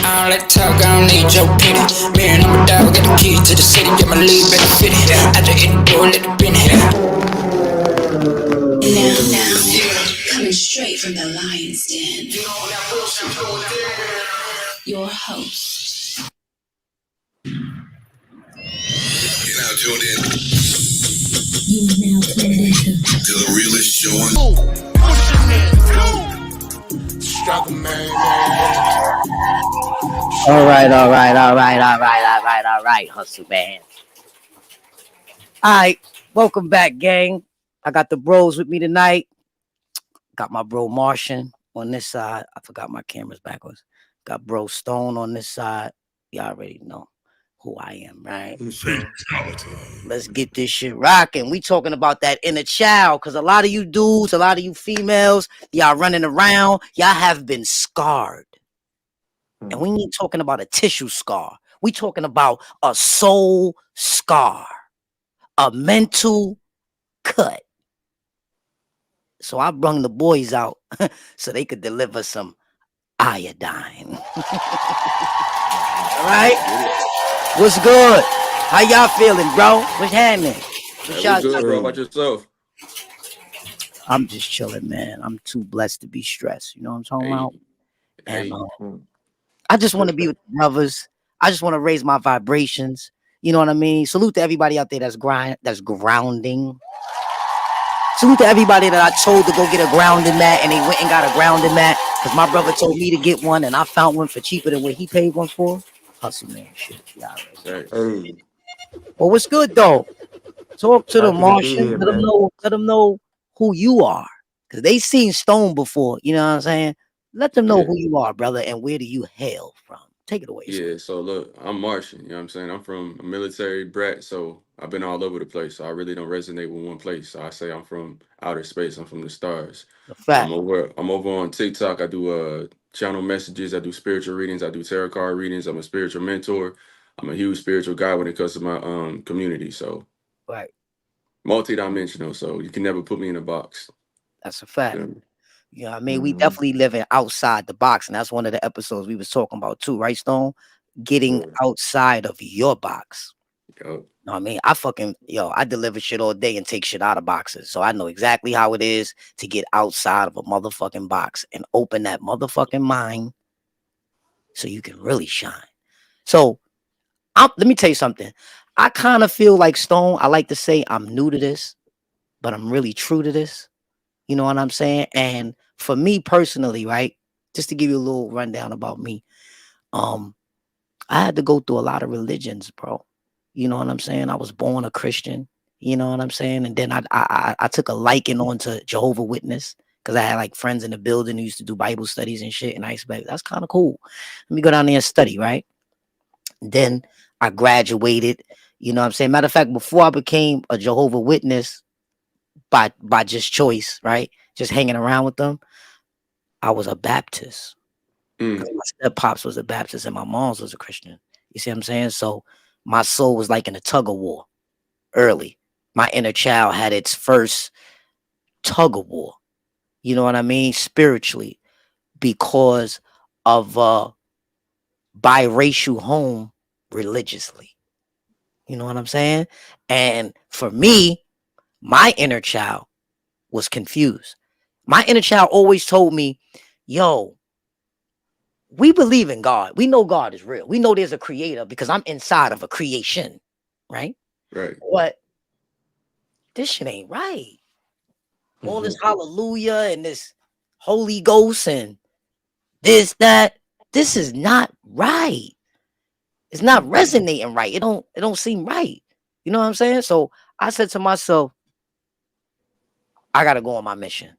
I don't like to talk, I don't need your pity. Man, I'm a dog, got the keys to the city. Get my lead better fit it. I just hit the door, let it been here. Now, coming straight from the lion's den, your host. You're now tuned in You are now tuned into to the realest show on. Struggle, man. All right. Hustle, man. All right. Welcome back, gang. I got the bros with me tonight. Got my bro Martian on this side. I forgot my camera's backwards. Got bro Stone on this side. Y'all already know who I am, right? Let's get this shit rocking. We talking about that inner child, because a lot of you dudes, a lot of you females, y'all running around, y'all have been scarred. And we ain't talking about a tissue scar. We talking about a soul scar, a mental cut. So I brung the boys out so they could deliver some iodine. All right? What's good? How y'all feeling, bro? What's happening? What's good, bro? About yourself? I'm just chilling, man. I'm too blessed to be stressed. You know what I'm talking about? And I just want to be with the brothers. I just want to raise my vibrations. You know what I mean? Salute to everybody out there that's grounding. Salute to everybody that I told to go get a grounding mat and they went and got a grounding mat because my brother told me to get one and I found one for cheaper than what he paid one for. Hustle, man. Shit. Well, what's good though? Talk to the Martian. Let them know who you are, because they seen Stone before. You know what I'm saying? Let them know who you are, brother, and where do you hail from? Take it away. Yeah, so look, I'm Martian. You know what I'm saying? I'm from a military brat, so I've been all over the place. So I really don't resonate with one place. So I say I'm from outer space. I'm from the stars. I'm over on TikTok. I do channel messages. I do spiritual readings. I do tarot card readings. I'm a spiritual mentor. I'm a huge spiritual guy when it comes to my community. So multi-dimensional. So you can never put me in a box. That's a fact. You know what I mean? We definitely living outside the box, and that's one of the episodes we was talking about too, right, Stone? Getting outside of your box. You know what I mean? I deliver shit all day and take shit out of boxes. So I know exactly how it is to get outside of a motherfucking box and open that motherfucking mind so you can really shine. So let me tell you something. I kind of feel like Stone. I like to say I'm new to this, but I'm really true to this. You know what I'm saying? And for me personally, right, just to give you a little rundown about me, I had to go through a lot of religions, bro. You know what I'm saying? I was born a Christian. You know what I'm saying? And then I took a liking on to Jehovah Witness because I had like friends in the building who used to do Bible studies and shit. And I expect that's kind of cool. Let me go down there and study, right? Then I graduated. You know what I'm saying? Matter of fact, before I became a Jehovah Witness by just choice, right? Just hanging around with them, I was a Baptist. My step-pops was a Baptist and my mom's was a Christian. You see what I'm saying? So my soul was like in a tug of war early. My inner child had its first tug of war. You know what I mean? Spiritually, because of a biracial home religiously. You know what I'm saying? And for me, my inner child was confused. My inner child always told me, yo, we believe in God. We know God is real. We know there's a creator because I'm inside of a creation, right? Right. But this shit ain't right. All this hallelujah and this Holy Ghost and this, that, this is not right. It's not resonating right. It don't seem right. You know what I'm saying? So I said to myself, I gotta go on my mission.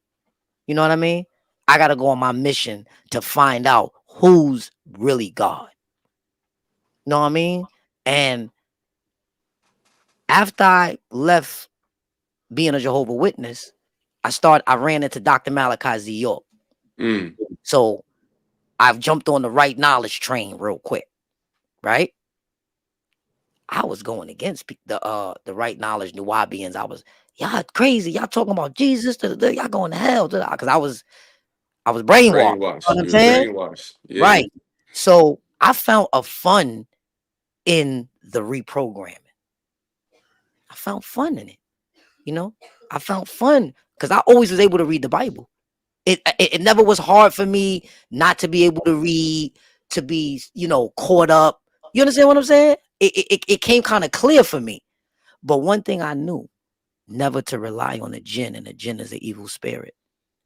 You know what I mean? I gotta go on my mission to find out who's really God. You know what I mean? And after I left being a Jehovah Witness, I ran into Dr. Malachi Z. York. So I've jumped on the right knowledge train real quick, right? I was going against the right knowledge Nuwabians. I was, y'all crazy. Y'all talking about Jesus. Y'all going to hell. Because I was brainwashed. You know what I'm saying? Brainwashed. Yeah. Right. So I found a fun in the reprogramming. I found fun in it. You know, I found fun because I always was able to read the Bible. It never was hard for me not to be able to read, to be, caught up. You understand what I'm saying? It came kind of clear for me. But one thing I knew, never to rely on a jinn, and a jinn is an evil spirit.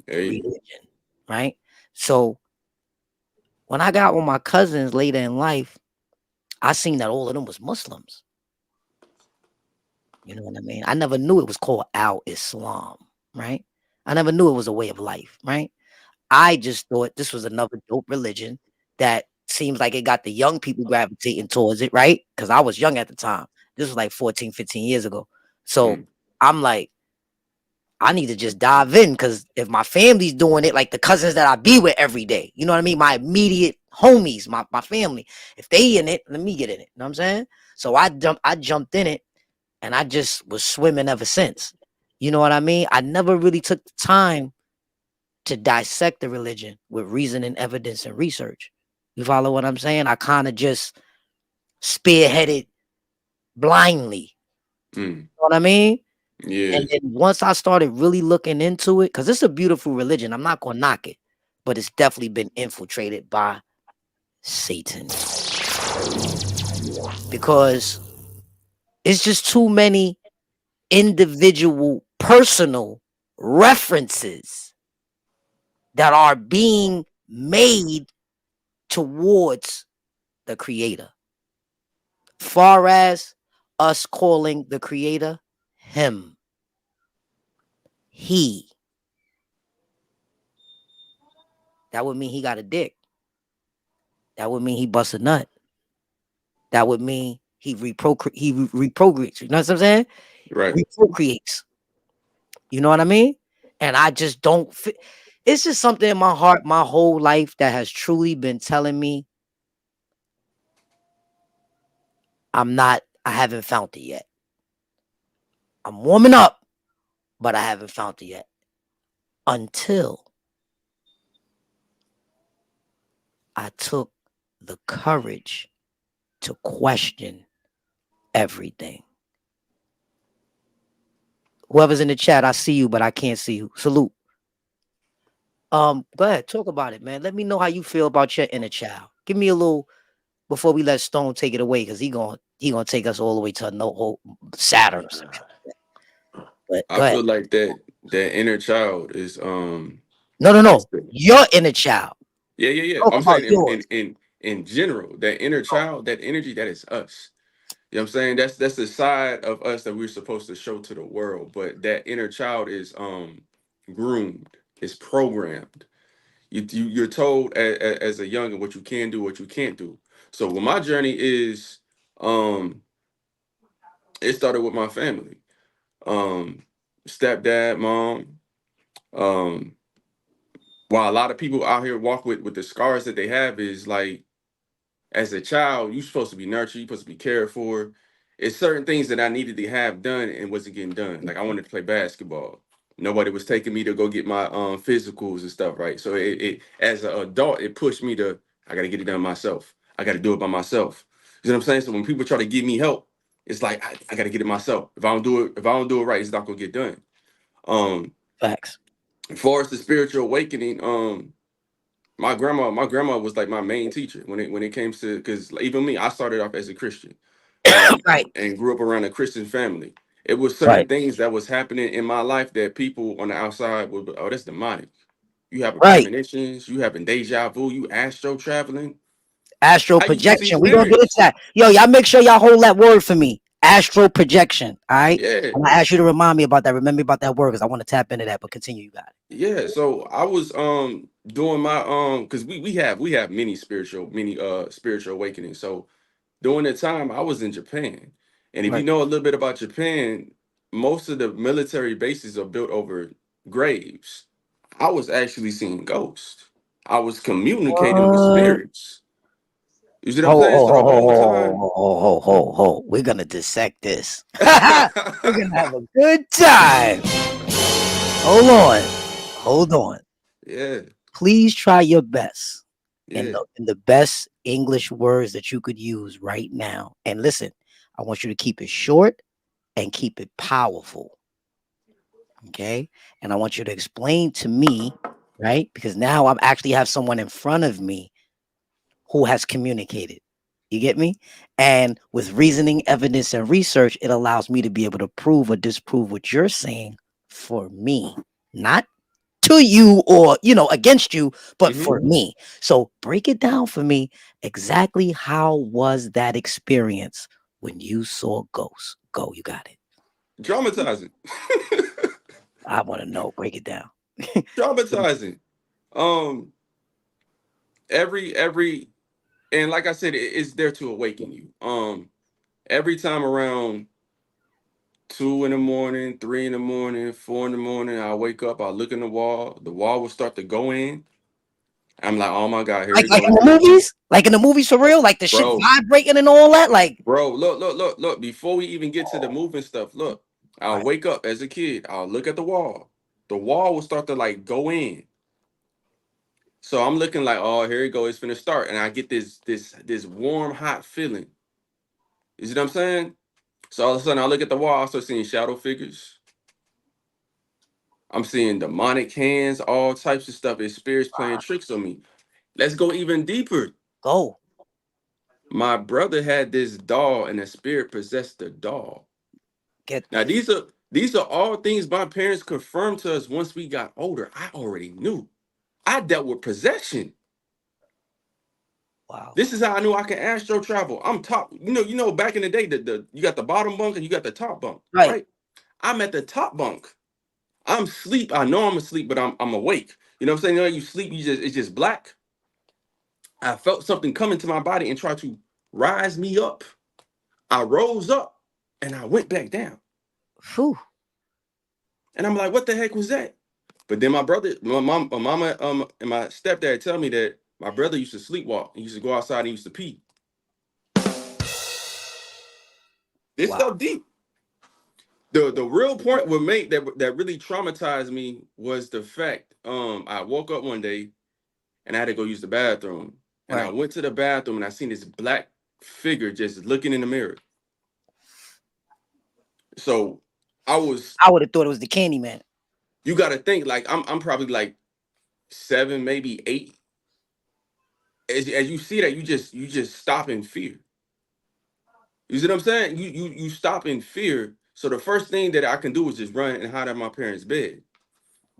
Hey. Religion, right? So when I got with my cousins later in life, I seen that all of them was Muslims. You know what I mean? I never knew it was called Al Islam, right? I never knew it was a way of life, right? I just thought this was another dope religion that seems like it got the young people gravitating towards it, right? Because I was young at the time. This was like 14, 15 years ago. So Mm. I'm like, I need to just dive in because if my family's doing it, like the cousins that I be with every day, you know what I mean? My immediate homies, my family, if they in it, let me get in it. You know what I'm saying? So I jumped in it and I just was swimming ever since. You know what I mean? I never really took the time to dissect the religion with reason and evidence and research. You follow what I'm saying? I kind of just spearheaded blindly. Mm. You know what I mean? Yeah. And then once I started really looking into it, because it's a beautiful religion, I'm not gonna knock it, but it's definitely been infiltrated by Satan. Because it's just too many individual personal references that are being made towards the creator. Far as us calling the creator him, he, that would mean he got a dick. That would mean he busts a nut. That would mean he reprocreates. You know what I'm saying? Right. Reprocreates. You know what I mean? And I just don't fit. It's just something in my heart my whole life that has truly been telling me I haven't found it yet. I'm warming up, but I haven't found it yet. Until I took the courage to question everything. Whoever's in the chat, I see you, but I can't see you. Salute. Go ahead, talk about it, man. Let me know how you feel about your inner child. Give me a little before we let Stone take it away, because he gonna take us all the way to no whole Saturn or some shit. But I go ahead. feel like that inner child is No. that's the Your inner child. yeah. Talk I'm about saying yours. in general, that inner child, that energy, that is us. You know what I'm saying? That's the side of us that we're supposed to show to the world. But that inner child is groomed, is programmed. You're told as a youngin what you can do, what you can't do. So what my journey is, um, it started with my family. Um, Stepdad, mom. Um, while a lot of people out here walk with the scars that they have, is like as a child, you're supposed to be nurtured, you're supposed to be cared for. It's certain things that I needed to have done and wasn't getting done. Like I wanted to play basketball. Nobody was taking me to go get my physicals and stuff, right? So it as an adult, it pushed me to I gotta get it done myself. I gotta do it by myself. You know what I'm saying? So when people try to give me help, it's like I gotta get it myself. If I don't do it right, it's not gonna get done. Um, Facts. as far as the spiritual awakening, my grandma was like my main teacher when it came to, because even me, I started off as a Christian, Right. and grew up around a Christian family. It was certain Right. things that was happening in my life that people on the outside would be, oh, that's demonic. You having Right. premonitions, you having deja vu, you astro traveling. Astral I used to see projection. We gonna get into spirits. that. Yo, y'all make sure y'all hold that word for me. Astral projection. All right. Yeah, I'm gonna ask you to remind me about that. Remember me about that word because I want to tap into that. But continue, you got it. yeah. So I was doing my because we have many spiritual awakenings. So during the time I was in Japan. And if you Right. know a little bit about Japan, most of the military bases are built over graves. I was actually seeing ghosts. I was communicating with What? spirits. You see what I'm saying? So the whole time. Ho. We're gonna dissect this. We're gonna have a good time. Hold on. Hold on. Yeah. Please try your best. in Yeah. the best English words that you could use right now. And listen, I want you to keep it short and keep it powerful. Okay. And I want you to explain to me, right? Because now I'm actually have someone in front of me who has communicated. You get me? And with reasoning, evidence, and research, it allows me to be able to prove or disprove what you're saying for me, not to you or against you, but Mm-hmm. for me. So break it down for me. Exactly how was that experience when you saw ghosts? Go, you got it. Traumatizing. I want to know. Break it down. Traumatizing. Um, every and like I said, it's there to awaken you. Every time around 2 in the morning, 3 in the morning, 4 in the morning, I wake up, I look in the wall will start to go in. I'm like, oh my God, here Like it like goes. in the movies, like in the movies for real, like the shit Bro, vibrating and all that. Like, look. Before we even get to the moving stuff, look, I'll right, wake up as a kid, I'll look at the wall. The wall will start to like go in. So I'm looking like, oh, here it goes, it's finna start. And I get this warm, hot feeling. You see what I'm saying? So all of a sudden I look at the wall, I start seeing shadow figures. I'm seeing demonic hands, all types of stuff. It's spirits playing tricks on me. Let's go even deeper. go My brother had this doll, and the spirit possessed the doll. get Now this. these are all things my parents confirmed to us once we got older. I already knew. I dealt with possession. Wow. This is how I knew I can astro travel. I'm top. Back in the day, the you got the bottom bunk and you got the top bunk, Right. right? I'm at the top bunk. I'm asleep. I know I'm asleep, but I'm awake. You know what I'm saying? You sleep, it's just black. I felt something come into my body and try to rise me up. I rose up and I went back down. Whew. And I'm like, what the heck was that? But then my brother, my mama, and my stepdad tell me that my brother used to sleepwalk. He used to go outside and he used to pee. This Wow. stuff deep. The real point would make that really traumatized me was the fact I woke up one day and I had to go use the bathroom. And I Right. went to the bathroom and I seen this black figure just looking in the mirror. So I was I would have thought it was the candy man. you gotta think like I'm probably like 7, maybe 8. As you see that, you just stop in fear. You see what I'm saying? You stop in fear. So the first thing that I can do is just run and hide at my parents' bed.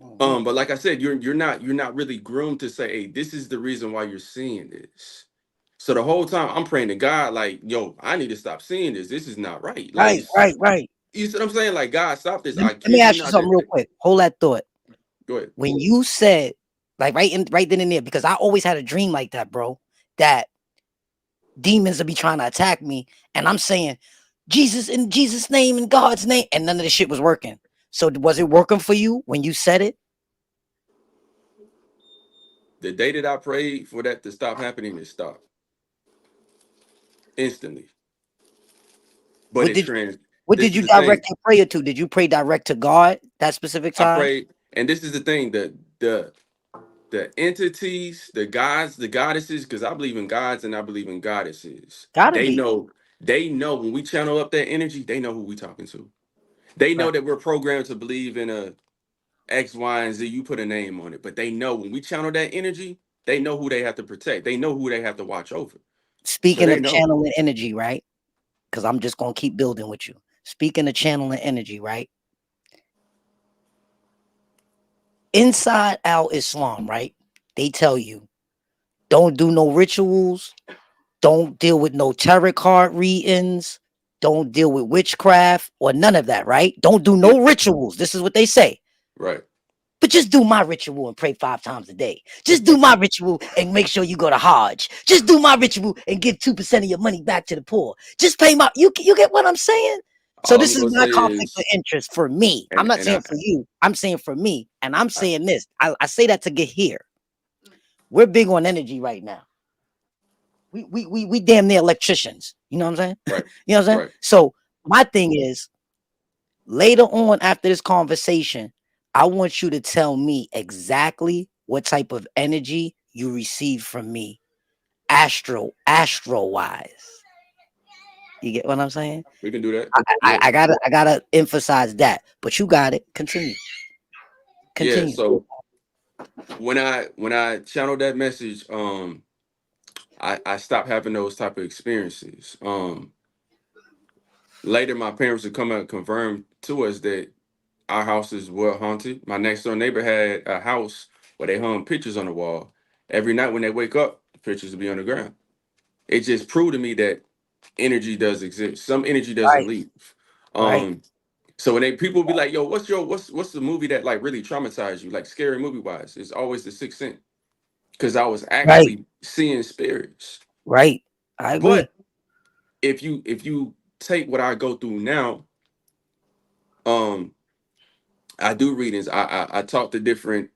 Mhm. But like I said, you're not really groomed to say, hey, this is the reason why you're seeing this. So the whole time I'm praying to God, like, yo, I need to stop seeing this. This is not right. Like, Right. Right. Right. you see what I'm saying? Like, God, stop this. Let me, I let me kid you ask you not. something real quick. Hold that thought. Go ahead. When you said, like right then and there, because I always had a dream like that, bro. That demons will be trying to attack me, and I'm saying, Jesus in Jesus' name, in God's name, and none of the shit was working. So was it working for you when you said it? The day that I prayed for that to stop happening, it stopped instantly. But What it did trans. what This did is you the thing. direct your prayer to? Did you pray direct to God that specific I time? prayed, and this is the thing. The entities, the gods, the goddesses, because I believe in gods and I believe in goddesses. Gotta They be. know. They know when we channel up that energy. They know who we talking to. They Right. know that we're programmed to believe in a X, Y, and Z. You put a name on it, but they know when we channel that energy. They know who they have to protect. They know who they have to watch over. So Speaking they of know. channeling energy, right? Because I'm just gonna keep building with you. Speaking of channeling energy, right? Inside out Islam, right? They tell you don't do no rituals, don't deal with no tarot card readings, don't deal with witchcraft or none of that, right? Don't do Yeah. no rituals. This is what they say. Right. But just do my ritual and pray 5 times a day. Just do my ritual and make sure you go to Hajj. Just do my ritual and give 2% of your money back to the poor. Just pay my you get what I'm saying? So All this I'm is gonna my say conflict of is, interest for me. I'm and not and saying I, for you. I'm saying for me. And I'm I saying this. I say that to get here. We're big on energy right now. We damn near electricians. You know what I'm saying? right, You know what I'm saying? right. So my thing is later on after this conversation, I want you to tell me exactly what type of energy you received from me astro wise. You get what I'm saying? We can do that. I, I, Yeah. I gotta emphasize that. But you got it. Continue. Yeah. Continue. So when I channeled that message, I stopped having those type of experiences. Later my parents would come out and confirm to us that our house is well haunted. My next door neighbor had a house where they hung pictures on the wall. Every night when they wake up, the pictures would be on the ground. It just proved to me that energy does exist. Some energy doesn't Right. leave. Right. So when they people be like, "Yo, what's the movie that like really traumatized you, like scary movie wise?" It's always The Sixth Sense because I was Right. actually seeing spirits. Right. I agree. But if you take what I go through now, um, I do readings. I talk to different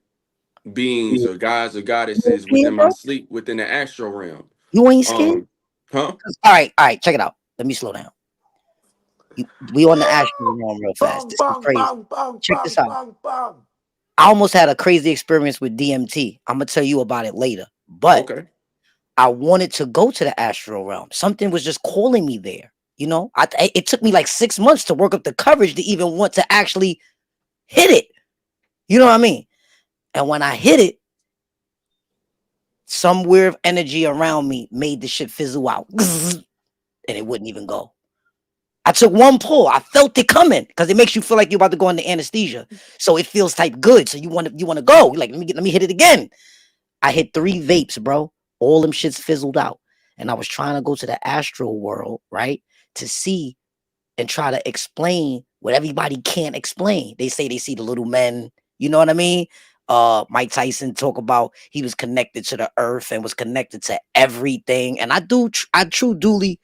beings You or gods or ain't goddesses within scared, my bro? sleep within the astral realm. You ain't scared? Um, huh? All right, check it out. Let me slow down. We on the astral realm real fast. Bang This is bang crazy. bang bang Check bang this out. bang bang. I almost had a crazy experience with DMT. I'm gonna tell you about it later. But Okay. I wanted to go to the astral realm. Something was just calling me there. You know, it took me like 6 months to work up the courage to even want to actually hit it. You know what I mean? And when I hit it, some weird energy around me made the shit fizzle out, and it wouldn't even go. I took one pull. I felt it coming because it makes you feel like you're about to go into anesthesia. So it feels type good. So you want to go. You're like, let me hit it again. I hit 3 vapes, bro. All them shits fizzled out. And I was trying to go to the astral world, right? To see and try to explain what everybody can't explain. They say they see the little men, you know what I mean? Mike Tyson talk about he was connected to the earth and was connected to everything. And I true duly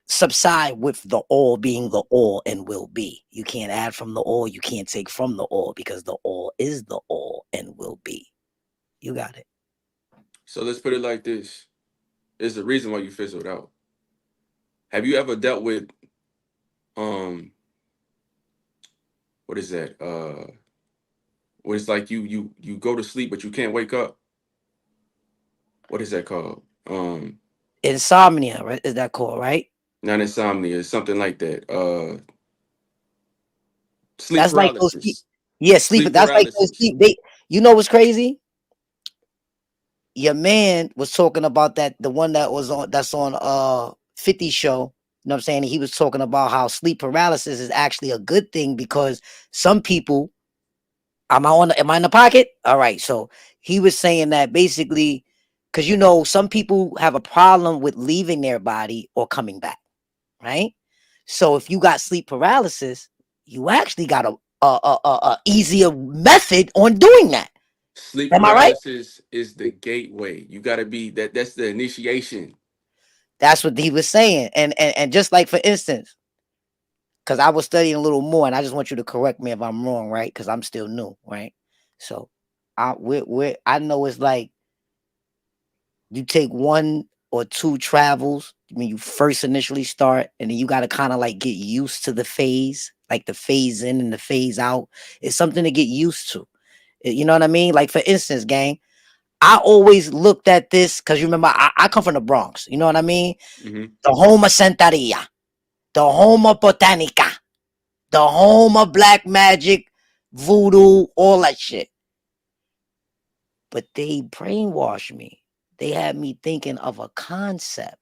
subside with the all being the all and will be. You can't add from the all, you can't take from the all because the all is the all and will be. You got it. So let's put it like this: there's a reason why you fizzled out. Have you ever dealt with um what is that? Where it's like you go to sleep but you can't wake up. What is that called? Insomnia, right? Is that called, right? Not insomnia, it's something like that. Sleep That's like those paralysis. yeah, sleep. Sleep That's like those paralysis. sleep. You know what's crazy? Your man was talking about that, the one that's on 50 show. You know what I'm saying? He was talking about how sleep paralysis is actually a good thing because some people am I in the pocket? All right. So he was saying that basically, because some people have a problem with leaving their body or coming back, right? So if you got sleep paralysis, you actually got a easier method on doing that. Sleep Am I right? paralysis is the gateway. You gotta be that's the initiation. That's what he was saying. And just like for instance, because I was studying a little more, and I just want you to correct me if I'm wrong, right? Because I'm still new, right? So I know it's like you take 1 or 2 travels when you first initially start, and then you got to kind of like get used to the phase, like the phase in and the phase out. It's something to get used to. You know what I mean? Like for instance, gang, I always looked at this because you remember I come from the Bronx. You know what I mean? Hmm. The home of Santeria, the home of Botanica, the home of black magic, voodoo, all that shit. But they brainwashed me. They had me thinking of a concept: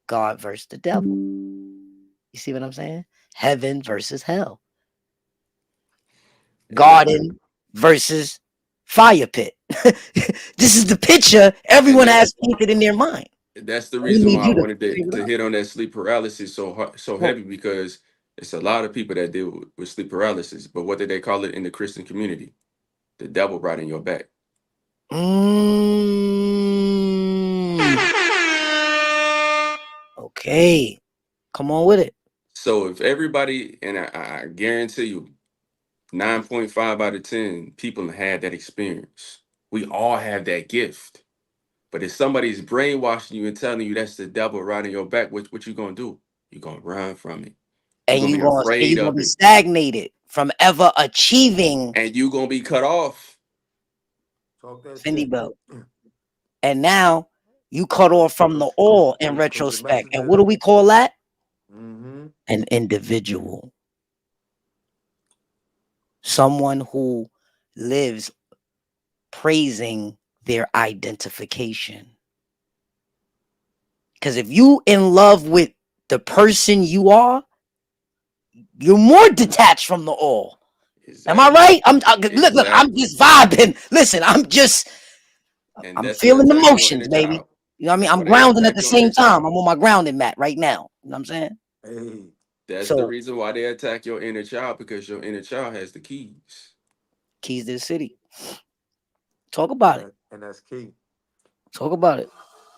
God versus the devil. You see what I'm saying? Heaven versus hell. And Garden versus fire pit. This is the picture and everyone has painted in their mind. that's the We reason need why I you to wanted figure it to out. hit on that sleep paralysis so Well, heavy because it's a lot of people that deal with sleep paralysis. But what did they call it in the Christian community? The devil riding your back. mm, okay. Come on with it. So if everybody, and I guarantee you, 9.5 out of 10 people had that experience. We all have that gift. But if somebody's brainwashing you and telling you that's the devil riding your back, what you gonna do? You're gonna run from it. You're And gonna you be gonna afraid you gonna of be it. stagnated from ever achieving And you're gonna be cut off. Talk that Fendi shit. belt. And now You cut off from the all in retrospect. And what do we call that? An individual. Someone who lives praising their identification. Because if you in love with the person you are, you're more detached from the all. Am I right? Look, I'm just vibing. Listen, And I'm that's to feeling the attack your motions, inner baby. child. You know what I mean? That's I'm why they grounding at attack the your inner same time. child. I'm on my grounding mat right now. You know what I'm saying? That's the So, reason why they attack your inner child, because your inner child has the keys. keys to the city. Talk about it. Talk about it.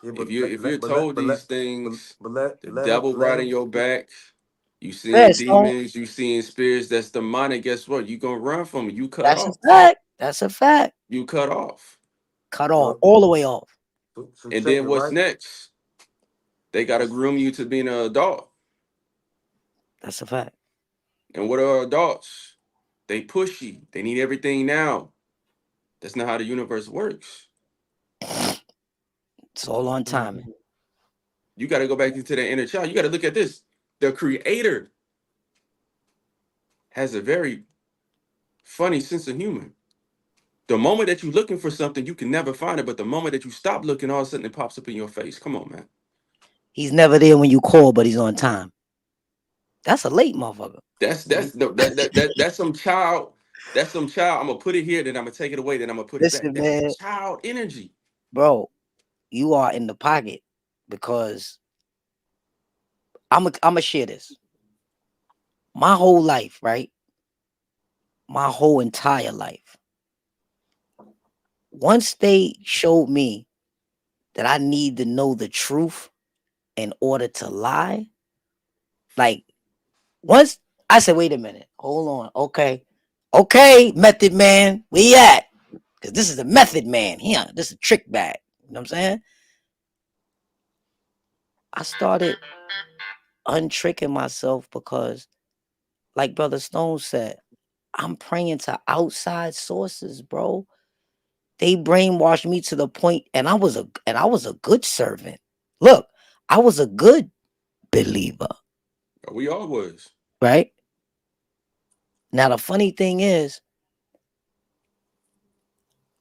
If you're told these things, the devil riding your back, you seeing Yes, no, demons, you seeing spirits that's demonic, guess what? You gonna run from it. You cut that's a off. fact. That's a fact. You cut off. Cut off. All the way off. And then what's next? They gotta groom you to being an adult. That's a fact. And what are adults? They pushy. They need everything now. That's not how the universe works. It's all on timing. You got to go back into the inner child. You got to look at this. The creator has a very funny sense of humor. The moment that you're looking for something, you can never find it. But the moment that you stop looking, all of a sudden it pops up in your face. Come on, man. He's never there when you call, but he's on time. That's a late motherfucker. That's some child. That's some child. I'm gonna put it here, then I'm gonna take it away, then I'm gonna put it back. Listen, That's man, child energy. bro, you are in the pocket because I'm gonna share this. My whole life, right? My whole entire life. Once they showed me that I need to know the truth in order to lie, like once I said, wait a minute, hold on, okay, method man, where you at? Because this is a method man here. This is a trick bag. You know what I'm saying? I started untricking myself because, like Brother Stone said, I'm praying to outside sources, bro. They brainwashed me to the point, and I was a good servant. Look, I was a good believer, We all was. right? Now the funny thing is,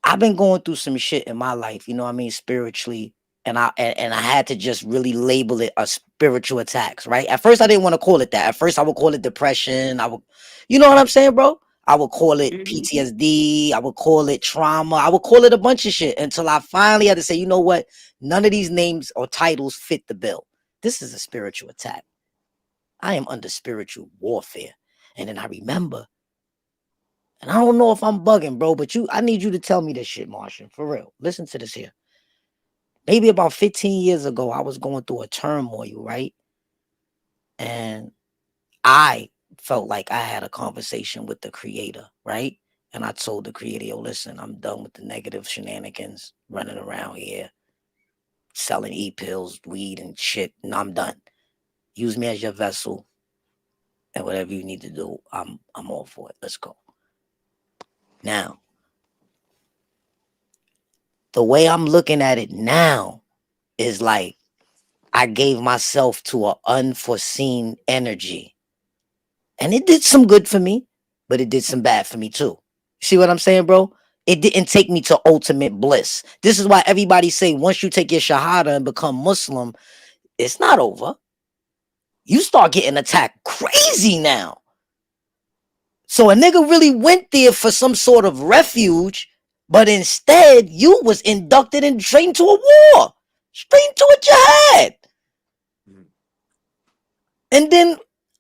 I've been going through some shit in my life, you know what I mean, spiritually, and I had to just really label it a spiritual attacks, right? At first I didn't want to call it that. At first I would call it depression. You know what I'm saying, bro? I would call it Mhm. PTSD. I would call it trauma. I would call it a bunch of shit until I finally had to say, you know what? None of these names or titles fit the bill. This is a spiritual attack. I am under spiritual warfare. And then I remember, and I don't know if I'm bugging, bro, but I need you to tell me this shit, Martian, for real. Listen to this here. Maybe about 15 years ago, I was going through a turmoil, right? And I felt like I had a conversation with the creator, right? And I told the creator, yo, listen, I'm done with the negative shenanigans running around here, selling e-pills, weed, and shit. And I'm done. Use me as your vessel. And whatever you need to do, I'm all for it. Let's go. Now, the way I'm looking at it now is like I gave myself to an unforeseen energy. And it did some good for me, but it did some bad for me too. See what I'm saying, bro? It didn't take me to ultimate bliss. This is why everybody say once you take your shahada and become Muslim, it's not over. You start getting attacked crazy now. So a nigga really went there for some sort of refuge, but instead you was inducted and straight into a war, straight into a jihad. And then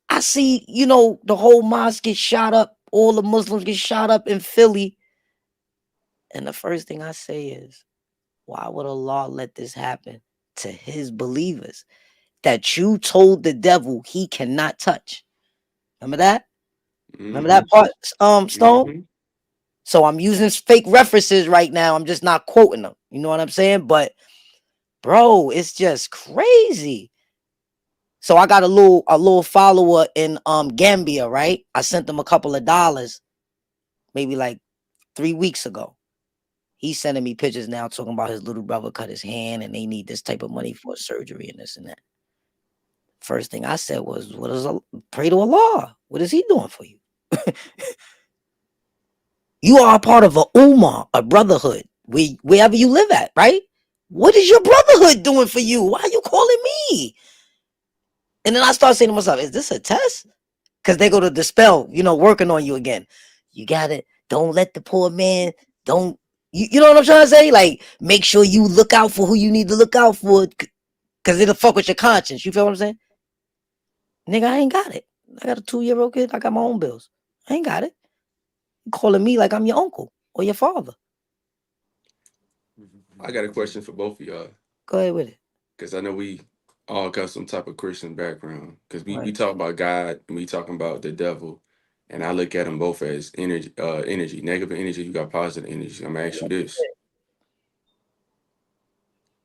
I see, the whole mosque get shot up, all the Muslims get shot up in Philly. And the first thing I say is, why would Allah let this happen to his believers that you told the devil he cannot touch? Remember that? Remember Hmm. that part, Stone? Hmm. So I'm using fake references right now. I'm just not quoting them. You know what I'm saying? But bro, it's just crazy. So I got a little follower in Gambia, right? I sent him a couple of dollars maybe like 3 weeks ago. He's sending me pictures now talking about his little brother cut his hand and they need this type of money for surgery and this and that. First thing I said was, "What is pray to Allah? What is He doing for you? You are a part of a ummah, a brotherhood, wherever you live at, right? What is your brotherhood doing for you? Why are you calling me?" And then I start saying to myself, "Is this a test?" Because they go to dispel, working on you again. You gotta don't let the poor man don't. You know what I'm trying to say? Like, make sure you look out for who you need to look out for, because it'll fuck with your conscience. You feel what I'm saying? Nigga, I ain't got it. I got a 2-year-old kid. I got my own bills. I ain't got it. You calling me like I'm your uncle or your father. I got a question for both of y'all. Go ahead with it. Because I know we all got some type of Christian background. Because we Right. talk about God and we talking about the devil. And I look at them both as energy, negative energy. You got positive energy. I'm gonna ask you this.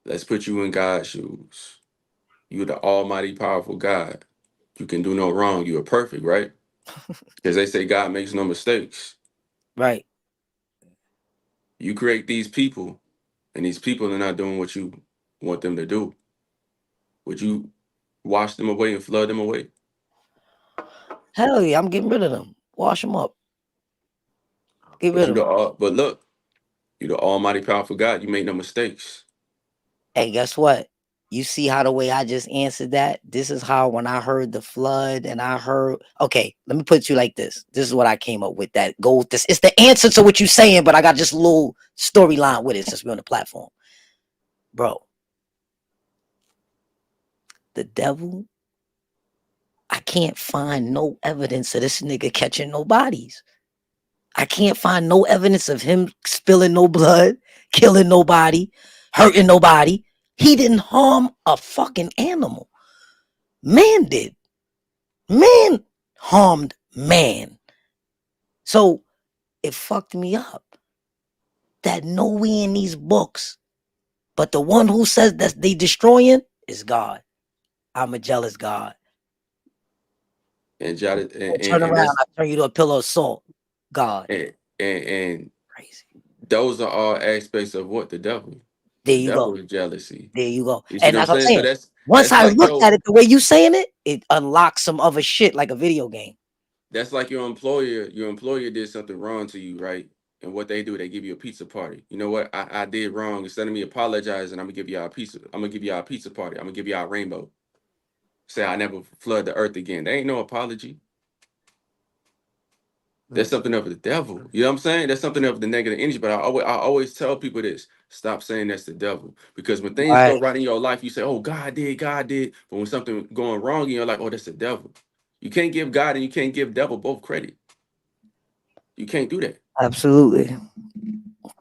Let's put you in God's shoes. You're the almighty, powerful God. You can do no wrong. You are perfect, right? Because they say God makes no mistakes. Right. You create these people, and these people are not doing what you want them to do. Would you wash them away and flood them away? Hell yeah, I'm getting rid of them. Wash them up. Get But rid of them. but look, you're the almighty, powerful God. You make no mistakes. Hey, guess what? You see how the way I just answered that? This is how when I heard the flood and I heard, okay, let me put it to you like this. This is what I came up with that go with this. It's the answer to what you're saying, but I got just a little storyline with it since we're on the platform. Bro, the devil, I can't find no evidence of this nigga catching no bodies. I can't find no evidence of him spilling no blood, killing nobody, hurting nobody. He didn't harm a fucking animal. Man did. Man harmed man. So it fucked me up that nowhere in these books, but the one who says that they destroying is God. I'm a jealous God. And jotted Turn and around, that's I turn you to a pillow of salt. God. and Crazy. those are all aspects of what the devil. There The you go. devil is jealousy. There you go. You see And what I'm that's what saying? I'm So saying. Once that's I like looked at it the way you saying it, it unlocks some other shit like a video game. that's like your employer. Your employer did something wrong to you, right? And what they do, they give you a pizza party. You know what? I did wrong. Instead of me apologizing, I'm gonna give y'all a pizza. I'm gonna give y'all a pizza party. I'm gonna give y'all a rainbow. Say I never flood the earth again. There ain't no apology. That's something of the devil. You know what I'm saying? That's something of the negative energy. But I always tell people this: stop saying that's the devil. Because when things Right. go right in your life, you say, "Oh, God did, God did." But when something going wrong, you're like, "Oh, that's the devil." You can't give God and you can't give devil both credit. You can't do that. Absolutely.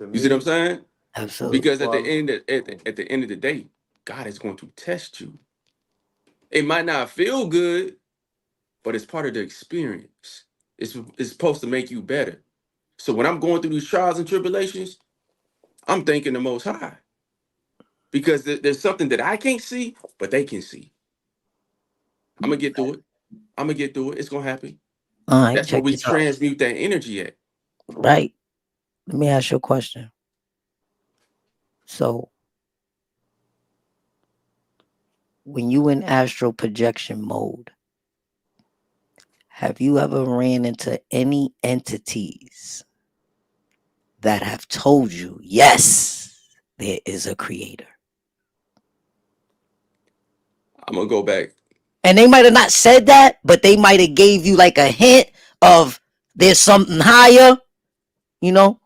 You see what I'm saying? Absolutely. Because at the end of the day, God is going to test you. It might not feel good, but it's part of the experience. It's supposed to make you better. So when I'm going through these trials and tribulations, I'm thanking the Most High because there's something that I can't see, but they can see. I'm gonna get through it. I'm gonna get through it. It's gonna happen. All right, That's where check we this out. transmute that energy at. Right. Let me ask you a question. So when you in astral projection mode, have you ever ran into any entities that have told you, yes, there is a creator? I'm gonna go back. And they might have not said that, but they might have gave you like a hint of there's something higher, you know?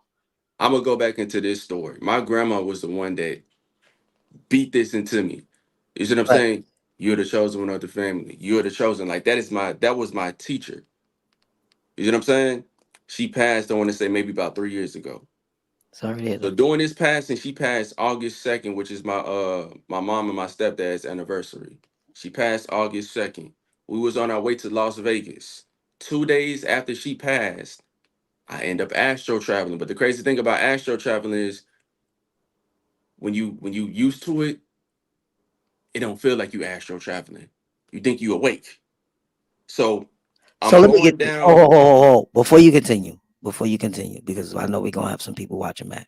I'm gonna go back into this story. My grandma was the one that beat this into me. You see what I'm Right. saying? You're the chosen one of the family. You're the chosen. Like that was my teacher. You see what I'm saying? She passed, I want to say maybe about 3 years ago. Sorry to hear So that. during this passing, she passed August 2nd, which is my mom and my stepdad's anniversary. She passed August 2nd. We was on our way to Las Vegas. 2 days after she passed, I end up astro traveling. But the crazy thing about astro traveling is when you used to it, it don't feel like you astro traveling. You think you awake. So So I'm let me get going this. Oh, down. before you continue, because I know we're gonna have some people watching, Matt.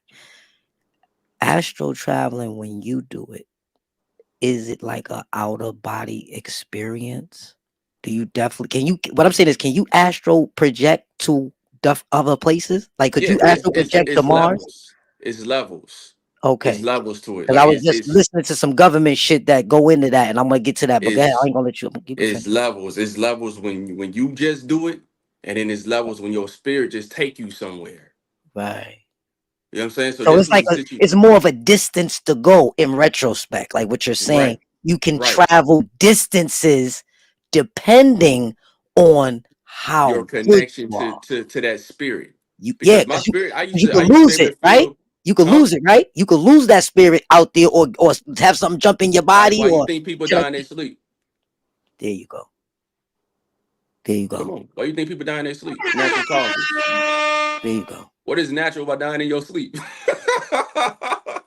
astral traveling, when you do it, is it like a outer body experience? Do you definitely can you? What I'm saying is, can you astral project to other places? Like, could Yeah, you astral project to it's Mars? levels. It's levels. It's Okay, levels to it. because Like I was just listening to some government shit that go into that, and I'm gonna get to that. But go ahead, I it's ain't gonna let you. You can it's finish. levels. It's levels when you just do it, and then it's levels when your spirit just take you somewhere. Right. You know what I'm saying? So So this it's was like the situation. it's more of a distance to go in retrospect. Like what you're saying, Right, you can right. travel distances depending on Your how good connection you are. to that spirit. You yeah, Because my spirit, I 'cause used you to I could used to be lose able to it, right? feel, You could huh? lose it, right? You could lose that spirit out there, or have something jump in your body, Why you or think people shit die like in their that. sleep? There you go. There you Come go. on. Why you think people die in their sleep? Natural causes. There you go. What is natural about dying in your sleep?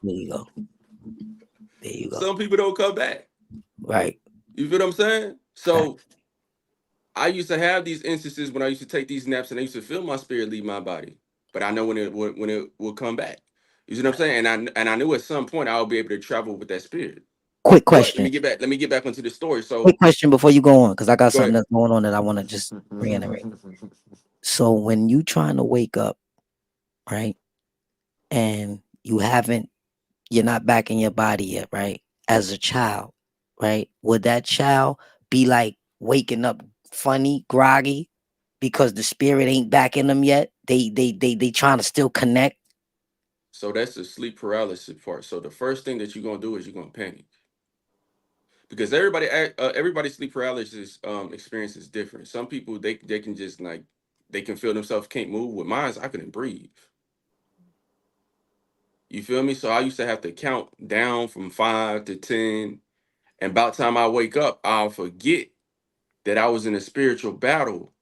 There you go. There you go. Some people don't come back. Right. You feel what I'm saying? Fact. So I used to have these instances when I used to take these naps and I used to feel my spirit leave my body. But I know when it would come back. You see what I'm saying? And I knew at some point I would be able to travel with that spirit. Quick But let question. me get back. Let me get back onto the story. Quick So question before you go on, because I got go something ahead. that's going on that I want to just reiterate. So when you trying to wake up, right, and you're not back in your body yet, right? As a child, right? Would that child be like waking up funny, groggy, because the spirit ain't back in them yet? They trying to still connect. So that's the sleep paralysis part. So the first thing that you're gonna do is you're gonna panic because everybody's sleep paralysis experience is different. Some people they can just like they can feel themselves can't move. With mine, I couldn't breathe. You feel me? So I used to have to count down from 5 to 10, and about time I wake up, I'll forget that I was in a spiritual battle.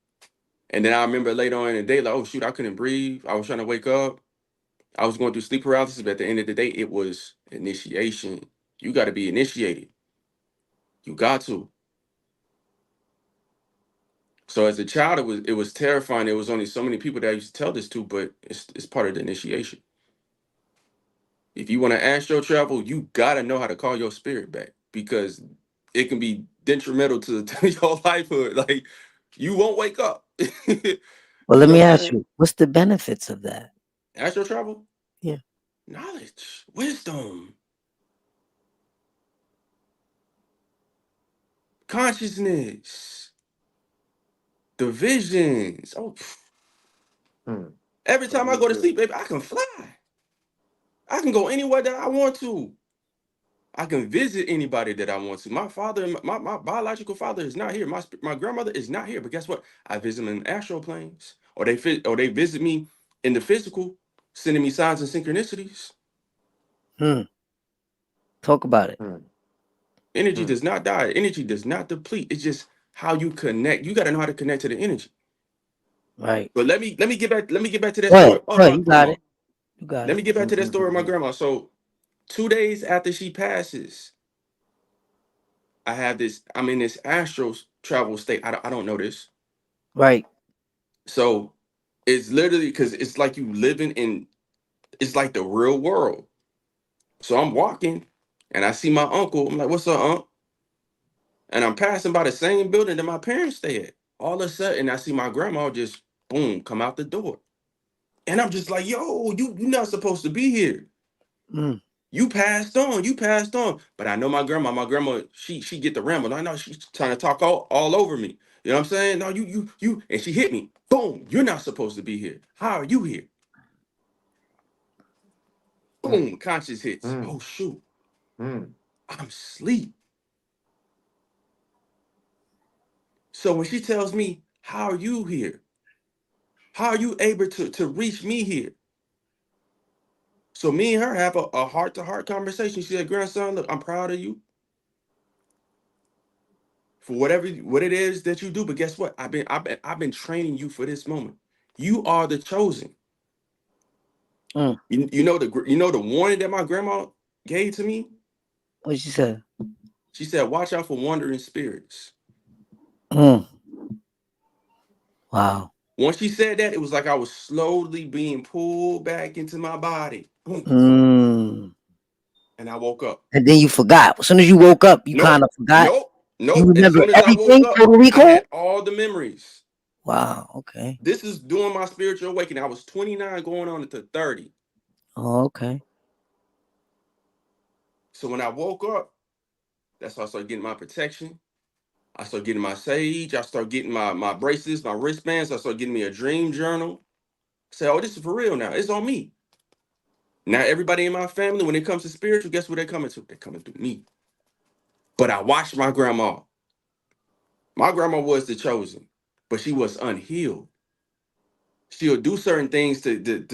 And then I remember later on in the day, like, oh shoot, I couldn't breathe. I was trying to wake up. I was going through sleep paralysis, but at the end of the day, it was initiation. You got to be initiated. You got to. So as a child, it was terrifying. There was only so many people that I used to tell this to, but it's part of the initiation. If you want to astral travel, you gotta know how to call your spirit back because it can be detrimental to, to your lifehood. Like you won't wake up. Well, You let see what me I'm ask saying? you, what's the benefits of that? Astral travel, Yeah. knowledge, wisdom, consciousness, the visions. Oh, every time I go to sleep, baby, I can fly. I can go anywhere that I want to. I can visit anybody that I want to. My father, my biological father is not here. My grandmother is not here. But guess what? I visit them in astral planes, or they visit me in the physical, sending me signs and synchronicities. Hmm. Talk about it. Energy does not die. Energy does not deplete. It's just how you connect. You got to know how to connect to the energy. Right. But let me get back. Let me get back to that Go ahead. story of Go ahead. my You got grandma. it. You got Let it. me get back to that story of my grandma. So 2 days after she passes, I have this. I'm in this astral travel state. I don't know this. Right. So it's literally because it's like you living in it's like the real world. So I'm walking and I see my uncle. I'm like, what's up, unc? And I'm passing by the same building that my parents stay at. All of a sudden, I see my grandma just boom come out the door. And I'm just like, yo, you're not supposed to be here. Mm. You passed on, you passed on. But I know my grandma, she get the ramble. I know she's trying to talk all over me. You know what I'm saying? No, you, and she hit me. Boom, you're not supposed to be here. How are you here? Boom, conscious hits. Oh shoot, I'm asleep. So when she tells me, how are you here? How are you able to reach me here? So me and her have a heart-to-heart conversation. She said, grandson, look, I'm proud of you for what it is that you do. But guess what? I've been training you for this moment. You are the chosen. Mm. You know the warning that my grandma gave to me? What she said? She said, watch out for wandering spirits. Mm. Wow. Once she said that, it was like I was slowly being pulled back into my body. Boom. Mm. and I woke up. And then you forgot. As soon as you woke up, you kind Nope, of forgot. nope, You nope. As remember soon as I woke everything, up, total I recall? had all the memories. Wow, okay. This is during my spiritual awakening. I was 29 going on into 30. Oh, okay. So when I woke up, that's when I started getting my protection. I started getting my sage. I started getting my bracelets, my wristbands. I started getting me a dream journal. Say, oh, this is for real now. It's on me. Now everybody in my family, when it comes to spiritual, guess what they're coming to? They're coming through me. But I watched my grandma. My grandma was the chosen, but she was unhealed. She'll do certain things to get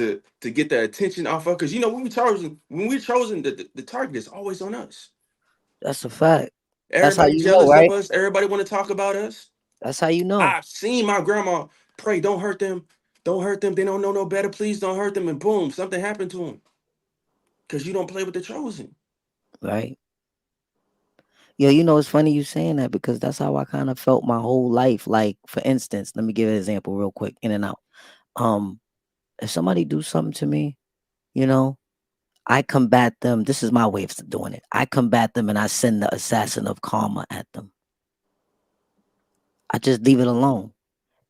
the attention off her. Because when we're chosen, the target is always on us. That's a fact. That's how Everybody you know, jealous of right? us. Everybody want to talk about us. That's how you know. I've seen my grandma pray, don't hurt them. Don't hurt them. They don't know no better. Please don't hurt them. And boom, something happened to them. Because you don't play with the chosen. Right. Yeah, you know, it's funny you saying that because that's how I kind of felt my whole life. Like, for instance, let me give an example real quick, in and out. Um, if somebody do something to me, you know, I combat them. This is my way of doing it. I combat them and I send the assassin of karma at them. I just leave it alone.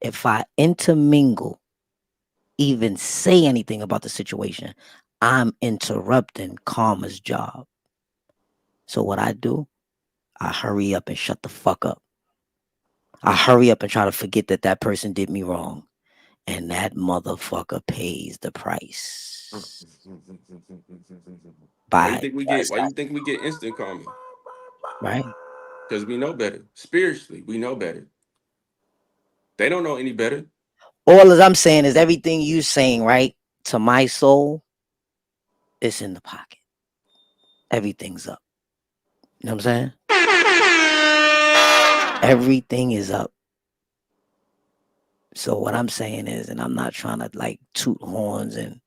If I intermingle, even say anything about the situation, I'm interrupting karma's job. So what I do, I hurry up and shut the fuck up. I hurry up and try to forget that that person did me wrong. And that motherfucker pays the price Why you by think we the get? Why you assassin, think we get instant karma? right? Because we know better. Spiritually, we know better. They don't know any better. All as I'm saying is everything you saying, right? To my soul, it's in the pocket. Everything's up. You know what I'm saying? Everything is up. So what I'm saying is, and I'm not trying to like toot horns and,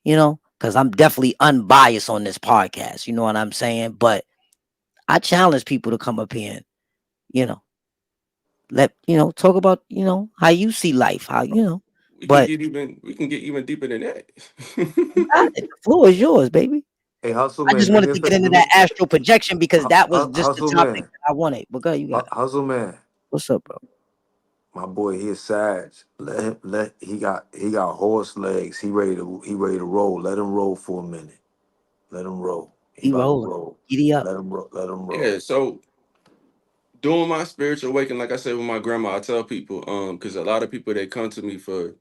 you know, because I'm definitely unbiased on this podcast. You know what I'm saying? But I challenge people to come up here and, you know, talk about, how you see life, but We can get even deeper than that. you got it. The floor is yours, baby. Hey, hustle I man, just do wanted me a to get favor. into that astral projection because that was just the Hustle topic man, that I wanted. But go, you got it. hustle man. What's up, bro? My boy, he a Sag. Let him. He got horse legs. He ready to roll. Let him roll for a minute. Let him roll. He He about to rolling. roll. Giddy up. Let him roll. Let him roll. Yeah. So doing my spiritual awakening, like I said with my grandma, I tell people, because a lot of people they come to me for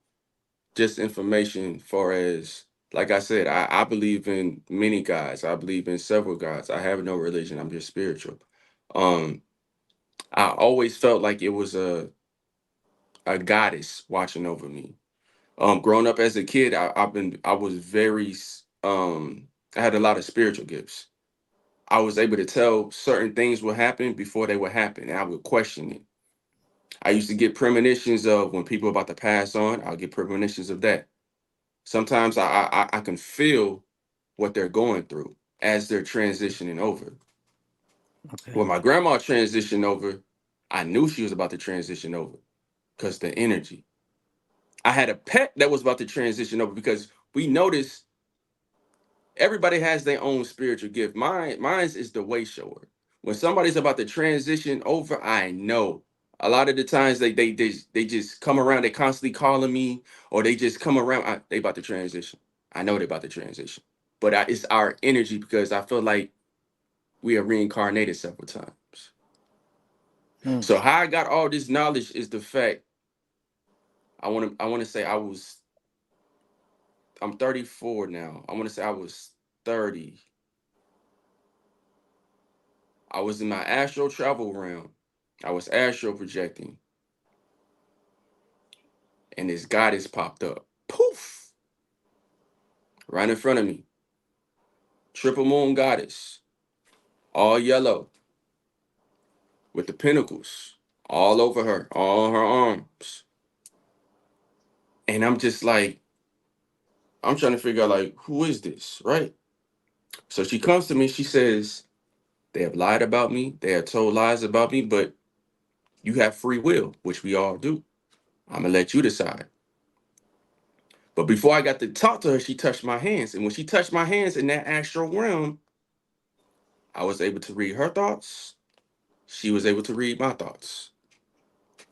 just information, far as like I said, I believe in many gods. I believe in several gods. I have no religion. I'm just spiritual. Um, I always felt like it was a goddess watching over me. Growing up as a kid, I was very I had a lot of spiritual gifts. I was able to tell certain things would happen before they would happen, and I would question it. I used to get premonitions of when people are about to pass on. I'll get premonitions of that. Sometimes I can feel what they're going through as they're transitioning over. Okay. When my grandma transitioned over, I knew she was about to transition over because the energy. I had a pet that was about to transition over because we noticed everybody has their own spiritual gift. Mine's is the way shower. When somebody's about to transition over, I know. A lot of the times they just come around, they constantly calling me, or they just come around. They about to transition. I know they about to transition, but it's our energy because I feel like we are reincarnated several times. Hmm. So how I got all this knowledge is the fact I want to say I'm 34 now. I want to say I was 30. I was in my astral travel realm. I was astral projecting, and this goddess popped up. Poof! Right in front of me. Triple moon goddess. All yellow. With the pinnacles. All over her. All her arms. And I'm just like, I'm trying to figure out, like, who is this? Right? So she comes to me. She says, they have lied about me. They have told lies about me, but you have free will, which we all do. I'm going to let you decide. But before I got to talk to her, she touched my hands. And when she touched my hands in that astral realm, I was able to read her thoughts. She was able to read my thoughts.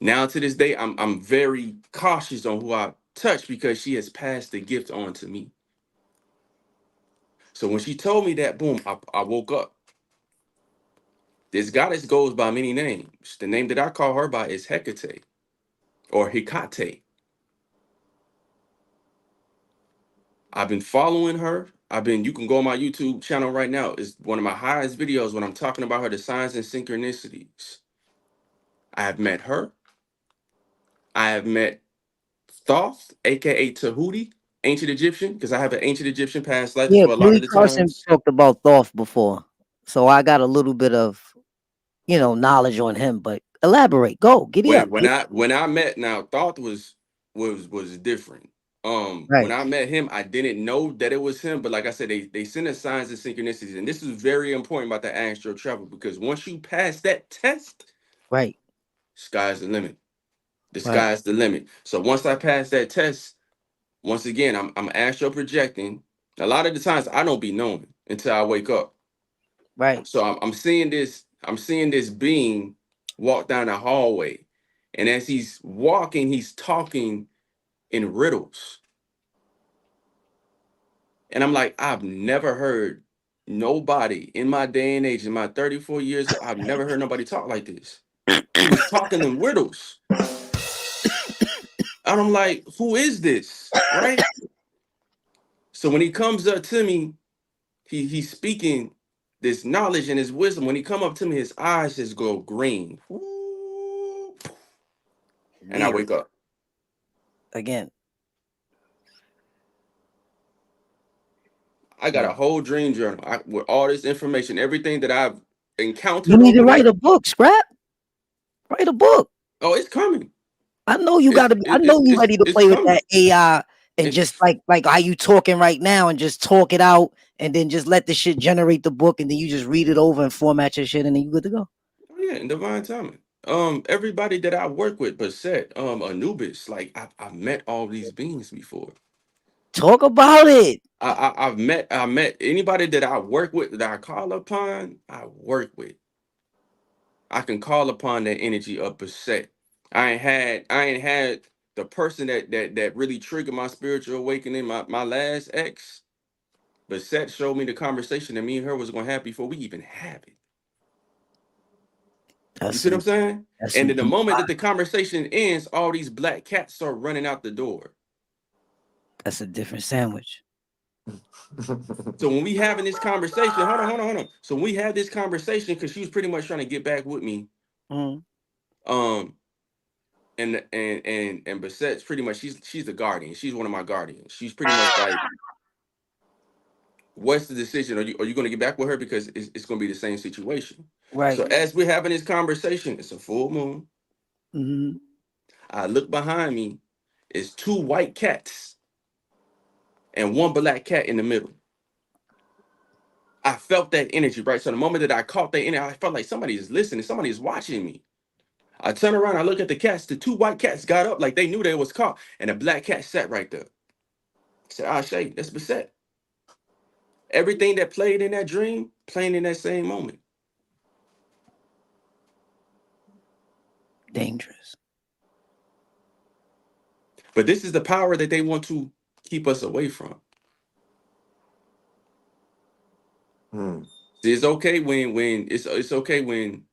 Now to this day, I'm very cautious on who I touch because she has passed the gift on to me. So when she told me that, boom, I woke up. This goddess goes by many names. The name that I call her by is Hecate or Hecate. I've been following her. You can go on my YouTube channel right now. It's one of my highest videos when I'm talking about her, the signs and synchronicities. I have met her. I have met Thoth, aka Tahuti, ancient Egyptian, because I have an ancient Egyptian past life. Yeah, So a lot of Bree the Carson times, talked about Thoth before, so I got a little bit of knowledge on him. But elaborate, go, giddy up. when I met now, Thoth was different. When Right, I met him, I didn't know that it was him, but like I said, they send us signs and synchronicities, and this is very important about the astral travel because once you pass that test, right, sky's the limit. The right, sky's the limit. So once I pass that test, once again, I'm astral projecting. A lot of the times I don't be knowing until I wake up. right. So I'm seeing this being walk down the hallway, and as he's walking, he's talking in riddles, and I'm like, I've never heard nobody in my day and age, in my 34 years old, I've never heard nobody talk like this. He was talking in riddles, and I'm like, who is this, right? So when he comes up to me, he's speaking this knowledge and his wisdom. When he come up to me, his eyes just go green. Woo, and I wake Immediately, up. again. I got a So whole dream journal with all this information, everything that I've you encountered need to over write there. a book, Scrap. Write a book. Oh, it's coming. I know you got It's to be. I it, know you ready to it's play with that coming. AI and just It's like how you talking right now and just talk it out and then just let the shit generate the book and then you just read it over and format your shit and then you good to go. oh yeah, in divine timing. Everybody that I work with, Baset, Anubis, like I've met all these beings before. Talk about it. I met anybody that I work with that I call upon. I work with. I can call upon that energy of Baset. I ain't had the person that really triggered my spiritual awakening. My last ex, Baset showed me the conversation that me and her was gonna have before we even have it. That's You see what some I'm saying? that's And some in the deep moment that vibe. the conversation ends, all these black cats start running out the door. That's a different sandwich. So when we having this conversation, hold on. So when we had this conversation, because she was pretty much trying to get back with me. Mm, Um, and Baset's pretty much she's the guardian. She's one of my guardians. She's pretty much like, what's the decision? Are you going to get back with her because it's going to be the same situation? So right. as we're having this conversation, it's a full moon. Hmm. I look behind me, it's two white cats and one black cat in the middle. I felt that energy, right? So the moment that I caught that energy, I felt like somebody is listening, somebody is watching me. I turn around, I look at the cats. The two white cats got up like they knew they was caught, and the black cat sat right there. I said, "Ah, Shay, that's Beset." Everything that played in that dream, playing in that same moment. Dangerous. But this is the power that they want to keep us away from. Hmm. See, it's okay when it's okay when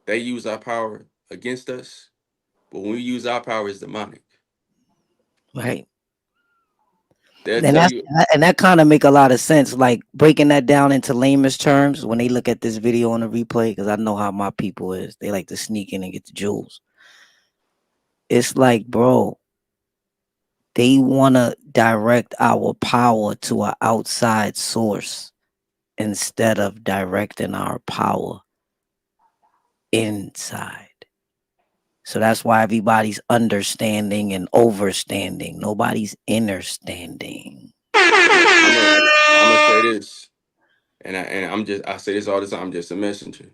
they use our power against us, but when we use our power, it's demonic. Right. They'll And tell that's you, and that kind of make a lot of sense. Like breaking that down into layman's terms when they look at this video on the replay, because I know how my people is. They like to sneak in and get the jewels. It's like, bro, they want to direct our power to an outside source instead of directing our power inside. So that's why everybody's understanding and overstanding. Nobody's innerstanding. I'm gonna say this, I say this all the time. I'm just a messenger.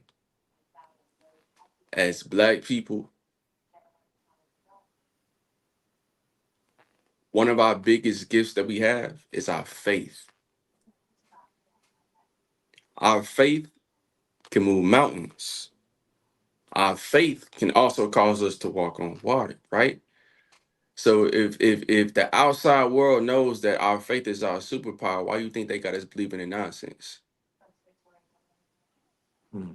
As black people, one of our biggest gifts that we have is our faith. Our faith. can move mountains. Our faith can also cause us to walk on water, right? So if the outside world knows that our faith is our superpower, why you think they got us believing in nonsense? Hmm.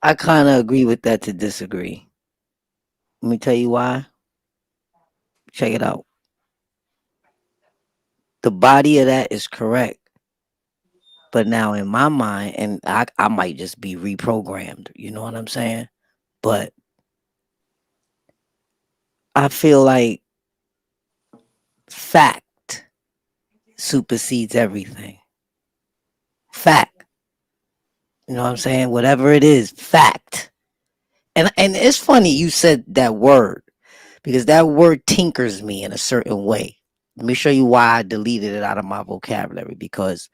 I kind of agree with that to disagree. Let me tell you why. Check it out. The body of that is correct. But now in my mind, and I might just be reprogrammed, you know what I'm saying? But I feel like fact supersedes everything. Fact. You know what I'm saying? Whatever it is, fact. And it's funny you said that word because that word tinkers me in a certain way. Let me show you why I deleted it out of my vocabulary because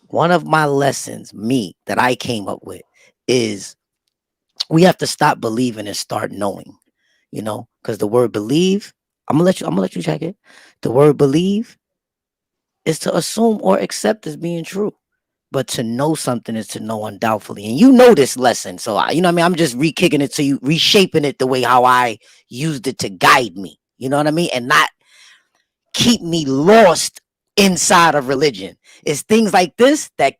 one of my lessons, me, that I came up with is we have to stop believing and start knowing, you know, because the word believe, I'm gonna let you check it. The word believe is to assume or accept as being true. But to know something is to know undoubtedly. And you know this lesson. So you know what I mean? I'm just re-kicking it to you, reshaping it the way how I used it to guide me. You know what I mean? And not keep me lost inside of religion. It's things like this that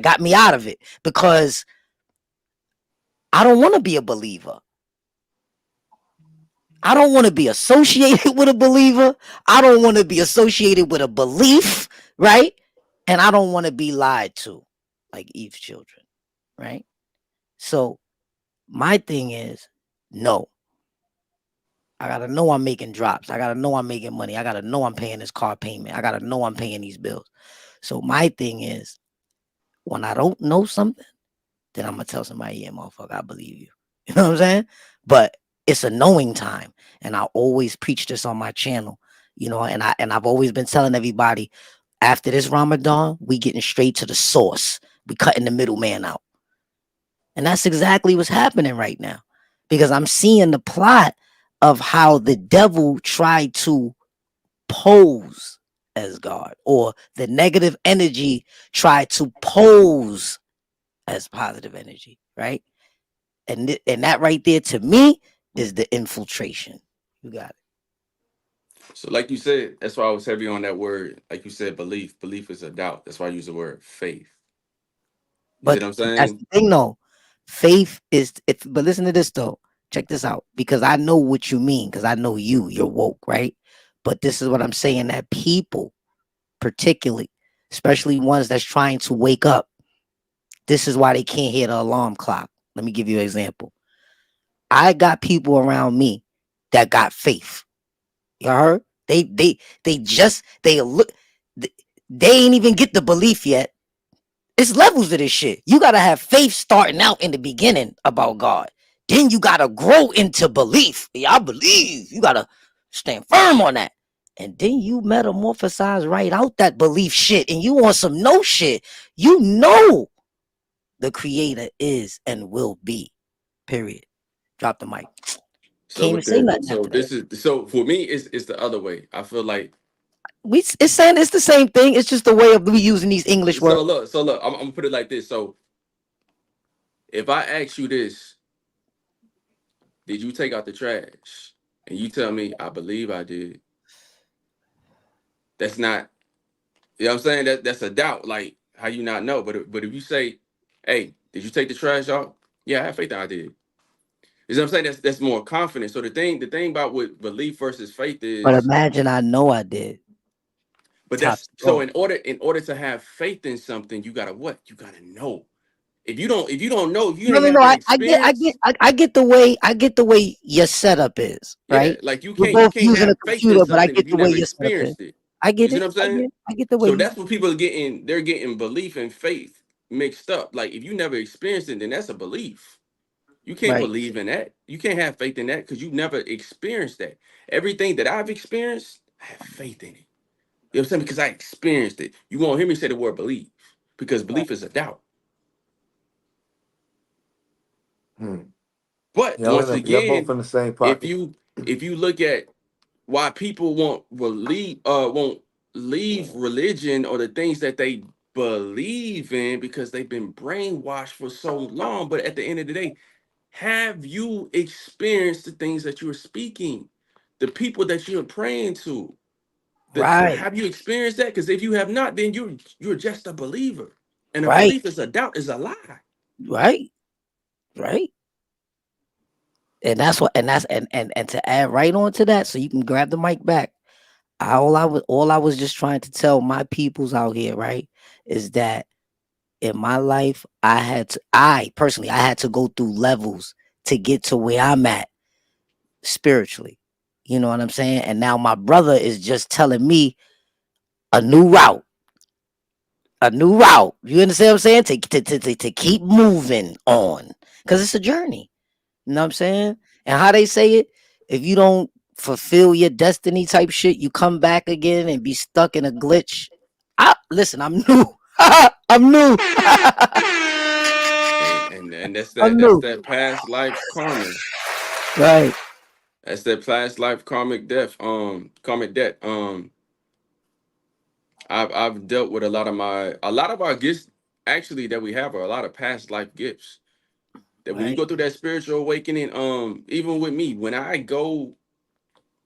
got me out of it because I don't want to be a believer. I don't want to be associated with a believer. I don't want to be associated with a belief, right? And I don't want to be lied to like Eve's children, right? So my thing is no. I gotta know I'm making drops. I gotta know I'm making money. I gotta know I'm paying this car payment. I gotta know I'm paying these bills. So my thing is when I don't know something, then I'm gonna tell somebody, yeah, motherfucker, I believe you. You know what I'm saying? But it's a knowing time. And I always preach this on my channel, you know, and I've always been telling everybody after this Ramadan, we getting straight to the source. We cutting the middleman out. And that's exactly what's happening right now. Because I'm seeing the plot of how the devil tried to pose as God, or the negative energy tried to pose as positive energy, right? And that right there to me is the infiltration. You got it. So like you said, that's why I was heavy on that word. Like you said, belief. Belief is a doubt. That's why I use the word faith. You see But what I'm that's saying? the thing though. Faith is it's but listen to this though. Check this out. Because I know what you mean, because I know you're woke, right? But this is what I'm saying that people, particularly, especially ones that's trying to wake up, this is why they can't hear the alarm clock. Let me give you an example. I got people around me that got faith. You heard? They just they look they ain't even get the belief yet. It's levels of this shit. You gotta have faith starting out in the beginning about God. Then you gotta grow into belief. Yeah, I believe. You gotta stand firm on that. And then you metamorphosize right out that belief shit and you want some no shit. You know the creator is and will be. Period. Drop the mic. So Can't even with say the nothing so after that. this is so for me it's the other way. I feel like It's saying it's the same thing. It's just the way of we using these English words. so look, I'm gonna put it like this. So if I ask you this, did you take out the trash? And you tell me, I believe I did. That's not, you know what I'm saying? That's a doubt. Like, how you not know? But if you say, hey, did you take the trash out? Yeah, I have faith that I did. You know what I'm saying? That's more confident. So the thing about what belief versus faith But is, imagine I know I did. but Top that's so drawer. in order to have faith in something, you gotta what? You gotta know. If you don't know, if you No, ain't no, no. never I experienced, I get the way your setup is, yeah, right? like you We're can't you both can't using a have faith in computer, but I something get if you the way never your setup is. experienced it. I You get see it. what I'm saying? I get the way So you. that's what people are getting. They're getting belief and faith mixed up. Like if you never experienced it, then that's a belief. You can't Right. believe in that. You can't have faith in that because you never experienced that. Everything that I've experienced, I have faith in it. You know what I'm saying? Because I experienced it. You won't hear me say the word believe because Right. belief is a doubt. Hmm. But once Y'all both again, in the same if pocket. you if you look at why people won't leave religion or the things that they believe in because they've been brainwashed for so long. But at the end of the day, have you experienced the things that you're speaking, the people that you're praying to? Right, Have you experienced that? Because if you have not, then you're just a believer, and a right, belief is a doubt, is a lie. right, right. And that's what, and that's and to add right on to that, so you can grab the mic back. All I was just trying to tell my peoples out here, right, is that in my life, I personally, I had to go through levels to get to where I'm at spiritually. You know what I'm saying? And now my brother is just telling me a new route, a new route. You understand what I'm saying? To keep moving on, because it's a journey. You know what I'm saying? And how they say it, if you don't fulfill your destiny type shit, you come back again and be stuck in a glitch. Listen, I'm new. I'm new. And that's I'm that's new. that past life karma. Right, That's that past life karmic debt. I've dealt with a lot of our gifts actually that we have are a lot of past life gifts. That when you right, go through that spiritual awakening, even with me, when I go,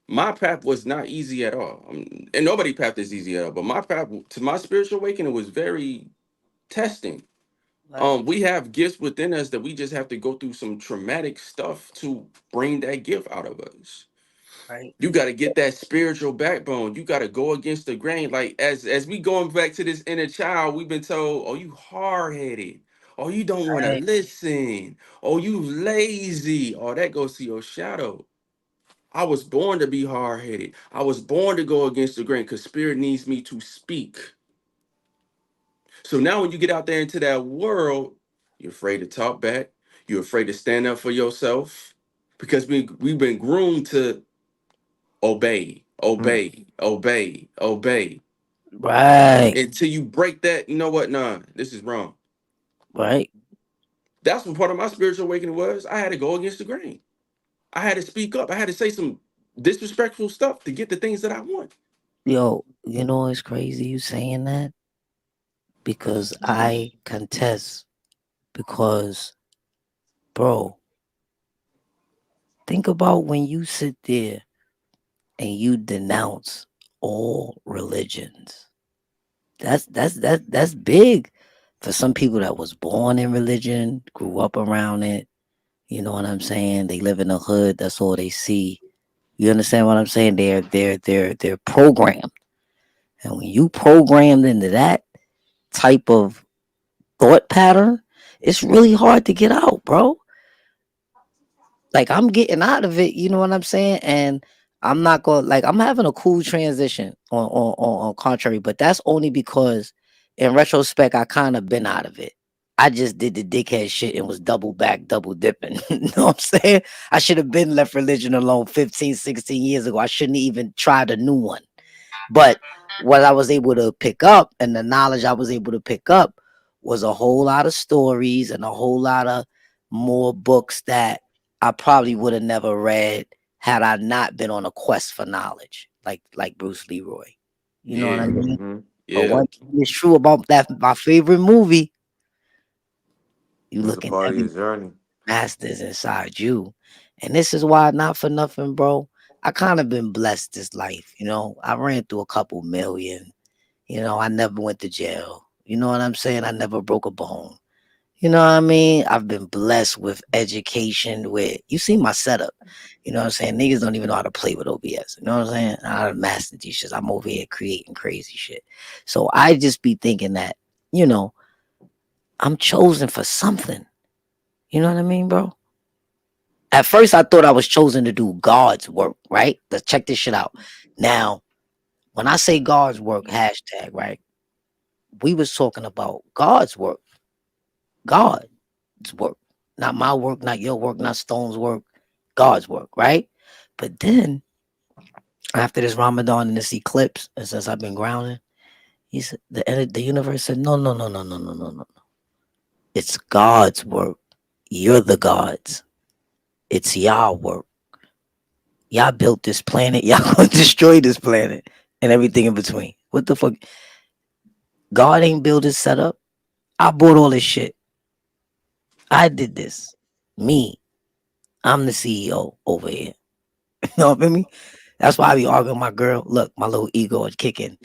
my path was not easy at all. And nobody path is easy at all. But my path to my spiritual awakening was very testing. right, We have gifts within us that we just have to go through some traumatic stuff to bring that gift out of us. right, You got to get that spiritual backbone. You got to go against the grain. Like as we going back to this inner child, we've been told, "Oh, you hard headed. Oh, you don't want to right, listen. Oh, you lazy. Oh, that goes to your shadow." I was born to be hard headed. I was born to go against the grain because spirit needs me to speak. So now when you get out there into that world, you're afraid to talk back. You're afraid to stand up for yourself because we've been groomed to obey, Mm. obey, obey, obey. right, Until you break that, you know what? Nah, this is wrong. right. That's what part of my spiritual awakening was. I had to go against the grain. I had to speak up. I had to say some disrespectful stuff to get the things that I want. Yo, you know it's crazy you saying that, because I contest. Because, bro, think about when you sit there and you denounce all religions. That's big for some people that was born in religion, grew up around it. You know what I'm saying? They live in the hood. That's all they see. You understand what I'm saying? They're programmed, and when you programmed into that type of thought pattern, it's really hard to get out, bro. Like, I'm getting out of it, you know what I'm saying? And I'm not going, like, I'm having a cool transition on contrary, but that's only because in retrospect I kind of been out of it. I just did the dickhead shit and was double back, double dipping. You know what I'm saying? I should have been left religion alone 15, 16 years ago. I shouldn't even tried a new one. But what I was able to pick up, and the knowledge I was able to pick up, was a whole lot of stories and a whole lot of more books that I probably would have never read had I not been on a quest for knowledge, like Bruce Leroy. You know what I Yeah. mean? But Yeah. one thing is true about that, my favorite movie, you It's a look in part of every your journey. masters inside you. And this is why, not for nothing, bro, I kind of been blessed this life. I ran through a couple million. I never went to jail. You know what I'm saying? I never broke a bone. You know what I mean? I've been blessed with education. With you see my setup. You know what I'm saying? Niggas don't even know how to play with OBS. You know what I'm saying? I done mastered these shits. I'm over here creating crazy shit. So I just be thinking that, you know, I'm chosen for something. You know what I mean, bro? At first I thought I was chosen to do God's work, right? Let's check this shit out. Now, when I say God's work, hashtag, right? We was talking about God's work. God's work. Not my work, not your work, not Stone's work, God's work, right? But then after this Ramadan and this eclipse, and since I've been grounding, he said the universe said, no, no, no, no, no, no, no, no. It's God's work. You're the gods. It's y'all work. Y'all built this planet. Y'all gonna destroy this planet and everything in between. What the fuck? God ain't build his setup. I bought all this shit. I did this. Me. I'm the CEO over here. You know what I mean? That's why I be arguing with my girl. Look, my little ego is kicking.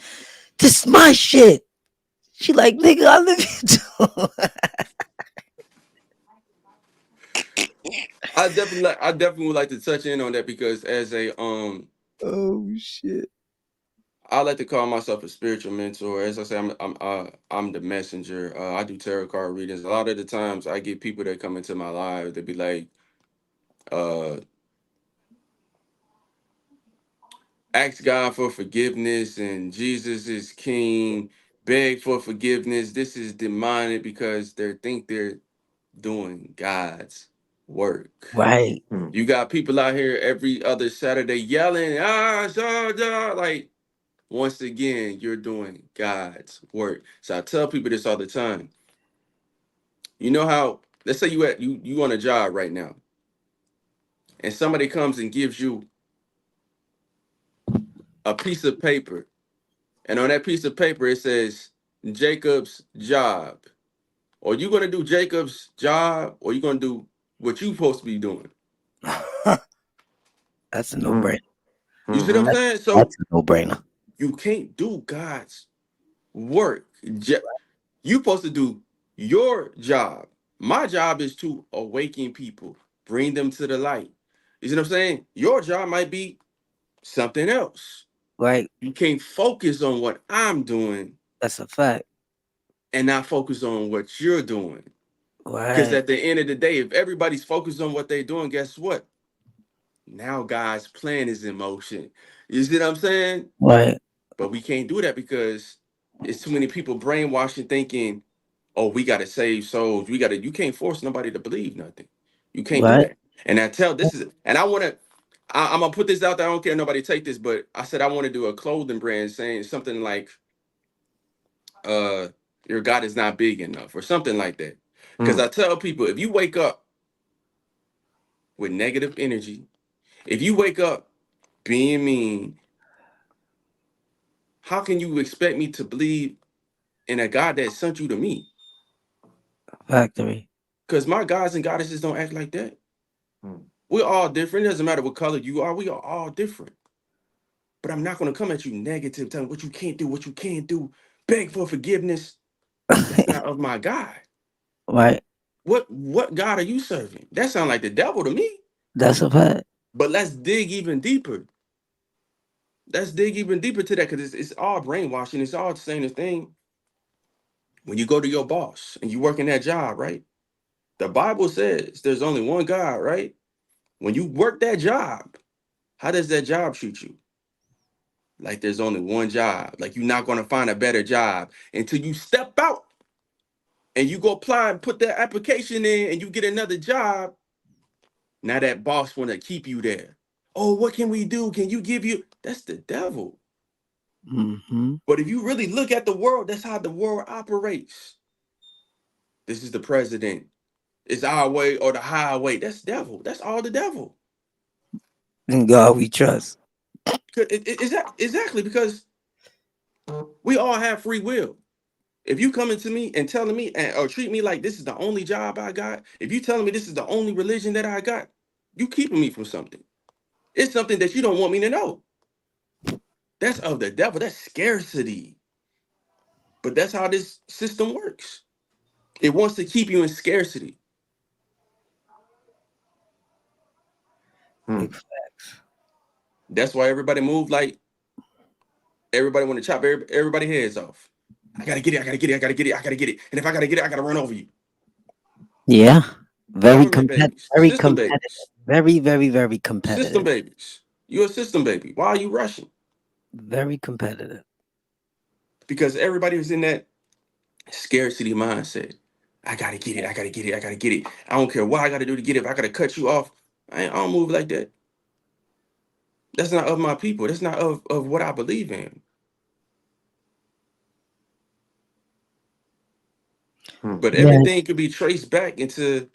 This is my shit. She like, nigga, I live here too. I definitely would like to touch in on that because as a Oh shit. I like to call myself a spiritual mentor. As I say, I'm the messenger. I do tarot card readings. A lot of the times, I get people that come into my life. They be like, uh, "Ask God for forgiveness," and Jesus is King. Beg for forgiveness. This is demonic because they think they're doing God's work. Right. You got people out here every other Saturday yelling, like once again, you're doing God's work. So I tell people this all the time. You know how, let's say you on a job right now, and somebody comes and gives you a piece of paper, and on that piece of paper it says Jacob's job. Or you gonna do Jacob's job, or you gonna do what you supposed to be doing? That's a no brainer. You see what I'm saying? So That's a no brainer. you can't do God's work. You supposed to do your job. My job is to awaken people, bring them to the light. You see what I'm saying? Your job might be something else. Right. You can't focus on what I'm doing That's a fact. and not focus on what you're doing. Because Right. at the end of the day, if everybody's focused on what they're doing, guess what? Now God's plan is in motion. You see what I'm saying? Right. But we can't do that because it's too many people brainwashing thinking, oh, we gotta save souls. You can't force nobody to believe nothing. You can't do Right. that. And I'm gonna put this out there. I don't care nobody take this, but I said I want to do a clothing brand saying something like, uh, your God is not big enough or something like that. Because I tell people, if you wake up with negative energy, if you wake up being mean, how can you expect me to believe in a God that sent you to me? Factory. Because my gods and goddesses don't act like that. We're all different. It doesn't matter what color you are. We are all different. But I'm not going to come at you negative, telling what you can't do, what you can't do, beg for forgiveness. That's not of my God. Right. What God are you serving? That sounds like the devil to me. That's a fact. But let's dig even deeper. Let's dig even deeper to that because it's all brainwashing. It's all the same thing. When you go to your boss and you work in that job, right? The Bible says there's only one God, right? When you work that job, how does that job treat you? Like there's only one job. Like you're not gonna find a better job until you step out and you go apply and put that application in and you get another job. Now that boss wanna keep you there. Oh, what can we do? Can you give you? That's the devil. Mm-hmm. But if you really look at the world, that's how the world operates. This is the president. It's our way or the highway. That's devil. That's all the devil. In God we trust. Exactly because we all have free will. If you coming to me and telling me or treat me like this is the only job I got, if you telling me this is the only religion that I got, you keeping me from something. It's something that you don't want me to know. That's of the devil. That's scarcity. But that's how this system works. It wants to keep you in scarcity. Big That's why everybody move like everybody want to chop everybody heads off. I gotta get it. I gotta get it. I gotta get it. I gotta get it. And if I gotta get it, I gotta run over you. Yeah. Very Government competitive. babies, Very system competitive. babies, Very, very, very system competitive. babies. You're a system baby. Why are you rushing? Very competitive. Because everybody was in that scarcity mindset. I gotta get it. I gotta get it. I gotta get it. I don't care what I gotta do to get it. If I gotta cut you off, I don't move like that. That's not of my people. That's not of what I believe in. But Yeah. everything could be traced back into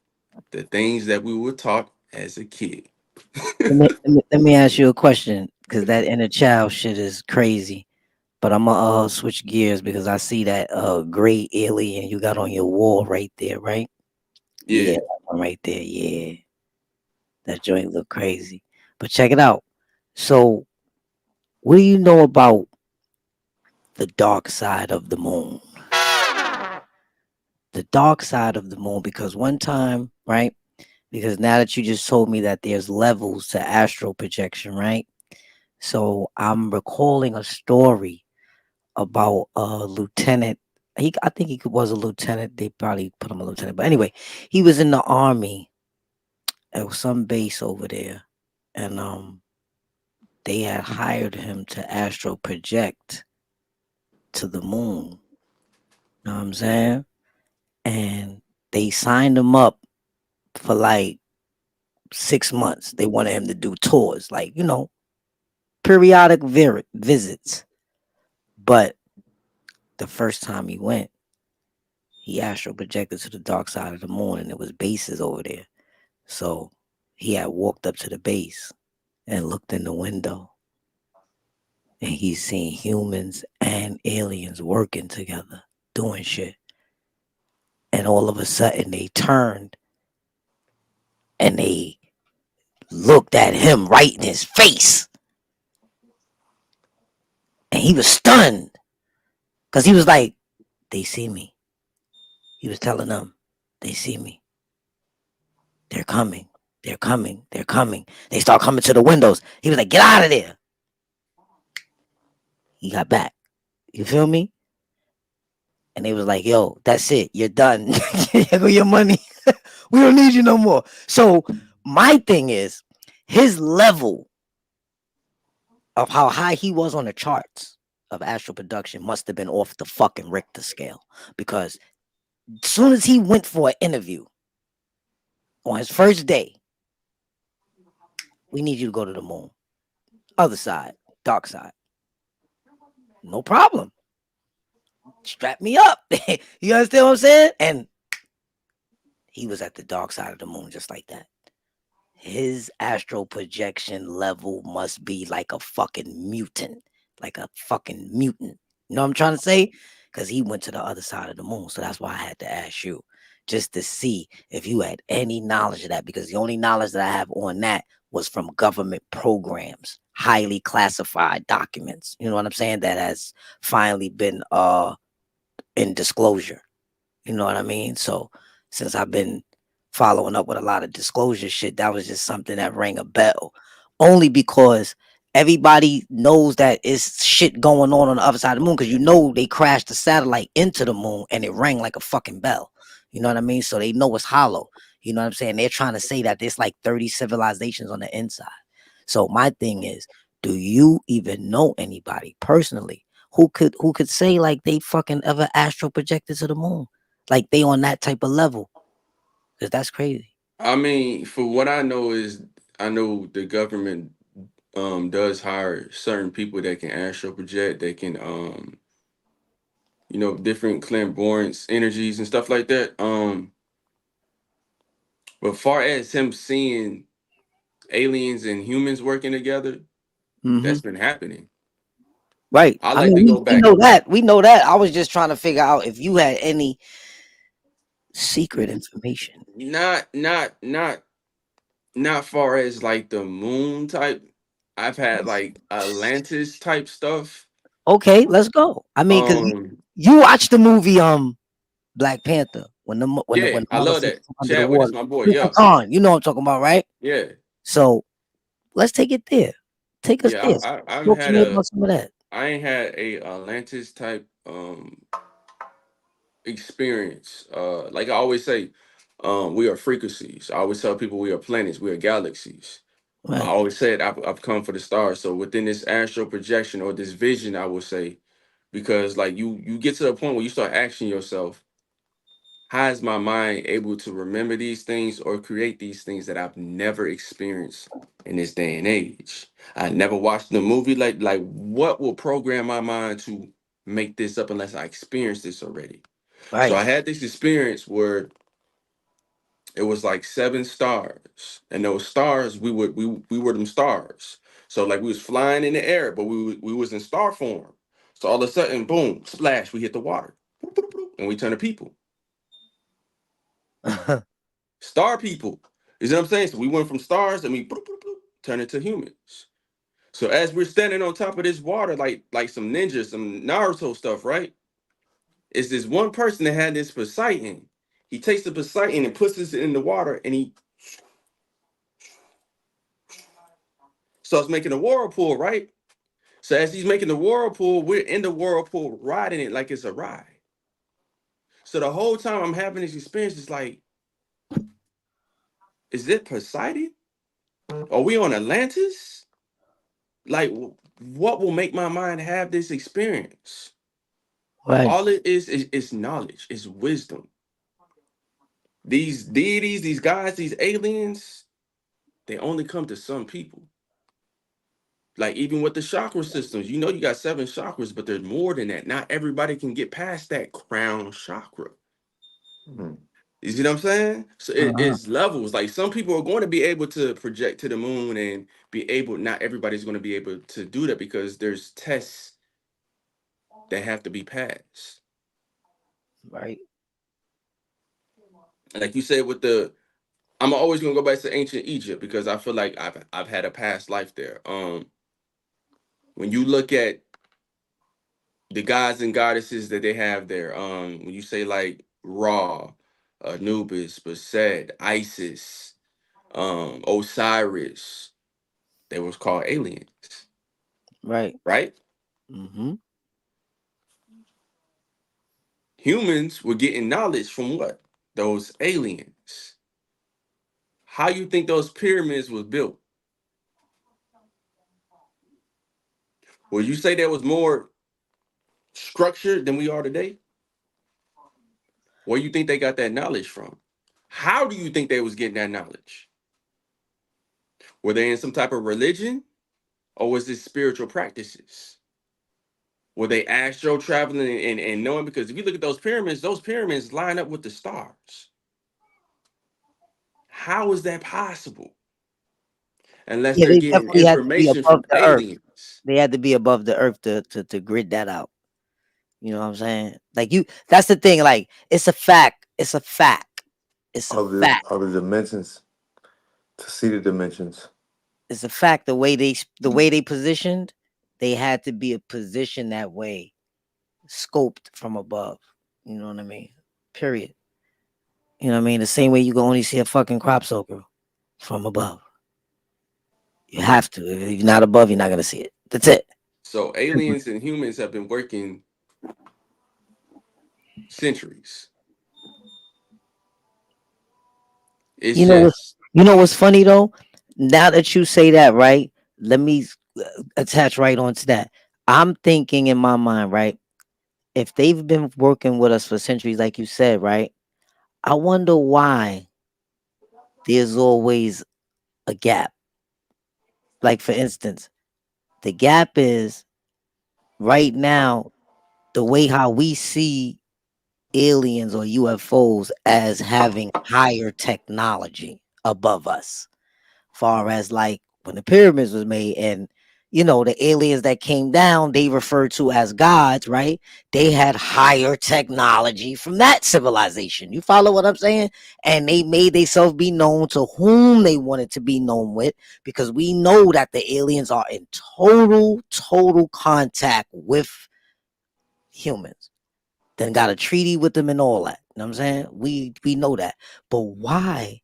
the things that we were taught as a kid. Let me ask you a question because that inner child shit is crazy. But I'm gonna switch gears because I see that gray alien you got on your wall right there, right? Yeah, Yeah. that one right there. Yeah, that joint look crazy. But check it out. So, what do you know about the dark side of the moon? The dark side of the moon, because one time, right? Because now that you just told me that there's levels to astral projection, right? So I'm recalling a story about a lieutenant. I think was a lieutenant. They probably put him a lieutenant, but anyway, he was in the army at some base over there, and they had hired him to astral project to the moon. Know what I'm saying? And they signed him up for like 6 months. They wanted him to do tours, like periodic visits. But the first time he went, he astral projected to the dark side of the moon, and there was bases over there. So he had walked up to the base and looked in the window, and he's seen humans and aliens working together, doing shit. And all of a sudden, they turned and they looked at him right in his face, and he was stunned because he was like, "They see me." He was telling them, "They see me. They're coming. They're coming. They're coming." They start coming to the windows. He was like, "Get out of there." He got back. You feel me? And they was like, "Yo, that's it. You're done. Here go your money. We don't need you no more." So my thing is, his level of how high he was on the charts of astral production must have been off the fucking Richter scale. Because as soon as he went for an interview on his first day, "We need you to go to the moon. Other side, dark side. No problem. Strap me up." You understand what I'm saying? And he was at the dark side of the moon just like that. His astral projection level must be like a fucking mutant. Like a fucking mutant. You know what I'm trying to say? Because he went to the other side of the moon. So that's why I had to ask you, just to see if you had any knowledge of that. Because the only knowledge that I have on that was from government programs, highly classified documents. You know what I'm saying? That has finally been in disclosure. You know what I mean? So since I've been following up with a lot of disclosure shit, that was just something that rang a bell. Only because everybody knows that it's shit going on the other side of the moon, because they crashed the satellite into the moon and it rang like a fucking bell. You know what I mean? So they know it's hollow. You know what I'm saying? They're trying to say that there's like 30 civilizations on the inside. So my thing is, do you even know anybody personally who could say like they fucking ever astral projected to the moon? Like they on that type of level. Cause that's crazy. I mean, for what I know is I know the government does hire certain people that can astral project, they can different clairvoyance energies and stuff like that. But far as him seeing aliens and humans working together, Hmm. that's been happening. Right. I I like mean, to we, go we back. know that. We know that. I was just trying to figure out if you had any secret information. Not far as like the moon type. I've had like Atlantis type stuff. Okay, let's go. I mean, cause you, Um, you watched the movie Black Panther when yeah, when the I love motherfuckers that. under the Chadwick, that's water. my boy. Kukulkan Yeah, Khan, you know what I'm talking about, right? yeah, So let's take it there. Take us yeah. there. I've Talk to had me a about some of that. I ain't had a Atlantis type experience. Like I always say, we are frequencies. I always tell people we are planets, we are galaxies. I Right. always said I've come for the stars. So within this astral projection or this vision, I will say, because like you get to the point where you start asking yourself, how is my mind able to remember these things or create these things that I've never experienced in this day and age? I never watched the movie. Like what will program my mind to make this up unless I experience this already? So Right. I had this experience where it was like seven stars, and those stars we were them stars. So like we was flying in the air, but we was in star form. So all of a sudden, boom, splash, we hit the water. Boop, boop, boop, and we turn to people. Star people. You see what I'm saying? So we went from stars and we boop, boop, boop, turn into humans. So as we're standing on top of this water, like some ninjas, some Naruto stuff, right? It's this one person that had this Poseidon. He takes the Poseidon and puts it in the water, and he starts making a whirlpool, right? So as he's making the whirlpool, we're in the whirlpool riding it like it's a ride. So the whole time I'm having this experience, it's like, is it Poseidon? Are we on Atlantis? Like, what will make my mind have this experience? Right. All it is knowledge, is wisdom. These deities, these guys, these aliens, they only come to some people. Like even with the chakra systems, you know you got 7 chakras, but there's more than that. Not everybody can get past that crown chakra. Mm. You see what I'm saying? So Uh-huh. it's levels. Like some people are going to be able to project to the moon and be able. Not everybody's going to be able to do that because there's tests that have to be passed. Right. Like you said with the, I'm always going to go back to ancient Egypt because I feel like I've had a past life there. When you look at the gods and goddesses that they have there. When you say like Ra, Anubis, Bastet, Isis, Osiris, they was called aliens, Right. right? Mm-hmm. Humans were getting knowledge from what? Those aliens. How you think those pyramids was built? Would you say there was more structure than we are today? Where you think they got that knowledge from? How do you think they was getting that knowledge? Were they in some type of religion? Or was it spiritual practices? Were they astro traveling and knowing? Because if you look at those pyramids line up with the stars. How is that possible? Unless Yeah, they're they getting definitely had to be information above from the earth. aliens. They had to be above the earth to grid that out. You know what I'm saying? Like you, that's the thing. Like it's a fact. It's a fact. It's a fact. Other dimensions to see the dimensions. It's a fact. The way they positioned, they had to be a position that way, scoped from above. You know what I mean? Period. You know what I mean? The same way you can only see a fucking crop circle from above. You have to. If you're not above, you're not gonna see it. That's it. So aliens and humans have been working centuries. It's You know what's just you know what's funny though? Now that you say that, right? Let me attach right onto that. I'm thinking in my mind, right? If they've been working with us for centuries, like you said, right? I wonder why there's always a gap. Like for instance, the gap is right now the way how we see aliens or UFOs as having higher technology above us. Far as like when the pyramids was made and the aliens that came down they referred to as gods, right? They had higher technology from that civilization. You follow what I'm saying? And they made themselves be known to whom they wanted to be known with, because we know that the aliens are in total contact with humans, then got a treaty with them and all that. You know what I'm saying? We know that. But why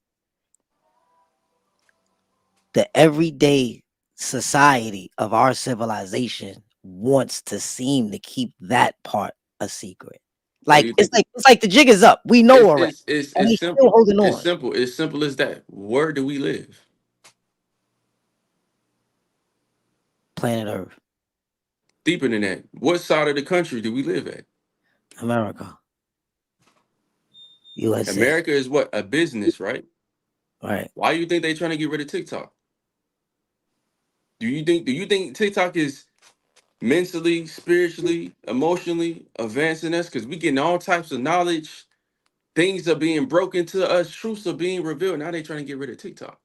the everyday society of our civilization wants to seem to keep that part a secret? why Like you it's think like it's like the jig is up. We know it's already. it's it's And it's they still simple. holding It's on. simple. It's simple as that. Where do we live? Planet Earth, Deeper than that. What side of the country do we live at? America, USA. America is what? A business, right? Right. Why do you think they trying to get rid of TikTok? Do you think TikTok is mentally, spiritually, emotionally advancing us? Because we getting all types of knowledge. Things are being broken to us. Truths are being revealed. Now they trying to get rid of TikTok.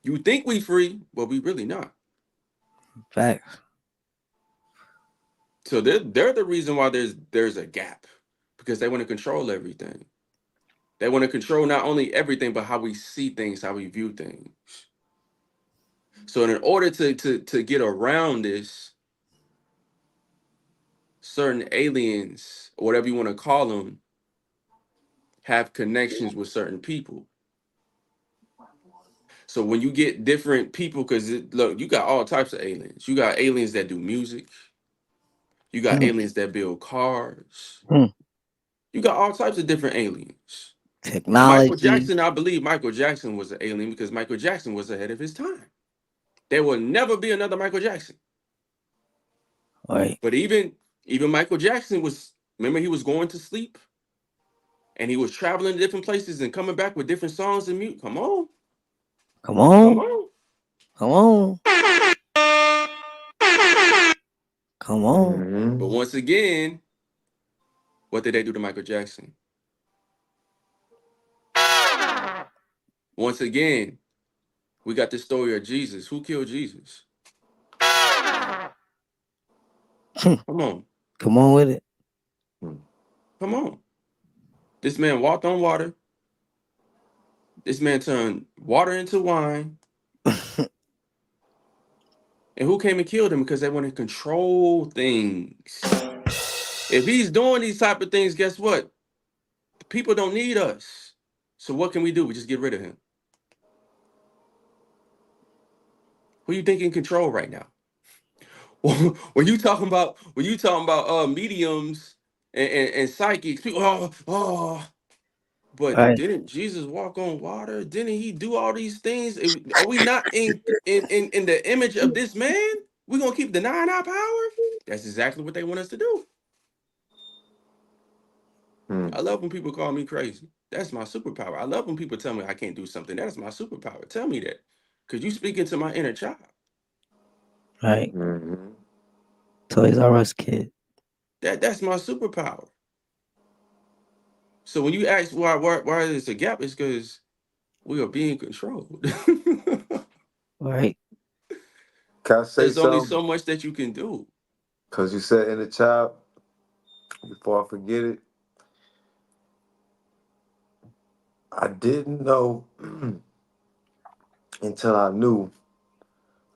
You think we free, but we really not. Facts. So they're the reason why there's a gap, because they want to control everything. They want to control not only everything, but how we see things, how we view things. So in order to get around this, certain aliens, or whatever you want to call them, have connections with certain people. So when you get different people, because look, you got all types of aliens. You got aliens that do music. You got Hmm. aliens that build cars. Hmm. You got all types of different aliens. Michael Technology. Jackson, I believe Michael Jackson was an alien because Michael Jackson was ahead of his time. There will never be another Michael Jackson. Right. But even Michael Jackson was, remember, he was going to sleep and he was traveling to different places and coming back with different songs and mute. Come on, Come come on. on. Come on. Come on. But Mm-hmm. once again, what did they do to Michael Jackson? Once again, we got the story of Jesus. Who killed Jesus? Come on, Come on with it. come on. This man walked on water. This man turned water into wine. And who came and killed him? Because they want to control things. If he's doing these type of things, guess what? The people don't need us. So what can we do? We just get rid of him. Who you think in control right now? When you talking about mediums and psychics, people, but Right. didn't Jesus walk on water? Didn't he do all these things? Are we not in the image of this man? We're gonna keep denying our power? That's exactly what they want us to do. I love when people call me crazy. That's my superpower. I love when people tell me I can't do something. That's my superpower. Tell me that. Because you speak into my inner child. Right. Mm-hmm. Toys R Us kid. That's my superpower. So when you ask why there's a gap, it's because we are being controlled. Right. Can I say There's only something? so much that you can do. Because you said in the child, before I forget it, I didn't know until I knew.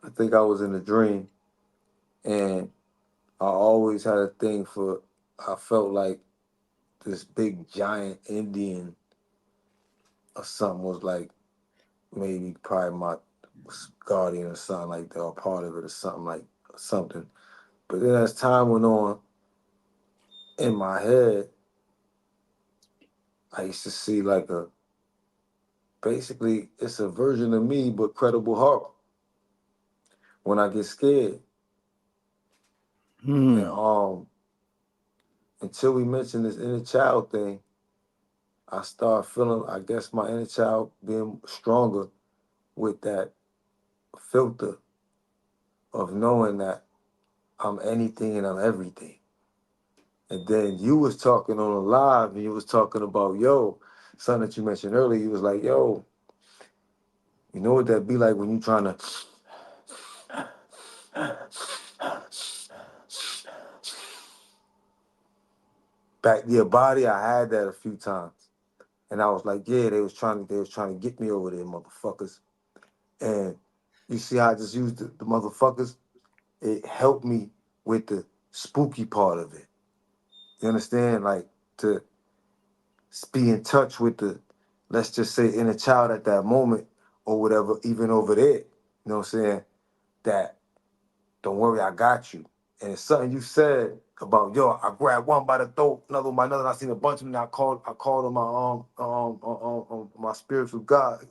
I think I was in a dream, and I always had a thing for, I felt like this big giant Indian or something was like maybe probably my guardian or something like that, or part of it or something like something. But then as time went on, in my head, I used to see like a, basically it's a version of me but credible horror when I get scared. And Hmm. until we mentioned this inner child thing, I start feeling, I guess, my inner child being stronger with that filter of knowing that I'm anything and I'm everything. And then you was talking on a live and you was talking about, yo, something that you mentioned earlier. You was like, yo, you know what that be like when you trying to back to your body? I had that a few times. And I was like, yeah, they was trying to get me over there, motherfuckers. And you see how I just used the motherfuckers? It helped me with the spooky part of it. You understand? Like to be in touch with the, let's just say, inner child at that moment or whatever, even over there. You know what I'm saying? That don't worry, I got you. And it's something you said about, yo, I grabbed one by the throat, another by another. I seen a bunch of them. And I called on my spiritual god,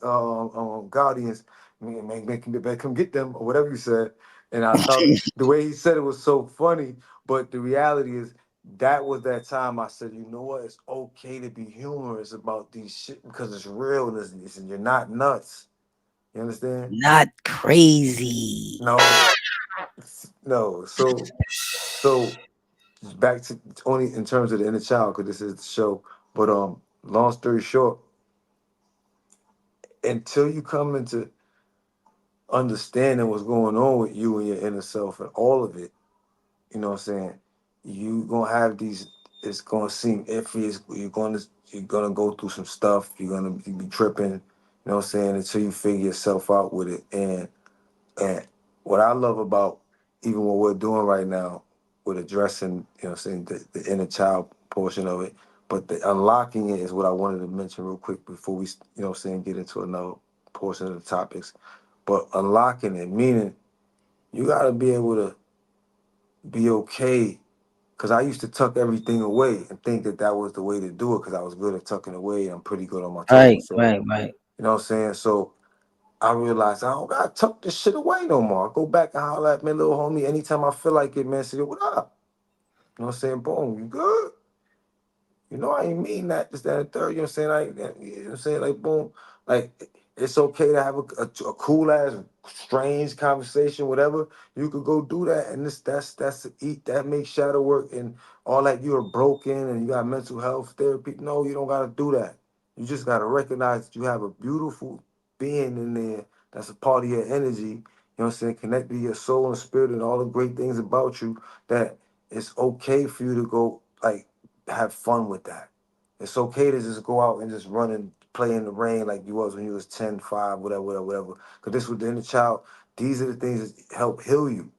guardians, make come get them or whatever you said. And I thought the way he said it was so funny, but the reality is that was that time I said, you know what? It's okay to be humorous about these shit because it's real and you're not nuts. You understand? Not crazy. No, no. So back to only in terms of the inner child because this is the show. But long story short, until you come into understanding what's going on with you and your inner self and all of it, you know what I'm saying? You gonna have these. It's gonna seem iffy. You're gonna go through some stuff. You're gonna be tripping. You know what I'm saying? Until you figure yourself out with it. And what I love about even what we're doing right now with addressing, you know what I'm saying, the inner child portion of it, but the unlocking it is what I wanted to mention real quick before we, you know what I'm saying, get into another portion of the topics. But unlocking it, meaning you gotta be able to be okay. Cause I used to tuck everything away and think that that was the way to do it. Cause I was good at tucking away. And I'm pretty good on my tucking. Right, So right, right, you know what I'm saying. So I realized I don't gotta tuck this shit away no more. I go back and holler at my little homie anytime I feel like it, man. Say, what up? You know what I'm saying? Boom, you good? You know, I ain't mean that, this, that, and third. You know what I'm saying? You know what I'm saying? Like, boom. Like, it's okay to have a cool ass, strange conversation, whatever. You could go do that. And that's eat, that makes shadow work and all that. You're broken and you got mental health therapy. No, you don't got to do that. You just got to recognize that you have a beautiful being in there that's a part of your energy. You know what I'm saying? Connected to your soul and spirit and all the great things about you that it's okay for you to go, like, have fun with that. It's okay to just go out and just run and play in the rain like you was when you was 10, 5, whatever, whatever, whatever. Because this with the inner child, these are the things that help heal you.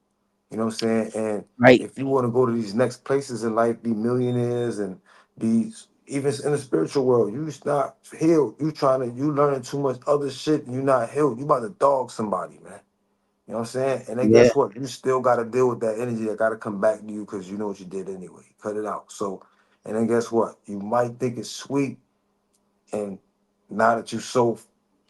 You know what I'm saying? And right. if you want to go to these next places in life, be millionaires and be even in the spiritual world, you not healed. You learning too much other shit and you not healed. You about to dog somebody, man. You know what I'm saying? And then Yeah, guess what? You still got to deal with that energy that got to come back to you because you know what you did anyway. Cut it out. So, and then guess what? You might think it's sweet, and now that you're so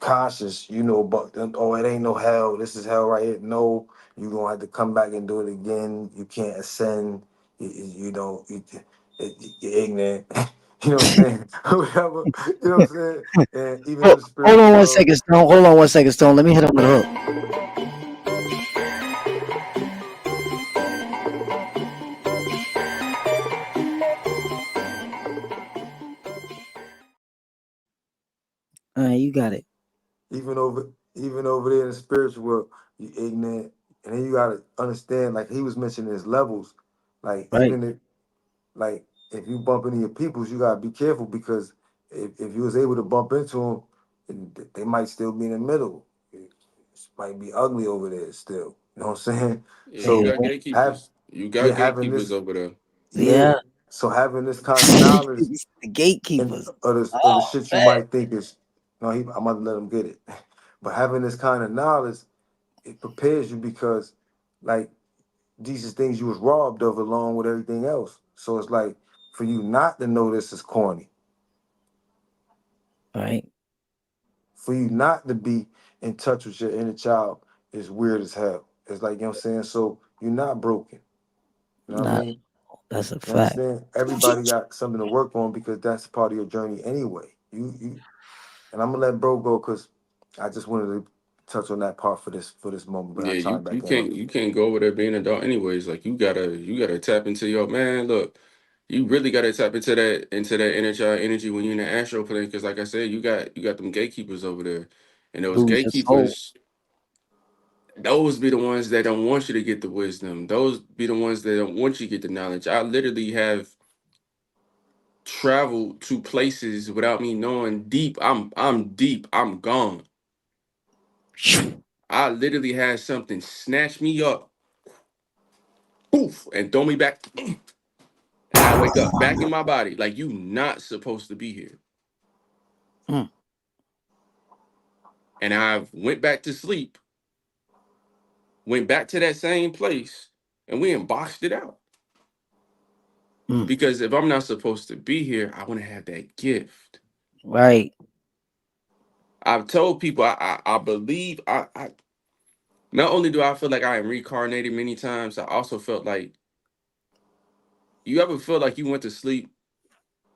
conscious, you know, but oh, it ain't no hell. This is hell right here. No, you're gonna have to come back and do it again. You can't ascend. You know, you're ignorant. You know what I'm saying? Whatever. You know what I'm saying? And even in the Hold spiritual on one world, second, Stone. Hold on one second, Stone. Let me hit him with a hook. All right, you got it. even over there in the spiritual world, you ignorant, and then you gotta understand. Like he was mentioning his levels. Like Right. even if like if you bump into your peoples, you gotta be careful because if you was able to bump into them, they might still be in the middle. It might be ugly over there still. You know what I'm saying? Yeah, you So got Yeah, have gatekeepers. You yeah got having gatekeepers this over there. yeah. yeah. So having this kind of knowledge The and gatekeepers. of the Oh shit you man. might think is no, I'm gonna let him get it. But having this kind of knowledge, it prepares you because like these is things you was robbed of along with everything else. So it's like for you not to know this is corny, Right. for you not to be in touch with your inner child is weird as hell. It's like, you know what I'm saying? So you're not broken. You know what I Nah, mean? that's a You fact. understand? Everybody got something to work on because that's part of your journey anyway. You and I'm gonna let bro go because I just wanted to touch on that part for this moment, but I Yeah, chime you back in on can't you. you can't go over there being an adult anyways. Like you gotta tap into your man. Look, you really gotta tap into that inner child energy when you're in the astral plane. Because like I said, you got them gatekeepers over there, and those Lose your soul. gatekeepers, those be the ones that don't want you to get the wisdom. Those be the ones that don't want you to get the knowledge. I literally have traveled to places without me knowing deep. I'm deep. I'm gone. I literally had something snatch me up, poof, and throw me back, and I wake up back in my body. Like you not supposed to be here. Mm, And I went back to sleep, went back to that same place, and we unboxed it out. mm. Because if I'm not supposed to be here, I want to have that gift. Right. I've told people I believe I not only do I feel like I am reincarnated many times, I also felt like you ever feel like you went to sleep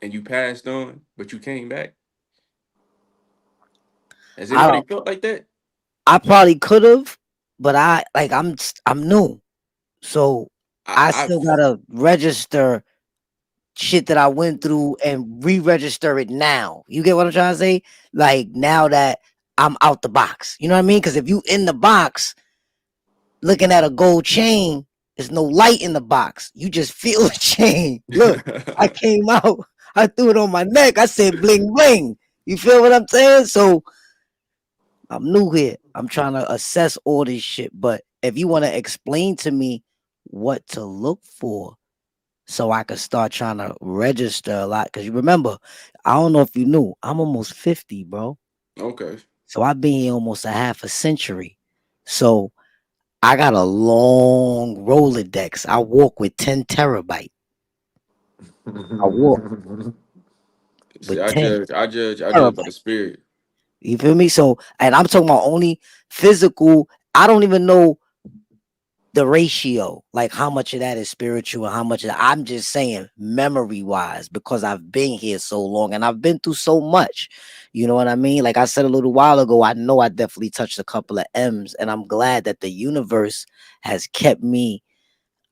and you passed on, but you came back? Has I anybody don't. felt like that? I probably could have, but I'm new, so I, I still I've gotta register shit that I went through and re-register it now. You get what I'm trying to say? Like now that I'm out the box. You know what I mean? Because if you in the box looking at a gold chain, there's no light in the box. You just feel the chain. Look, I came out, I threw it on my neck. I said bling bling. You feel what I'm saying? So I'm new here. I'm trying to assess all this shit. But if you want to explain to me what to look for so I could start trying to register a lot. Because you remember, I don't know if you knew, I'm almost 50, bro. Okay. So I've been here almost a half a century. So I got a long Rolodex. I walk with 10 terabyte. I walk See, with I 10 judge, I judge, I judge by the terabyte. spirit. You feel me? So, and I'm talking about only physical. I don't even know the ratio, like how much of that is spiritual and how much of that, I'm just saying memory wise, because I've been here so long and I've been through so much. You know what I mean? Like I said a little while ago, I know I definitely touched a couple of M's, and I'm glad that the universe has kept me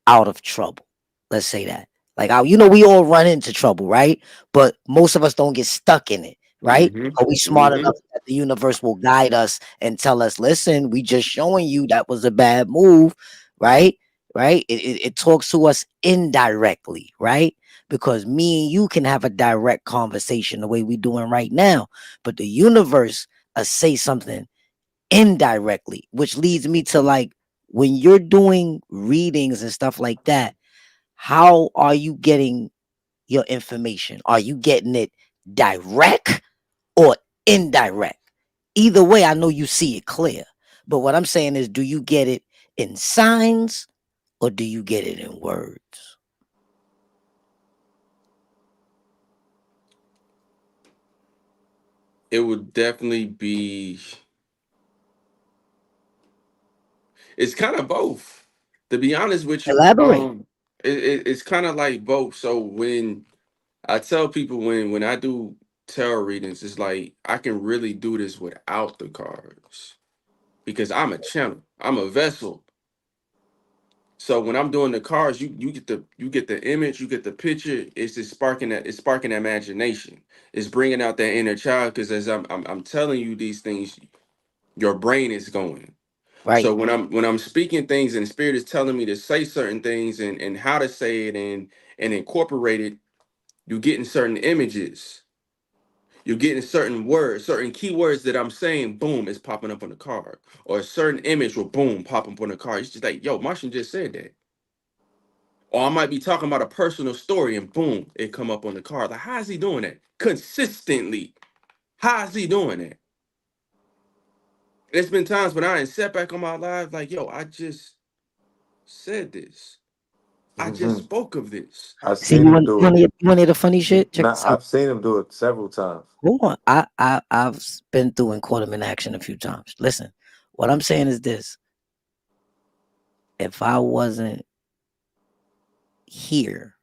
out of trouble. Let's say that. Like, we all run into trouble, right? But most of us don't get stuck in it, right? Mm-hmm. Are we smart Mm-hmm. enough that the universe will guide us and tell us, listen, we just showing you that was a bad move, right? Right? It talks to us indirectly, right? Because me and you can have a direct conversation the way we doing right now, but the universe say something indirectly, which leads me to like when you're doing readings and stuff like that, how are you getting your information? Are you getting it direct or indirect? Either way, I know you see it clear. But what I'm saying is, do you get it in signs or do you get it in words? It would definitely be. It's kind of both. To be honest with you, Elaborate. it's kind of like both. So when I tell people when I do tarot readings, it's like I can really do this without the cards because I'm a channel, I'm a vessel. So when I'm doing the cards, you get the image, you get the picture. It's just sparking imagination. It's bringing out that inner child because as I'm telling you these things, your brain is going. Right. So when I'm speaking things and the spirit is telling me to say certain things and how to say it and incorporate it, you're getting certain images. You're getting certain words, certain keywords that I'm saying, boom, it's popping up on the card. Or a certain image will boom, pop up on the card. It's just like, yo, Martian just said that. Or I might be talking about a personal story and boom, it come up on the card. Like, how is he doing that? Consistently. How is he doing that? There's been times when I ain't set back on my life, like, yo, I just said this. I just Hmm. spoke of this. I've See, seen him do it. you want to hear the funny shit? Check Nah, this out. I've seen him do it several times. Hold on. I've been through and caught him in action a few times. Listen, what I'm saying is this: if I wasn't here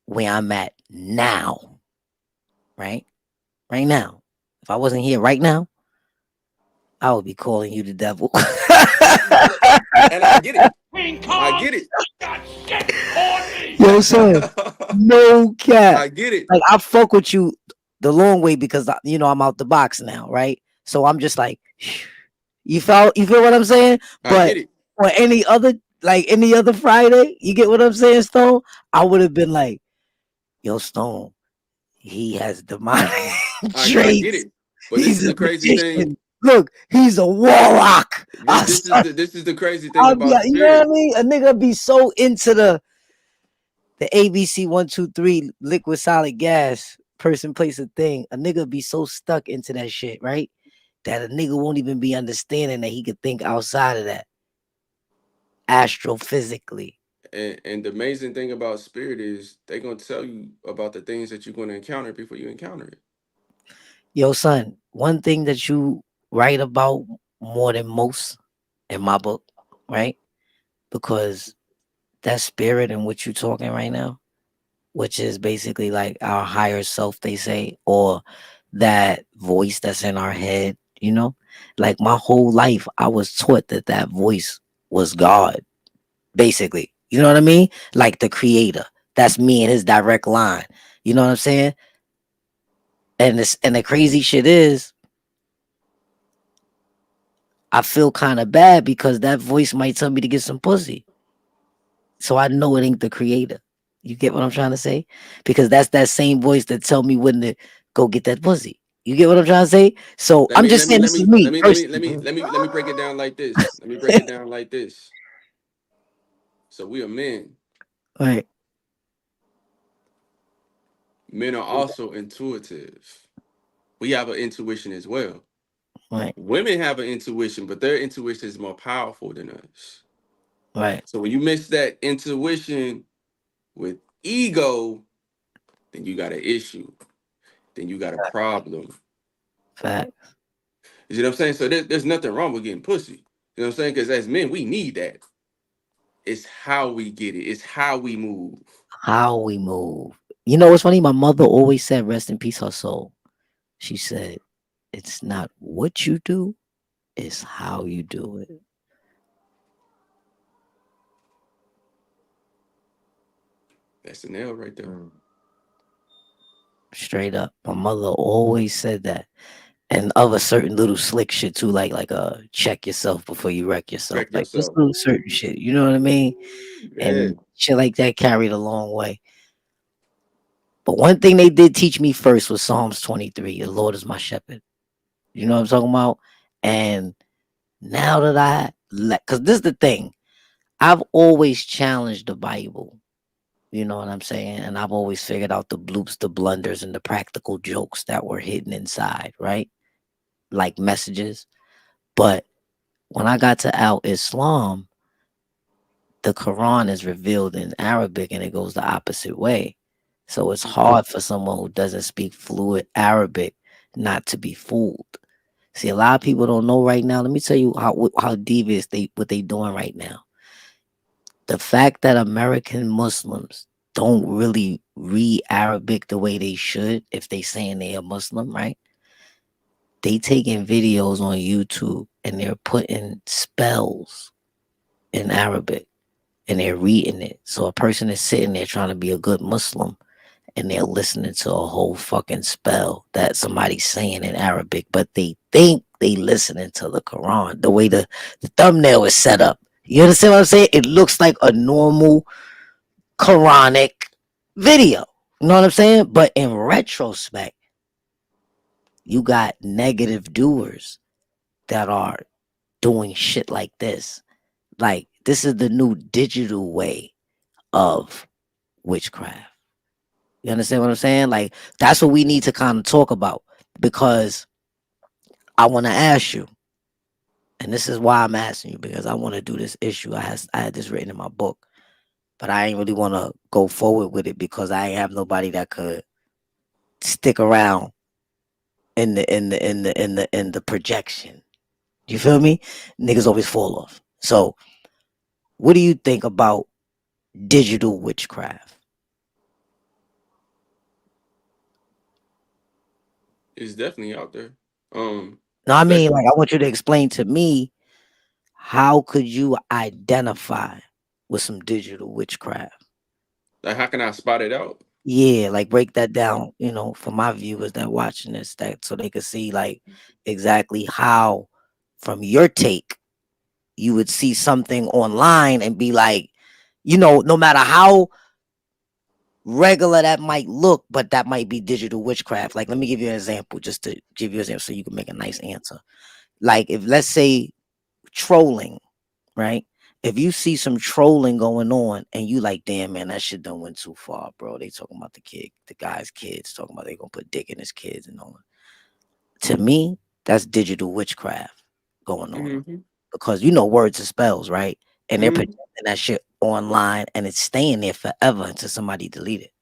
where I'm at now, right? Right now, if I wasn't here right now, I would be calling you the devil. And I get it. I get it. Yo, son, no cap. I get it. Like I fuck with you the long way because I'm out the box now, right? So I'm just like, you feel what I'm saying? I But get it. on any other Friday, you get what I'm saying, Stone? I would have been like, yo, Stone, he has demonic I get traits. it. But this He's is a the crazy thing. magician. Look, he's a warlock. This this is the crazy thing I'll be, about you know what I spirit. mean? A nigga be so into the ABC 1, 2, 3 liquid solid gas person place a thing. A nigga be so stuck into that shit, right? That a nigga won't even be understanding that he could think outside of that astrophysically. And the amazing thing about spirit is they're gonna tell you about the things that you're gonna encounter before you encounter it. Yo, son, one thing that you write about more than most in my book, right? Because that spirit in which you're talking right now, which is basically like our higher self, they say, or that voice that's in our head, like my whole life, I was taught that that voice was God, basically. You know what I mean? Like the creator. That's me in his direct line. You know what I'm saying? And the crazy shit is, I feel kind of bad because that voice might tell me to get some pussy. So I know it ain't the creator. You get what I'm trying to say? Because that's that same voice that tell me when to go get that pussy. You get what I'm trying to say? So Let I'm me just let me saying let this is me let me me let me let personally. me let me let me break it down like this. Let me break it down like this. So we are men. Right, Men are also intuitive. We have an intuition as well. right, Women have an intuition, but their intuition is more powerful than us. right. So when you mix that intuition with ego, then you got an issue. Then you got a problem. Fact. You see what I'm saying? So there's nothing wrong with getting pussy. You know what I'm saying? Because as men, we need that. It's how we get it. It's how we move. How we move. You know what's funny? My mother always said, rest in peace, her soul. She said, it's not what you do, it's how you do it. That's the nail right there. Straight up. My mother always said that. And other certain little slick shit too, like check yourself before you wreck yourself. Check Like just yourself. little certain shit. You know what I mean? Yeah. And shit like that carried a long way. But one thing they did teach me first was Psalms 23. The Lord is my shepherd. You know what I'm talking about? And now that because this is the thing, I've always challenged the Bible. You know what I'm saying? And I've always figured out the bloops, the blunders, and the practical jokes that were hidden inside, right? Like messages. But when I got to Al Islam, the Quran is revealed in Arabic and it goes the opposite way. So it's hard for someone who doesn't speak fluid Arabic not to be fooled. See, a lot of people don't know right now. Let me tell you how devious what they doing right now. The fact that American Muslims don't really read Arabic the way they should, if they saying they are Muslim, right? They taking videos on YouTube and they're putting spells in Arabic and they're reading it. So a person is sitting there trying to be a good Muslim and they're listening to a whole fucking spell that somebody's saying in Arabic, but they think they listening to the Quran. The way the thumbnail is set up. You understand what I'm saying? It looks like a normal Quranic video. You know what I'm saying? But in retrospect, you got negative doers that are doing shit like this. Like this is the new digital way of witchcraft. You understand what I'm saying? Like that's what we need to kind of talk about because I want to ask you, and this is why I'm asking you because I want to do this issue. I had this written in my book, but I ain't really want to go forward with it because I ain't have nobody that could stick around in the projection. You feel me? Niggas always fall off. So, what do you think about digital witchcraft? It's definitely out there. No, I mean, Especially like, I want you to explain to me how could you identify with some digital witchcraft? like how can I spot it out? Yeah, like break that down, for my viewers that watching this, that so they could see like exactly how, from your take, you would see something online and be like, no matter how regular that might look, but that might be digital witchcraft. Like, let me give you an example, just to give you an example so you can make a nice answer. Like, if let's say trolling, right? If you see some trolling going on and you like, damn man, that shit done went too far, bro. They talking about the guy's kids, talking about they gonna put dick in his kids and all that. To me, that's digital witchcraft going on. Mm-hmm. Because words are spells, right? And they're projecting that shit online and it's staying there forever until somebody delete it.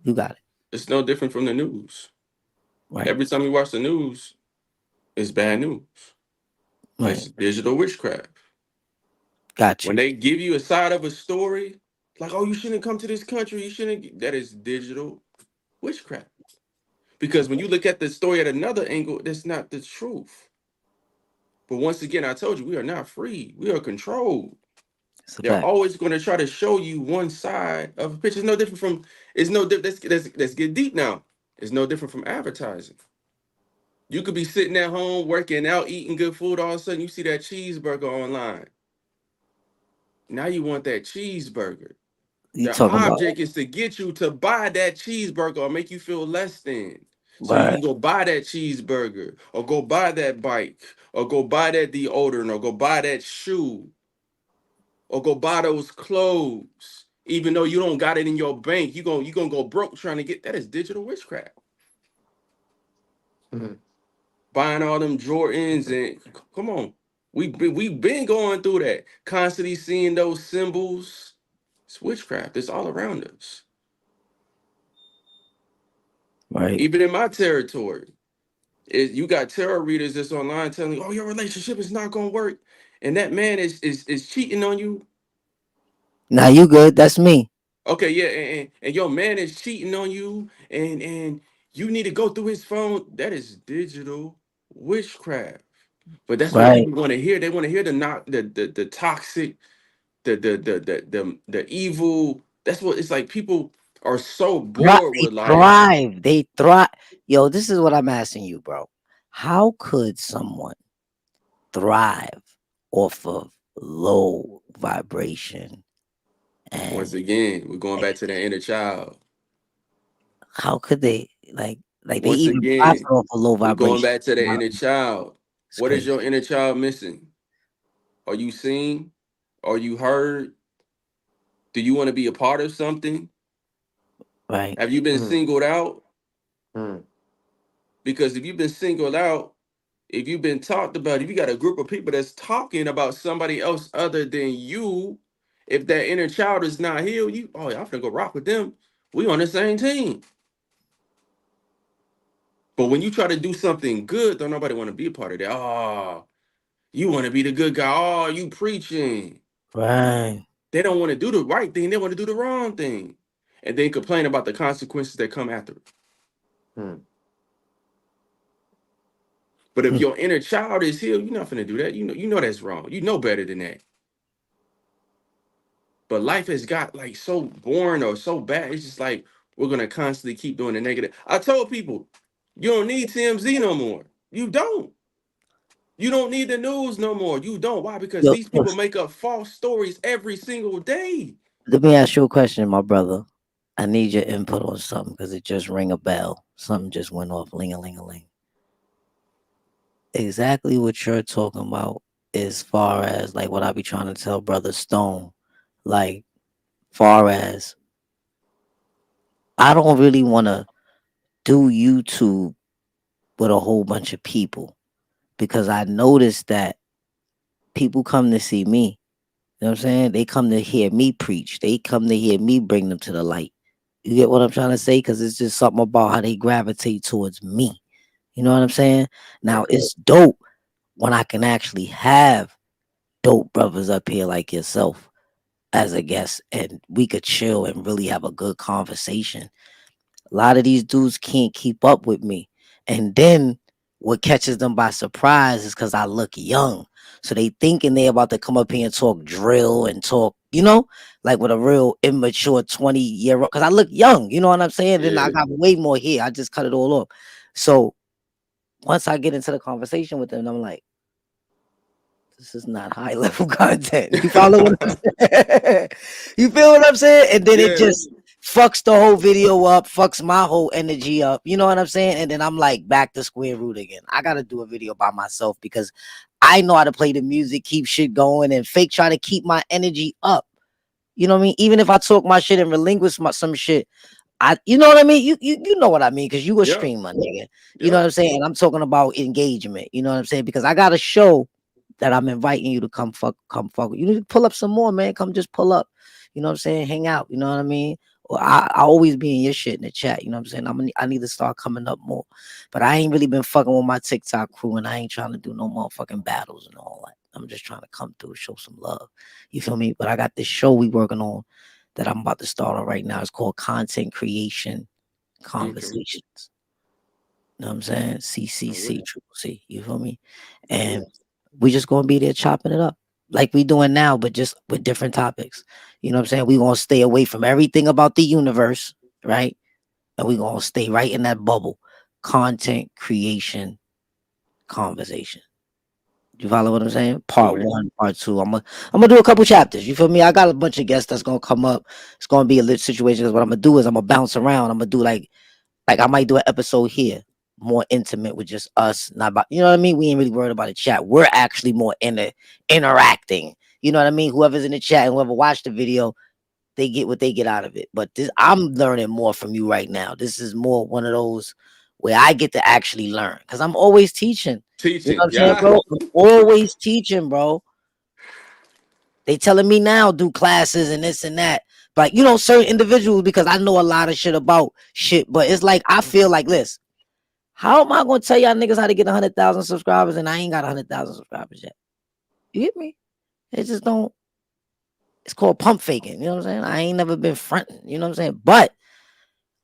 You got it. It's no different from the news. Right. Every time you watch the news, it's bad news. Right. It's digital witchcraft. Got When you. they give you a side of a story, like, oh, you shouldn't come to this country, you shouldn't, that is digital witchcraft. Because when you look at the story at another angle, that's not the truth. But once again, I told you, we are not free. We are controlled. It's a They're fact. always going to try to show you one side of a picture. It's no different from, it's no different. Let's get deep now. It's no different from advertising. You could be sitting at home working out, eating good food. All of a sudden, you see that cheeseburger online. Now you want that cheeseburger. You The talking about object is to get you to buy that cheeseburger or make you feel less than. So you right, can go buy that cheeseburger or go buy that bike or go buy that deodorant or go buy that shoe or go buy those clothes. Even though you don't got it in your bank, you gonna go broke trying to get that is digital witchcraft. Hmm. Buying all them Jordans and come on. We been going through that. Constantly seeing those symbols. It's witchcraft. It's all around us. right. Even in my territory. You got tarot readers that's online telling you, oh, your relationship is not gonna work. And that man is cheating on you. Now you good. That's me. Okay, yeah, and your man is cheating on you, and you need to go through his phone. That is digital witchcraft. But that's what Right. people want to hear. They want to hear the not the toxic, the evil. That's what it's like. People are so bored They with life. thrive. They thrive. Yo, this is what I'm asking you, bro. How could someone thrive off of low vibration Once and again, we're going like, back to the inner child. how could they like they Once even profit again, off of low we're going vibration? back to the Wow, inner child. it's What is crazy. your inner child missing? Are you seen? Are you heard? Do you want to be a part of something? Right. Have you been Hmm. singled out? Hmm. Because if you've been singled out, if you've been talked about, if you got a group of people that's talking about somebody else other than you, if that inner child is not healed, you oh yeah, I'm gonna go rock with them. We on the same team. But when you try to do something good, don't nobody want to be a part of that. Oh, you want to be the good guy. Oh, you preaching. Right. They don't want to do the right thing. They want to do the wrong thing. And then complain about the consequences that come after it. Hmm. But if your inner child is healed, you're not gonna do that. You know that's wrong. You know better than that. But life has got like so boring or so bad. It's just like we're gonna constantly keep doing the negative. I told people, you don't need TMZ no more. You don't. You don't need the news no more. You don't. Why? Because Yo, these yo, people make up false stories every single day. let me ask you a question, my brother. I need your input on something because it just ring a bell. Something just went off, ling a ling a ling. Exactly what you're talking about as far as like what I be trying to tell brother Stone. Like far as I don't really want to do YouTube with a whole bunch of people because I noticed that people come to see me. You know what I'm saying? They come to hear me preach. They come to hear me bring them to the light. You get what I'm trying to say? Because it's just something about how they gravitate towards me. You know what I'm saying? Now Right. it's dope when I can actually have dope brothers up here like yourself as a guest and we could chill and really have a good conversation. A lot of these dudes can't keep up with me. And then what catches them by surprise is because I look young. So they thinking they about to come up here and talk drill and talk, like with a real immature 20-year old. Because I look young, you know what I'm saying? Then I Yeah. got way more hair. I just cut it all off. So once I get into the conversation with them, I'm like, this is not high level content. You follow what I'm saying? You feel what I'm saying? And then it Yeah. just fucks the whole video up, fucks my whole energy up. You know what I'm saying? And then I'm like back to square root again. I gotta do a video by myself because I know how to play the music, keep shit going, and fake try to keep my energy up. You know what I mean? Even if I talk my shit and relinquish some shit, you know what I mean? You know what I mean? Because you a Yep. streamer, nigga. You know what Yep. I'm saying? And I'm talking about engagement. You know what I'm saying? Because I got a show that I'm inviting you to come fuck. You need to pull up some more, man. Come just pull up. You know what I'm saying? Hang out. You know what I mean? Or I always be in your shit in the chat. You know what I'm saying? I need to start coming up more. But I ain't really been fucking with my TikTok crew and I ain't trying to do no motherfucking battles and all that. I'm just trying to come through, show some love. You feel me? But I got this show we working on that I'm about to start on right now. It's called Content Creation Okay. Conversations. You know what I'm saying? I'm CCC, with it. triple C. You feel me? I'm with And it. we just gonna be there chopping it up. Like we doing now, but just with different topics. You know what I'm saying? We gonna stay away from everything about the universe, right? And we gonna stay right in that bubble. Content creation. conversation. You follow what I'm saying? Oh Part yeah. one, part two. I'm gonna do a couple chapters. You feel me? I got a bunch of guests that's gonna come up. It's gonna be a lit situation. Cause what I'm gonna do is I'm gonna bounce around. I'm gonna do like I might do an episode here, more intimate with just us, not about you know what I mean. We ain't really worried about the chat. We're actually more interacting. You know what I mean? Whoever's in the chat and whoever watched the video, they get what they get out of it. But this, I'm learning more from you right now. This is more one of those where I get to actually learn because I'm always teaching. You know what Teaching. I'm saying, Yeah. bro? I'm always teaching, bro. They telling me now do classes and this and that. But you know, certain individuals, because I know a lot of shit about shit, but it's like I feel like this. How am I gonna tell y'all niggas how to get 100,000 subscribers and I ain't got 100,000 subscribers yet? You get me? It just don't. It's called pump faking. You know what I'm saying? I ain't never been fronting. You know what I'm saying? But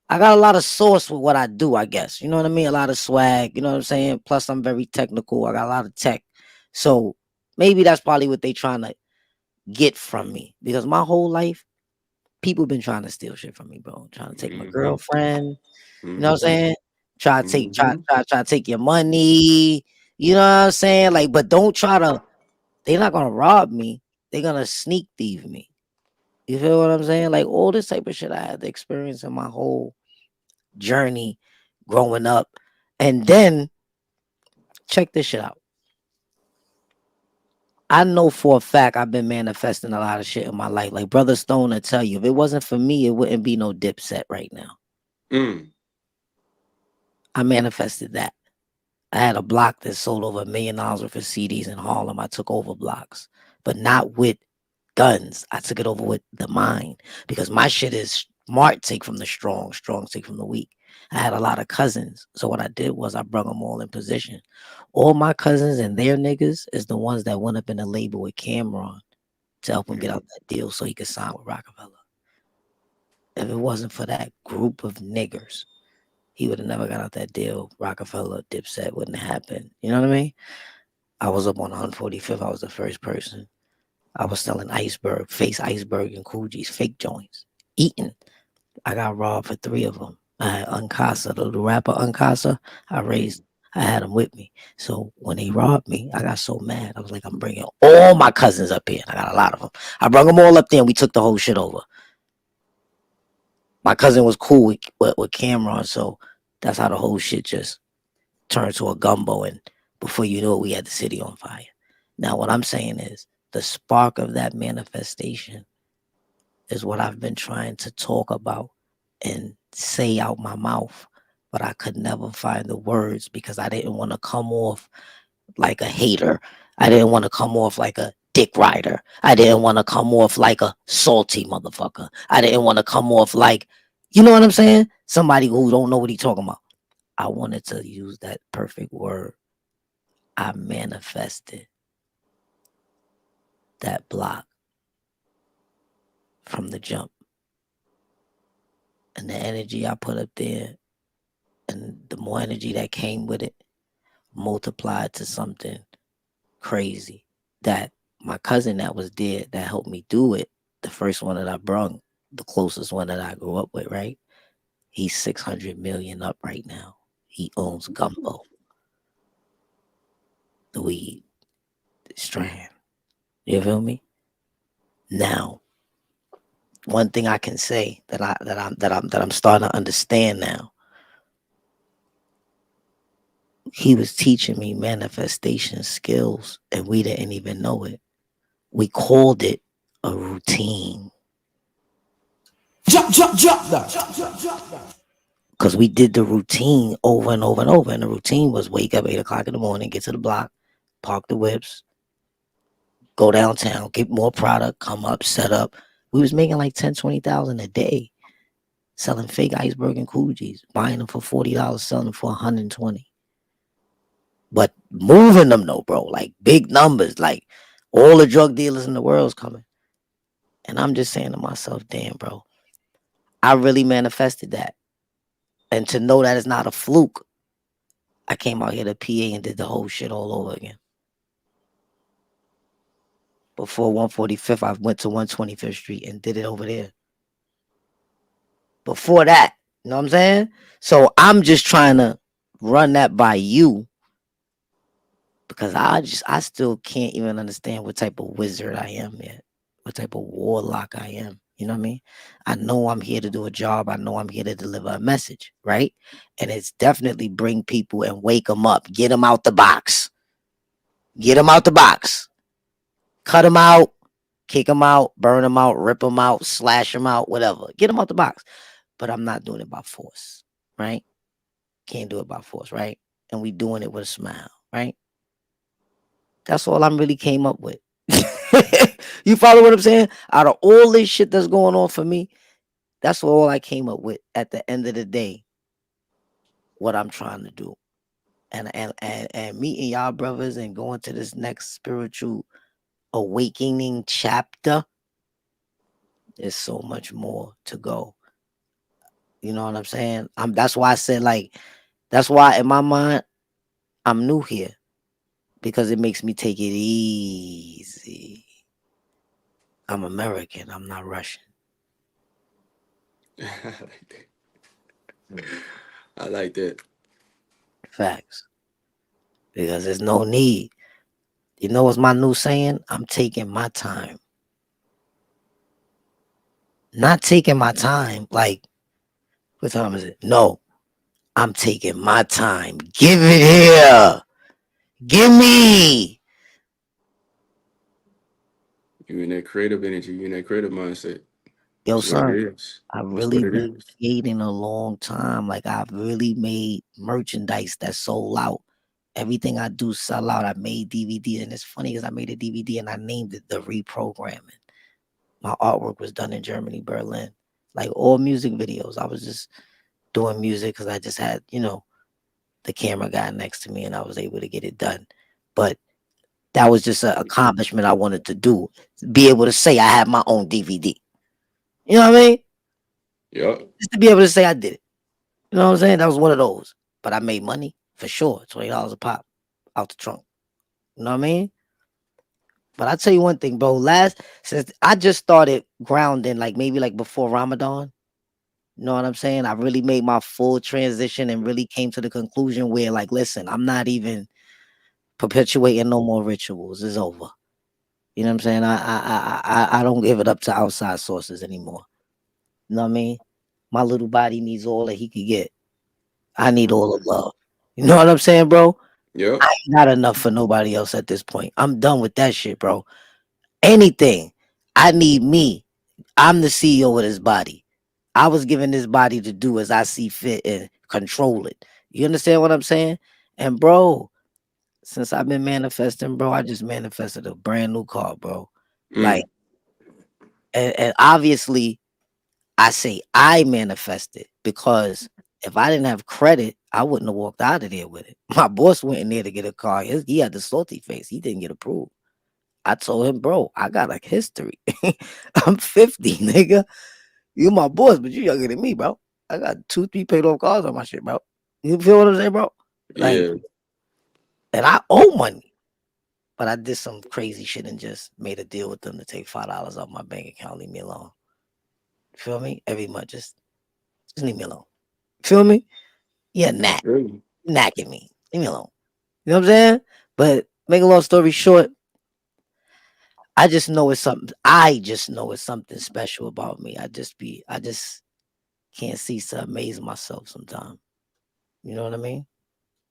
I got a lot of sauce with what I do, I guess. You know what I mean? A lot of swag. You know what I'm saying? Plus, I'm very technical. I got a lot of tech. So maybe that's probably what they trying to get from me because my whole life, people been trying to steal shit from me, bro. Trying to take my Mm-hmm. girlfriend. You know what I'm Mm-hmm. saying? Try to take, Mm-hmm. try to take your money. You know what I'm saying? Like, but don't try to. They're not gonna rob me. They're gonna sneak thieve me. You feel what I'm saying? Like all this type of shit I had to experience in my whole journey growing up. And then check this shit out. I know for a fact I've been manifesting a lot of shit in my life. Like Brother Stone will tell you, if it wasn't for me, it wouldn't be no Dipset right now. Mm. I manifested that. I had a block that sold over $1 million worth of CDs in Harlem. I took over blocks, but not with guns. I took it over with the mind because my shit is smart take from the strong, strong take from the weak. I had a lot of cousins. So what I did was I brought them all in position. All my cousins and their niggas is the ones that went up in the label with Cameron to help him get out that deal so he could sign with Rockefeller. If it wasn't for that group of niggers, he would have never got out that deal. Rockefeller, Dipset wouldn't have happened. You know what I mean? I was up on 145th. I was the first person. I was selling iceberg, face iceberg and Coogie's fake joints. Eating. I got robbed for 3 of them. I had Uncasa, the little rapper Uncasa. I had him with me. So when they robbed me, I got so mad. I was like, I'm bringing all my cousins up here. I got a lot of them. I brought them all up there and we took the whole shit over. My cousin was cool with Cameron, so that's how the whole shit just turned to a gumbo. And before you knew it, we had the city on fire. Now, what I'm saying is the spark of that manifestation is what I've been trying to talk about and say out my mouth, but I could never find the words because I didn't want to come off like a hater. I didn't want to come off like a dick rider. I didn't want to come off like a salty motherfucker. I didn't want to come off like, you know what I'm saying? Somebody who don't know what he talking about. I wanted to use that perfect word. I manifested that block from the jump. And the energy I put up there and the more energy that came with it multiplied to something crazy that my cousin that was dead that helped me do it, the first one that I brung, the closest one that I grew up with, right? He's 600 million up right now. He owns Gumbo, the weed strand. You feel me? Now, one thing I can say that I'm starting to understand now. He was teaching me manifestation skills and we didn't even know it. We called it a routine. Jump that. Because we did the routine over and over and over. And the routine was wake up 8 o'clock in the morning, get to the block, park the whips, go downtown, get more product, come up, set up. We was making like 10, 20,000 a day selling fake iceberg and Coogie's, buying them for $40, selling them for 120. But moving them though, bro, like big numbers, like all the drug dealers in the world's coming. And I'm just saying to myself, damn, bro, I really manifested that. And to know that it's not a fluke, I came out here to PA and did the whole shit all over again. Before 145th, I went to 125th Street and did it over there. Before that, you know what I'm saying? So I'm just trying to run that by you because I still can't even understand what type of wizard I am yet, what type of warlock I am. You know what I mean? I know I'm here to do a job. I know I'm here to deliver a message, right? And it's definitely bring people and wake them up, get them out the box, get them out the box, cut them out, kick them out, burn them out, rip them out, slash them out, whatever. Get them out the box. But I'm not doing it by force, right? Can't do it by force, right? And we doing it with a smile, right? That's all I'm really came up with. You follow what I'm saying? Out of all this shit that's going on for me, that's all I came up with at the end of the day, what I'm trying to do. And meeting y'all brothers and going to this next spiritual awakening chapter, there's so much more to go. You know what I'm saying? That's why I said, like, that's why in my mind, I'm new here because it makes me take it easy. I'm American. I'm not Russian. I like that. I like that. Facts. Because there's no need. You know what's my new saying? I'm taking my time. Not taking my time. Like, what time is it? No, I'm taking my time. Give it here. Give me. You in that creative energy, you in that creative mindset. Yo, That's what it son, is. I've That's what really it been is. creating a long time. Like, I've really made merchandise that sold out. Everything I do sell out. I made DVDs, and it's funny because I made a DVD and I named it The Reprogramming. My artwork was done in Germany, Berlin. Like all music videos, I was just doing music because I just had, the camera guy next to me and I was able to get it done. But that was just an accomplishment I wanted to do. Be able to say I have my own DVD. You know what I mean? Yup. Just to be able to say I did it. You know what I'm saying? That was one of those. But I made money for sure. $20 a pop out the trunk. You know what I mean? But I tell you one thing, bro. Since I just started grounding, like maybe like before Ramadan. You know what I'm saying? I really made my full transition and really came to the conclusion where, like, listen, I'm not even perpetuating no more rituals. It's over. You know what I'm saying? I don't give it up to outside sources anymore. You know what I mean? My little body needs all that he could get. I need all the love. You know what I'm saying, bro? I Yup. ain't got enough for nobody else at this point. I'm done with that shit, bro. Anything. I need me. I'm the CEO of this body. I was given this body to do as I see fit and control it. You understand what I'm saying? And bro, since I've been manifesting, bro, I just manifested a brand new car, bro. Like, Mm. and obviously, I say I manifested because if I didn't have credit, I wouldn't have walked out of there with it. My boss went in there to get a car. He had the salty face. He didn't get approved. I told him, bro, I got a history. I'm 50, nigga. You my boss, but you younger than me, bro. I got 2, 3 paid off cars on my shit, bro. You feel what I'm saying, bro? Like, Yeah. and I owe money. But I did some crazy shit and just made a deal with them to take $5 off my bank account. Leave me alone. Feel me? Every month, just leave me alone. Feel me? Yeah, I feel you. knacking me. Leave me alone. You know what I'm saying? But make a long story short, I just know it's something. I just know it's something special about me. I just can't cease to amaze myself sometimes. You know what I mean?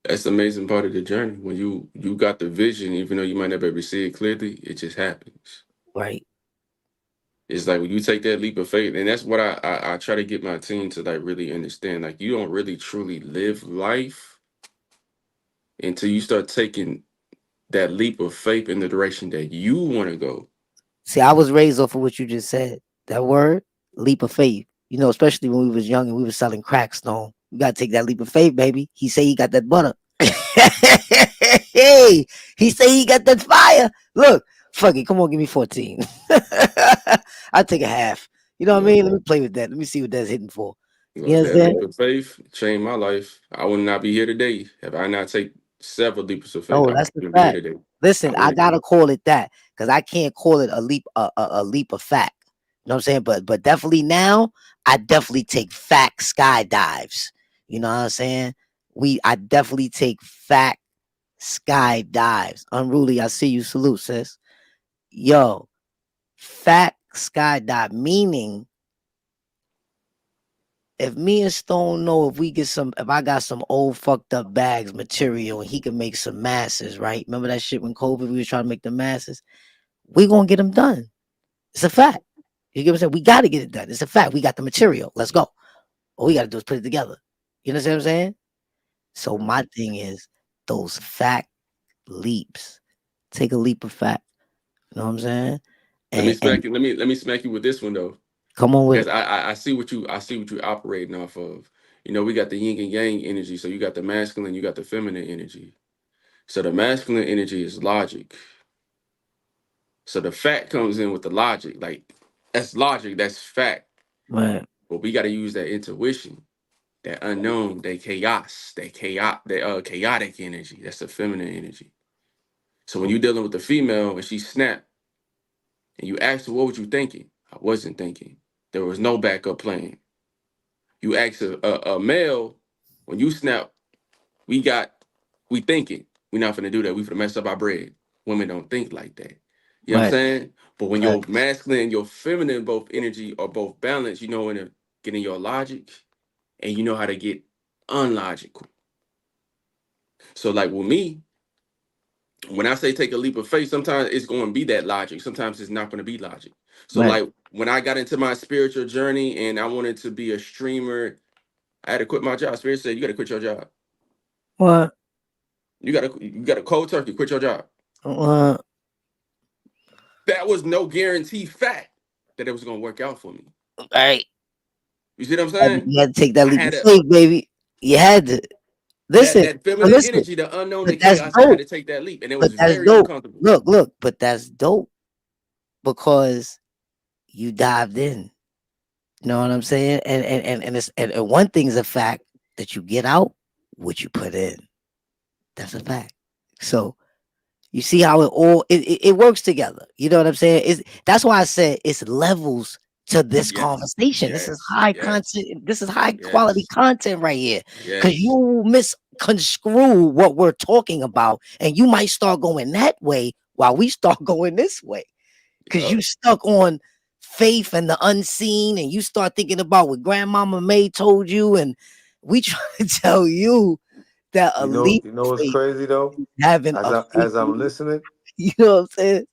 That's the amazing part of the journey. When you got the vision, even though you might not be able to see it clearly, it just happens. Right. It's like when you take that leap of faith, and that's what I try to get my team to like really understand. Like you don't really truly live life until you start taking that leap of faith in the direction that you want to go. See, I was raised off of what you just said. That word, leap of faith. You know, especially when we was young and we was selling crack stone. You gotta take that leap of faith, baby. He say he got that butter. Hey, he say he got that fire. Look, fuck it. Come on, give me 14. I'll take a half. You know what I Look, mean? Let me play with that. Let me see what that's hitting for. You look, that understand? leap of faith changed my life. I would not be here today if I not take several leaps of faith. Oh, I that's the wouldn't be here fact. today. I Listen, I wouldn't. gotta call it that because I can't call it a leap, a leap of fact. You know what I'm saying? But definitely now, I definitely take fact skydives. You know what I'm saying? I definitely take fact skydives. Unruly, I see you. Salute, sis. Yo, fat skydive, meaning if me and Stone know if I got some old fucked up bags material and he can make some masses, right? Remember that shit when COVID we was trying to make the masses? We gonna get them done. It's a fact. You get what I'm saying? We gotta get it done. It's a fact. We got the material. Let's go. All we gotta do is put it together. You understand what I'm saying? So my thing is those fact leaps. Take a leap of fact. You know what I'm saying? Let me And smack you. Let me smack you with this one though, come on with because it. I see what you operating off of. We got the yin and yang energy, so you got the masculine, you got the feminine energy. So the masculine energy is logic. So the fact comes in with the logic, like that's logic, that's fact. Right. But we got to use that intuition, that unknown, that chaotic energy. That's the feminine energy. So when you're dealing with the female and she snap, and you ask her, "What was you thinking?" I wasn't thinking. There was no backup plan. You ask a male, when you snap, we got we thinking. We not finna do that. We finna mess up our bread. Women don't think like that. You know what I'm Right. saying? But when Right. your masculine and your feminine both energy are both balanced, you know when to get in your logic and you know how to get unlogical. So like with me, when I say take a leap of faith, sometimes it's going to be that logic. Sometimes it's not going to be logic. So Right. like when I got into my spiritual journey and I wanted to be a streamer, I had to quit my job. Spirit said, "You got to quit your job. What? You got to cold turkey, quit your job." What? That was no guarantee fact that it was going to work out for me. Right. You see what I'm saying? You had to take that I leap had of a faith, baby. You had to that listen. that But feminine listen. energy, the unknown, But the that's chaos. I had dope. to take that leap, and it But was that's very dope. uncomfortable. Look. But that's dope because you dived in. You know what I'm saying? And one thing's a fact that you get out what you put in. That's a fact. So you see how it works together. You know what I'm saying? That's why I said it's levels to this Yes, conversation. This is yes, high yes, content. This is high quality yes, content right here. Cause yes. you misconstrue what we're talking about, and you might start going that way while we start going this way. Cause you Yup. stuck on faith and the unseen, and you start thinking about what Grandmama May told you, and we try to tell you that a leap You of know what's faith crazy though? having a As I'm freaking, listening, you know what I'm saying?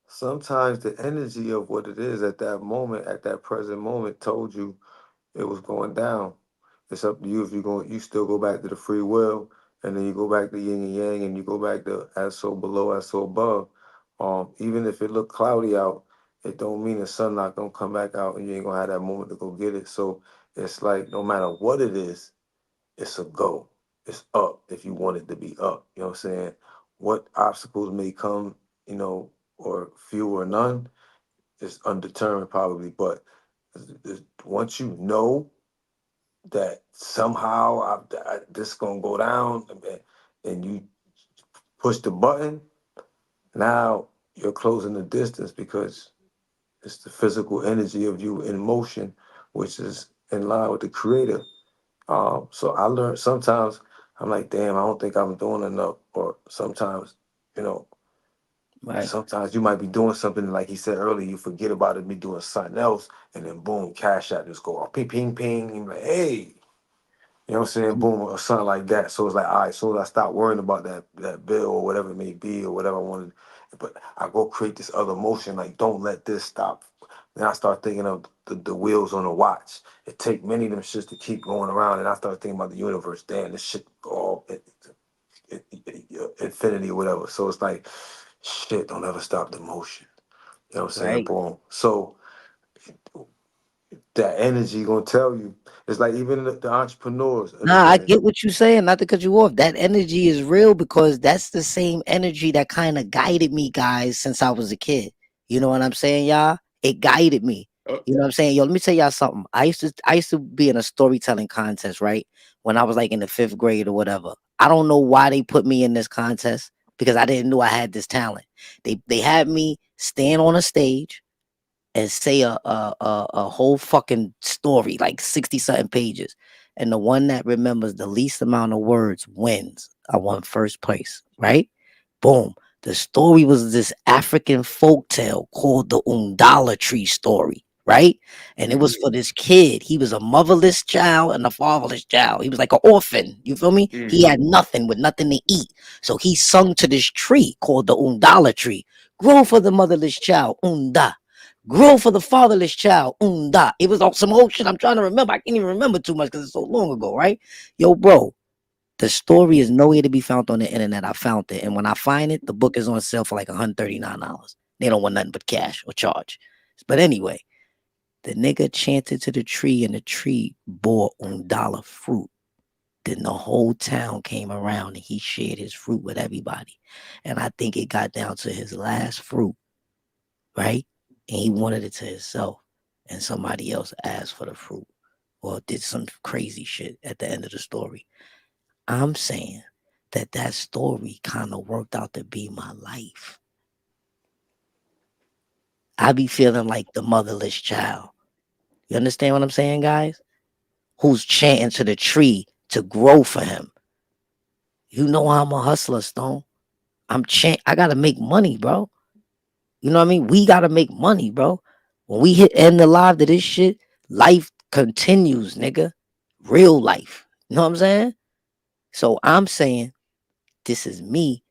sometimes the energy of what it is at that moment, at that present moment, told you it was going down. It's up to you if you're going. You still go back to the free will, and then you go back to yin and yang, and you go back to as so below, as so above. Even if it look cloudy out, it don't mean the sun not gonna come back out, and you ain't gonna have that moment to go get it. So it's like no matter what it is, it's a go. It's up if you want it to be up. You know what I'm saying? What obstacles may come, or few or none, is undetermined probably. But once you know that somehow this gonna go down, and you push the button, now you're closing the distance because it's the physical energy of you in motion, which is in line with the creator. So I learned sometimes I'm like, damn, I don't think I'm doing enough. Or sometimes, you know, Right. sometimes you might be doing something like he said earlier, you forget about it, be doing something else, and then boom, cash out just go off, ping, ping, ping. And you're like, hey, you know what I'm saying? Boom, or something like that. So it's like, all right, so I stop worrying about that bill or whatever it may be or whatever I wanted. But I go create this other motion, like, don't let this stop. Then I start thinking of the wheels on the watch. It take many of them shits to keep going around. And I start thinking about the universe. Damn, this shit all infinity or whatever. So it's like, shit, don't ever stop the motion. You know what I'm saying? Right. Boom. So that energy gonna tell you. It's like even the entrepreneurs of the Nah, I game. get what you're saying. Not to cut you off. That energy is real because that's the same energy that kind of guided me, guys, since I was a kid. You know what I'm saying, y'all? It guided me. Oh, You know what I'm saying? Yo, let me tell y'all something. I used to be in a storytelling contest, right? When I was like in the 5th grade or whatever. I don't know why they put me in this contest because I didn't know I had this talent. They had me stand on a stage and say a whole fucking story, like 60 something pages. and the one that remembers the least amount of words wins. I won first place, right? Boom. The story was this African folktale called the Undala Tree story, right? And it was for this kid. He was a motherless child and a fatherless child. He was like an orphan. You feel me? He had nothing with nothing to eat. So he sung to this tree called the Undala tree. Grow for the motherless child, Unda. Grow for the fatherless child, Unda. It was some old shit. I'm trying to remember. I can't even remember too much because it's so long ago, right? Yo, bro, the story is nowhere to be found on the internet. I found it. And when I find it, the book is on sale for like $139. They don't want nothing but cash or charge. But anyway, the nigga chanted to the tree and the tree bore $1 fruit. Then the whole town came around and he shared his fruit with everybody. And I think it got down to his last fruit, right? And he wanted it to himself. And somebody else asked for the fruit or did some crazy shit at the end of the story. I'm saying that story kind of worked out to be my life. I be feeling like the motherless child. You understand what I'm saying, guys? Who's chanting to the tree to grow for him. You know I'm a hustler, Stone. I gotta make money, bro. You know what I mean? We gotta make money, bro. When we hit end the live to this shit, life continues, nigga. Real life. You know what I'm saying? So I'm saying this is me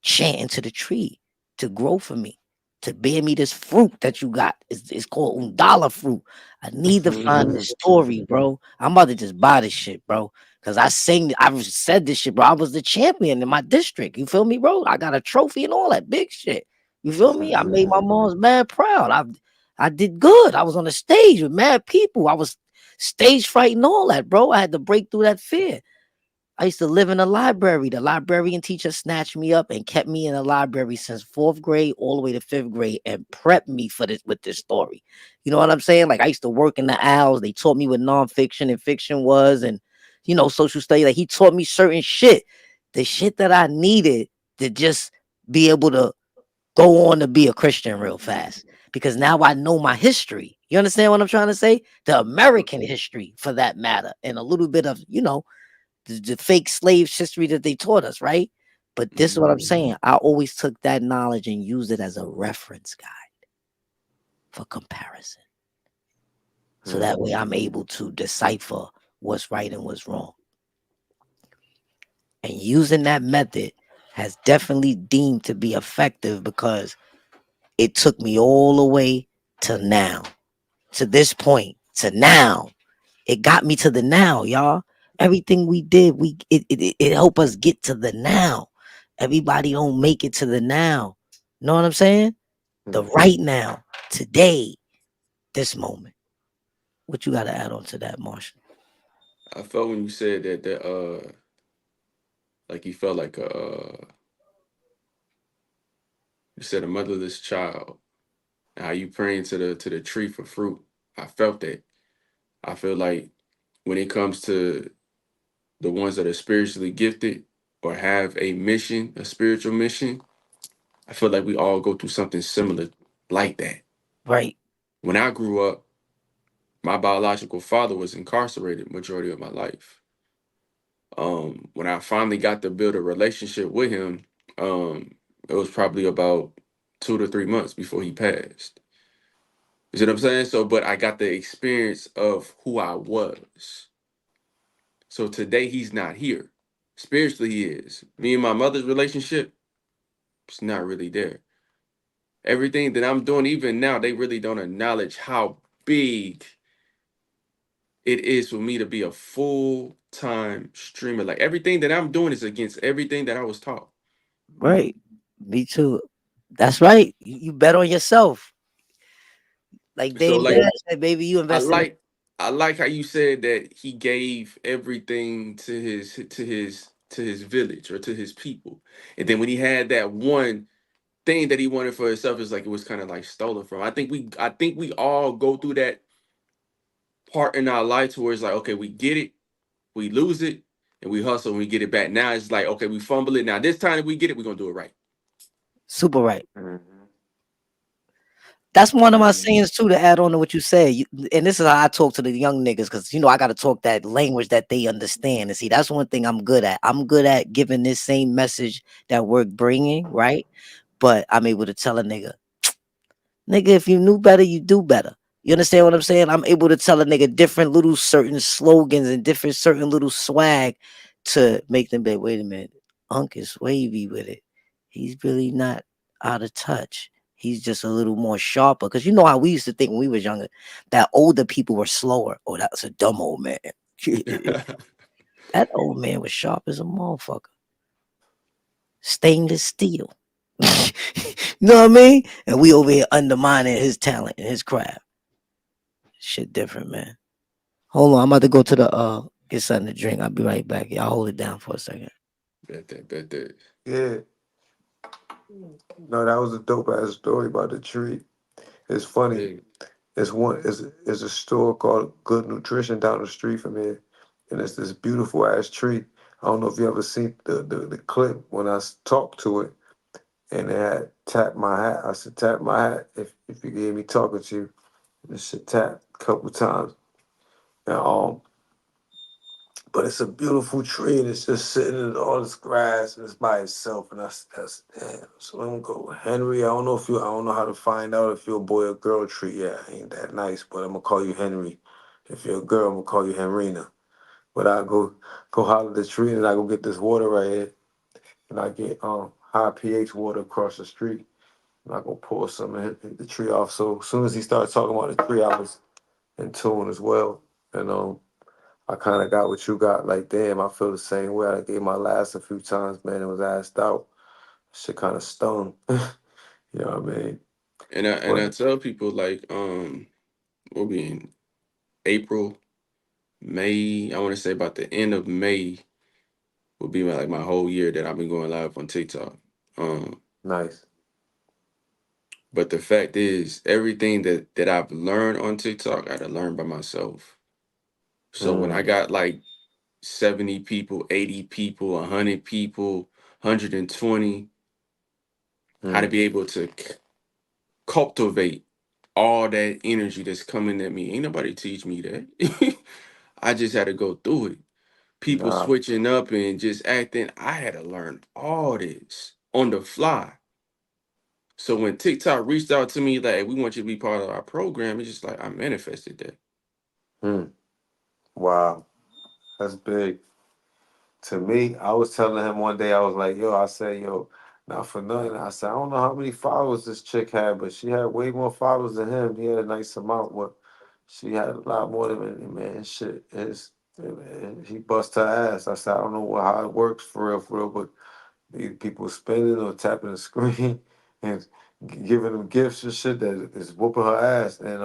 chanting to the tree to grow for me, to bear me this fruit that you got. It's called Undala fruit. I need to find this story, bro. I'm about to just buy this shit, bro. Cause I said this shit, bro. I was the champion in my district. You feel me, bro? I got a trophy and all that big shit. You feel me? I made my mom's mad proud. I did good. I was on the stage with mad people. I was stage fright and all that, bro. I had to break through that fear. I used to live in a library. The librarian teacher snatched me up and kept me in the library since fourth grade all the way to fifth grade and prepped me for this with this story. You know what I'm saying? Like I used to work in the owls. They taught me what nonfiction and fiction was, and social study. Like he taught me certain shit, the shit that I needed to just be able to go on to be a Christian real fast. Because now I know my history. You understand what I'm trying to say? The American history, for that matter, and a little bit of the fake slave history that they taught us, right? But this is what I'm saying. I always took that knowledge and used it as a reference guide for comparison. So that way I'm able to decipher what's right and what's wrong. And using that method has definitely deemed to be effective because it took me all the way to now, to this point, to now. It got me to the now, y'all. Everything we did, it helped us get to the now. Everybody don't make it to the now. Know what I'm saying? The right now, today, this moment. What you got to add on to that, Marshall? I felt when you said that like you felt like you said a motherless child. How you praying to the tree for fruit. I felt that. I feel like when it comes to the ones that are spiritually gifted or have a mission, a spiritual mission, I feel like we all go through something similar like that. Right. When I grew up, my biological father was incarcerated majority of my life. When I finally got to build a relationship with him, it was probably about 2 to 3 months before he passed. You see what I'm saying? So, but I got the experience of who I was. So today he's not here. Spiritually, he is. Me and my mother's relationship, it's not really there. Everything that I'm doing, even now, they really don't acknowledge how big it is for me to be a full time streamer. Like everything that I'm doing is against everything that I was taught. Right. Me too. That's right. You bet on yourself. Like So Dame like Dash said, baby, you I invested in. like I like how you said that he gave everything to his village or to his people. And then when he had that one thing that he wanted for himself, is like it was kind of like stolen from. I think we all go through that part in our life where it's like, okay, we get it, we lose it, and we hustle and we get it back. Now it's like, okay, we fumble it. Now this time if we get it, we're gonna do it right. Super right. That's one of my Mhm. sayings too. To add on to what you said, and this is how I talk to the young niggas because I got to talk that language that they understand. And see, that's one thing I'm good at. I'm good at giving this same message that we're bringing, right? But I'm able to tell a nigga, if you knew better, you do better. You understand what I'm saying? I'm able to tell a nigga different little certain slogans and different certain little swag to make them be, wait a minute, Unc is wavy with it. He's really not out of touch. He's just a little more sharper. Cause you know how we used to think when we was younger that older people were slower. Oh, that's a dumb old man. That old man was sharp as a motherfucker. Stainless steel. You know what I mean? And we over here undermining his talent and his craft. Shit different, man. Hold on, I'm about to go to the get something to drink. I'll be right back. Y'all hold it down for a second. Bet that, bet that. Yeah. No, that was a dope ass story about the tree. It's funny. Yeah. It's a store called Good Nutrition down the street from here, and it's this beautiful ass tree. I don't know if you ever seen the clip when talked to it, and it had tap my hat. I said tap my hat if you hear me talking to you. And it should tap a couple times. And but it's a beautiful tree, and it's just sitting in all this grass, and it's by itself. And that's damn. So I'm gonna go Henry. I don't know how to find out if you're a boy or girl tree. Yeah, ain't that nice, but I'm gonna call you Henry. If you're a girl, I'm gonna call you Henrina. But I go holler the tree, and I go get this water right here, and I get high pH water across the street, and I go pour some and hit the tree off. So as soon as he started talking about the tree, I was in tune as well, and I kind of got what you got. Like, damn, I feel the same way. I gave my last a few times, man. It was assed out. Shit kind of stung. You know what I mean? And I But tell people like we'll be in April, May. I want to say about the end of May will be like my whole year that I've been going live on TikTok. Um, nice. but the fact is, everything that I've learned on TikTok, I had to learn by myself. So when I Mm, got like 70 people, 80 people, 100 people, 120, how to mm. be able to cultivate all that energy that's coming at me. Ain't nobody teach me that. I just had to go through it. People Nah. switching up and just acting. I had to learn all this on the fly. So when TikTok reached out to me like, "Hey, we want you to be part of our program," it's just like I manifested that. Mm. Wow. That's big. To me, I was telling him one day, I was like, yo, I said, yo, not for nothing. I said, I don't know how many followers this chick had, but she had way more followers than him. He had a nice amount, but she had a lot more than him, man. Shit. He bust her ass. I said, I don't know how it works for real, but these people spinning or tapping the screen and giving them gifts and shit that is whooping her ass. And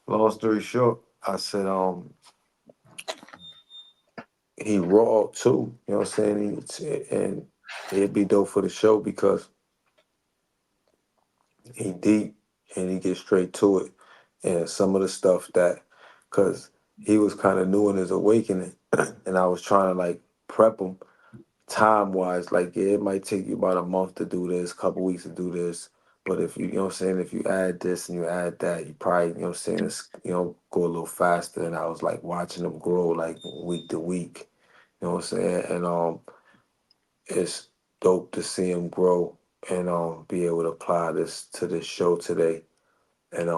long story short, I said, he raw too. You know what I'm saying? And it'd be dope for the show because he deep and he gets straight to it. And some of the stuff that, cause he was kind of new in his awakening, and I was trying to like prep him time wise. Like, yeah, it might take you about a month to do this, couple weeks to do this. But if you know what I'm saying, if you add this and you add that, you probably, you know what I'm saying, go a little faster. And I was like watching him grow like week to week. You know what I'm saying? And it's dope to see him grow and be able to apply this to this show today and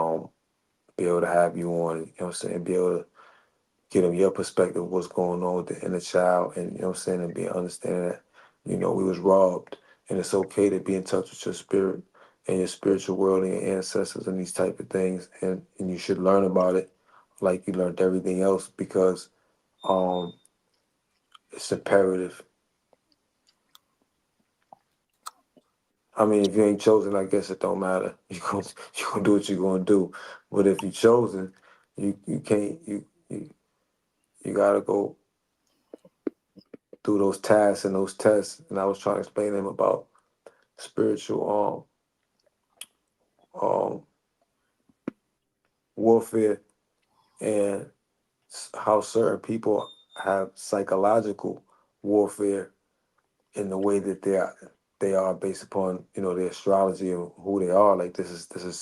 be able to have you on, you know what I'm saying, be able to get him your perspective of what's going on with the inner child and you know what I'm saying and be understanding that, we was robbed and it's okay to be in touch with your spirit and your spiritual world and your ancestors and these type of things and you should learn about it like you learned everything else because um it's imperative. I mean, if you ain't chosen, I guess it don't matter. You gonna do what you gonna do. But if you chosen, you can't you gotta go through those tasks and those tests. And I was trying to explain to him about spiritual um warfare and how certain people have psychological warfare in the way that they are. they are based upon their astrology and who they are. Like this is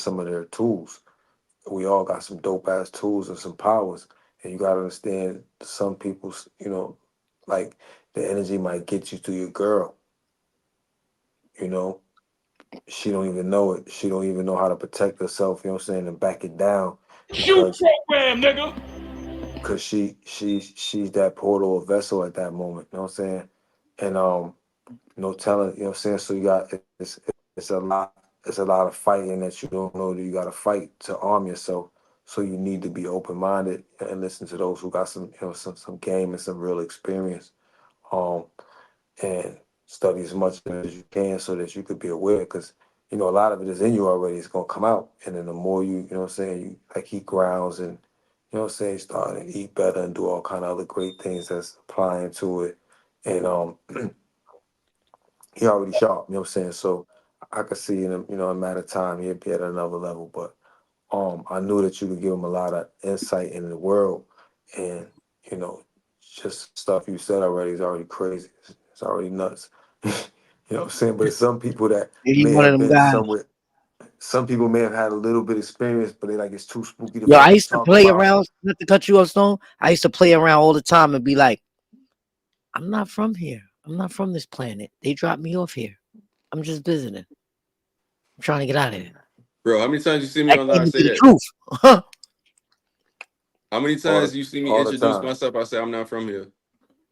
some of their tools. We all got some dope ass tools and some powers, and you gotta understand some people's like the energy might get you to your girl. You know, she don't even know it. She don't even know how to protect herself. You know what I'm saying, and back it down Shoot because program, nigga. she's that portal or vessel at that moment. You know what I'm saying, and no telling. You know what I'm saying. So you got it's a lot of fighting that you don't know that you got to fight to arm yourself. So you need to be open minded and listen to those who got some some game and some real experience. Um, and study as much as you can so that you could be aware because a lot of it is in you already. It's gonna come out, and then the more you know what I'm saying, you like eat grounds and what I'm saying, start to eat better and do all kind of other great things that's applying to it. And he already sharp, you know what I'm saying. So I could see in a matter of time he'd be at another level. But I knew that you could give him a lot of insight in the world, and you know just stuff you said already is already crazy. It's already nuts. You know what I'm saying? But some people that He may one of have them been guys. somewhere, some people may have had a little bit of experience, but they like it's too spooky to Yo, I fucking used to talk play about. around. Not to cut you off, Stone. I used to play around all the time and be like, "I'm not from here. I'm not from this planet. They dropped me off here. I'm just visiting. I'm trying to get out of here." Bro, how many times you see me That online came say into the that? truth. How many all times the you see me all the introduce time. myself? I say I'm not from here,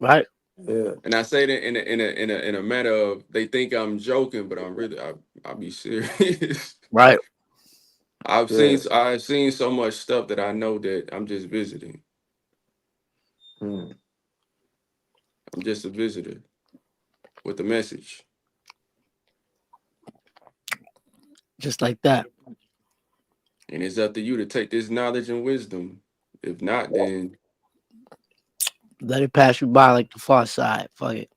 Right, Yeah. and I say that in a matter of they think I'm joking, but I'm really I be serious. right. Yeah. I've seen so much stuff that I know that I'm just visiting. Mm. I'm just a visitor with a message, Just like that. and it's up to you to take this knowledge and wisdom. If not, then Let it pass you by like the far side. Fuck it.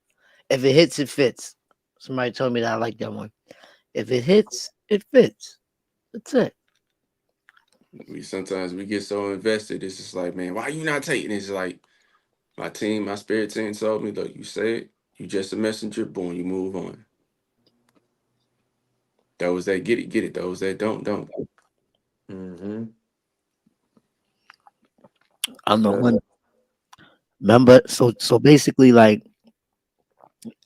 If it hits, it fits. Somebody told me that I like that one. If it hits, it fits. That's it. we sometimes we get so invested. It's just like, man, why you not taking? It's like my team, my spirit team told me, look, you say it, you just a messenger. Boom, you move on. Those that get it. Those that don't. Mm-hmm. I'm the Yeah. one. Remember, so basically, like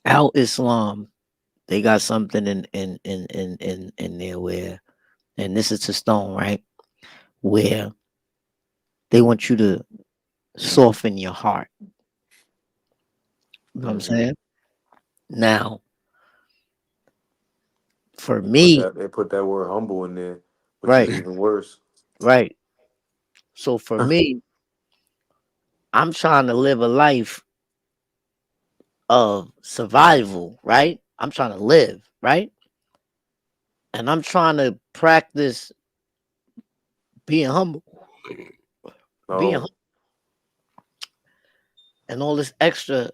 Al Islam, they got something in there where, and this is to Stone, right? Where they want you to soften your heart. You know what I'm Mm-hmm. saying? Now, for Put me, that they put that word humble in there, which is right, even worse. right. So for me, I'm trying to live a life of survival, right? I'm trying to live, right? And I'm trying to practice being humble, being Oh, humble, and all this extra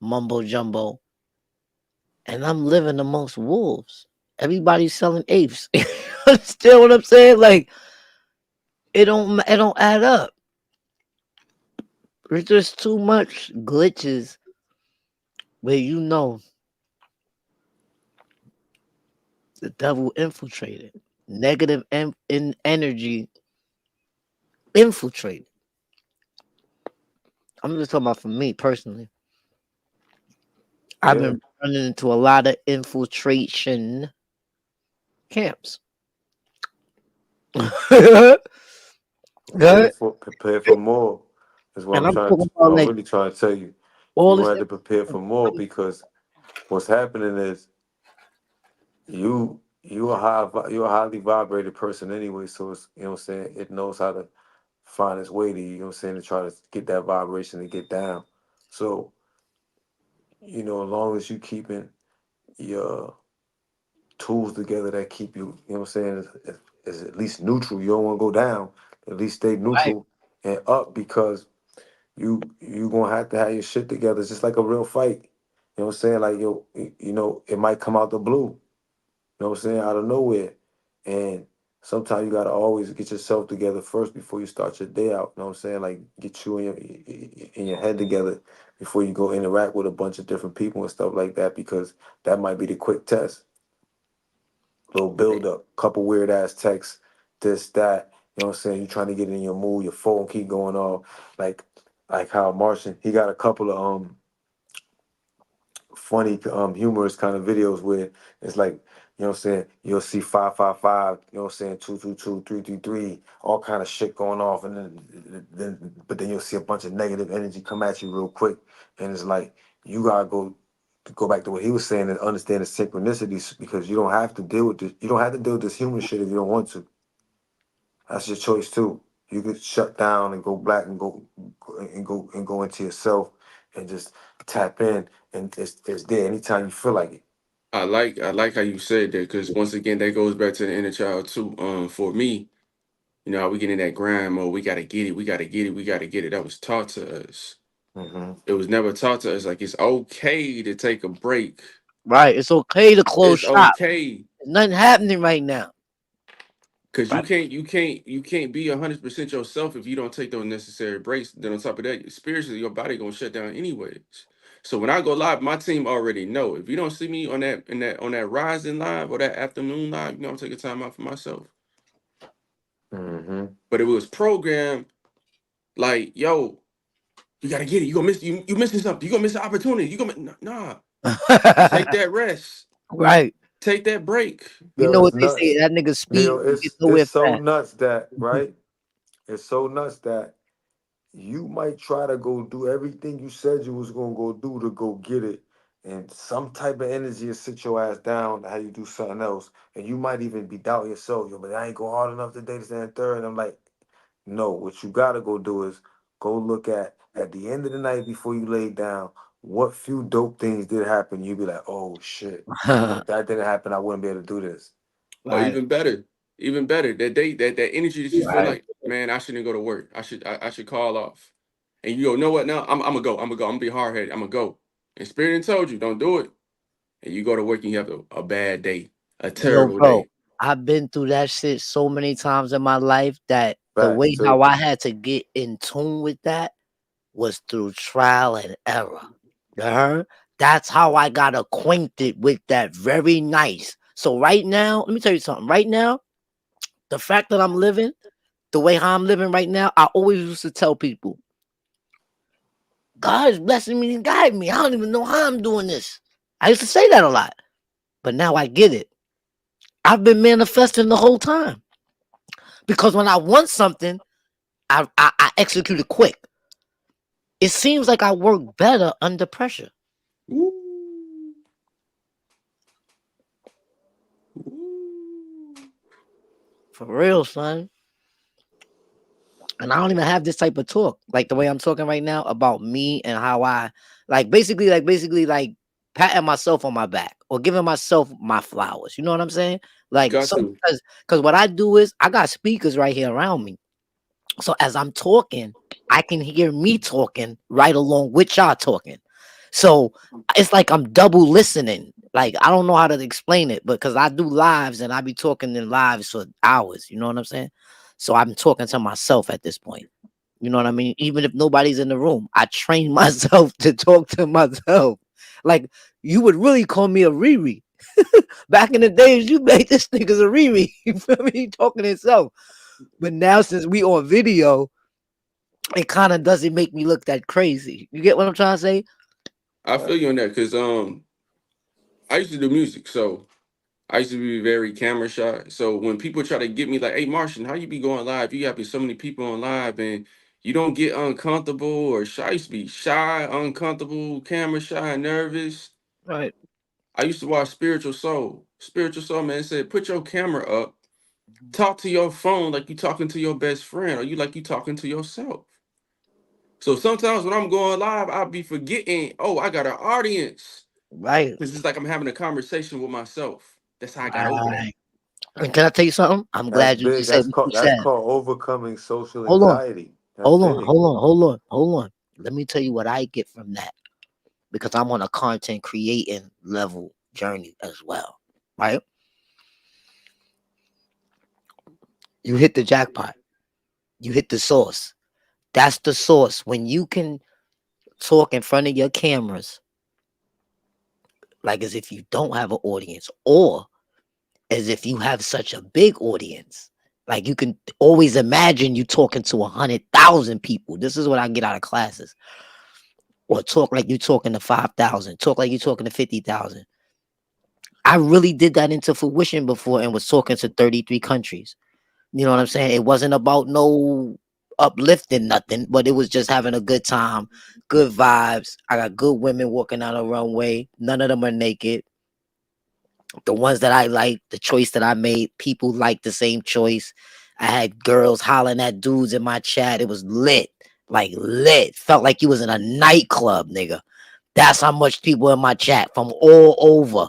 mumbo jumbo. And I'm living amongst wolves. Everybody's selling apes. Understand what I'm saying? Like it don't add up. There's just too much glitches where the devil infiltrated. Negative in energy infiltrated. I'm just talking about for me personally. I've yeah. been running into a lot of infiltration camps. Good. Prepare for more is what And I'm I'm trying talking to, what about I'm like really trying to tell you. all You this want to prepare for more because what's happening is you're a highly vibrated person anyway, so it's what I'm saying, it knows how to find its way to you, you know what I'm saying, to try to get that vibration to get down. So, as long as you keeping your tools together that keep you, you know what I'm saying, is at least neutral. You don't want to go down. At least stay right, neutral and up because you gonna have to have your shit together. It's just like a real fight. You know what I'm saying? Like it might come out the blue. You know what I'm saying? Out of nowhere. And sometimes you gotta always get yourself together first before you start your day out. You know what I'm saying? Like get you in your head together before you go interact with a bunch of different people and stuff like that, because that might be the quick test. Little build up, couple weird ass texts, this, that. You know what I'm saying? You trying to get in your mood, your phone keep going off. Like how Martian, he got a couple of funny humorous kind of videos where it's like, you know what I'm saying, you'll see 555, you know what I'm saying, 222, 333, all kind of shit going off, and then you'll see a bunch of negative energy come at you real quick, and it's like you gotta go back to what he was saying and understand the synchronicities, because you don't have to deal with this. You don't have to deal with this human shit if you don't want to. That's your choice too. You could shut down and go black and go into yourself and just tap in, and it's there anytime you feel like it. I like how you said that, because once again that goes back to the inner child too. For me, how we get in that grind mode. We gotta get it. We gotta get it. We gotta get it. That was taught to us. Hmm. It was never taught to us like it's okay to take a break. Right. It's okay to close It's shop. okay. There's nothing happening right now. Cause you Right. can't be 100% yourself if you don't take those necessary breaks. Then on top of that, spiritually, your body gonna shut down anyways. So when I go live, my team already know. If you don't see me on that rising live or that afternoon live, I'm taking time out for myself. Hmm. But it was programmed like, yo, you gotta get it. You gonna miss you missing something. You gonna miss an opportunity. You gonna nah. Take that rest. Right. Take that break. You Yo, know it's what they say? nuts. That nigga Yo, speed get it's nowhere so fast. nuts that, right? It's so nuts that you might try to go do everything you said you was gonna go do to go get it, and some type of energy will sit your ass down to how you do something else, and you might even be doubting yourself. Yo, but I ain't go hard enough today, this, that, and third. And I'm like, no, what you gotta go do is go look at the end of the night before you lay down. What few dope things did happen? You be like, oh shit. You know, if that didn't happen, I wouldn't be able to do this. Or Right. even better, that energy that you feel Right. like, man, I shouldn't go to work. I should call off. And you go, know what? Now I'm gonna go. I'm gonna be hard headed. I'm gonna go. And spirit done told you, don't do it. And you go to work and you have a bad day, a Yo, terrible bro, day. I've been through that shit so many times in my life that the Facts way how too. I had to get in tune with that was through trial and error. You heard? That's how I got acquainted with that very nice. So right now, let me tell you something. Right now, the fact that I'm living the way how I'm living right now, I always used to tell people, God is blessing me and guiding me. I don't even know how I'm doing this. I used to say that a lot, but now I get it. I've been manifesting the whole time because when I want something, I execute it quick. It seems like I work better under pressure. Woo. Woo. For real, son. And I don't even have this type of talk like the way I'm talking right now about me and how I like patting myself on my back or giving myself my flowers. You know what I'm saying? Like Got so to. because what I do is I got speakers right here around me. So as I'm talking, I can hear me talking right along with y'all talking. So it's like I'm double listening. Like I don't know how to explain it, but because I do lives and I be talking in lives for hours, you know what I'm saying? So I'm talking to myself at this point. You know what I mean? Even if nobody's in the room, I train myself to talk to myself. Like you would really call me a Riri. Back in the days, you made this nigga's a Riri. You feel me? He talking to himself. But now since we on video, it kind of doesn't make me look that crazy. You get what I'm trying to say? I feel you on that because I used to do music, so I used to be very camera shy. So when people try to get me like, hey Martian, how you be going live? You have so many people on live and you don't get uncomfortable or shy. I used to be shy, uncomfortable, camera shy, nervous. Right. I used to watch Spiritual Soul. Spiritual Soul, man, said, put your camera up, talk to your phone like you talking to your best friend, or you like you talking to yourself. So sometimes when I'm going live, I'll be forgetting, oh, I got an audience. Right. Because it's like I'm having a conversation with myself. That's how I got over that. Right. And can I tell you something? I'm That's glad you big. just said That's what you called said. overcoming social Hold on. anxiety. That's Hold on. big. Hold on. Hold on. Hold on. Let me tell you what I get from that because I'm on a content creating level journey as well. Right. You hit the jackpot. You hit the source. That's the source. When you can talk in front of your cameras, like as if you don't have an audience, or as if you have such a big audience. Like you can always imagine you talking to 100,000 people. This is what I get out of classes. Or talk like you talking to 5,000. Talk like you talking to 50,000. I really did that into fruition before and was talking to 33 countries. You know what I'm saying? It wasn't about no uplifting nothing, but it was just having a good time, good vibes. I got good women walking down the runway. None of them are naked. The ones that I like, the choice that I made, people like the same choice. I had girls hollering at dudes in my chat. It was lit, like lit. Felt like you was in a nightclub, nigga. That's how much people in my chat from all over.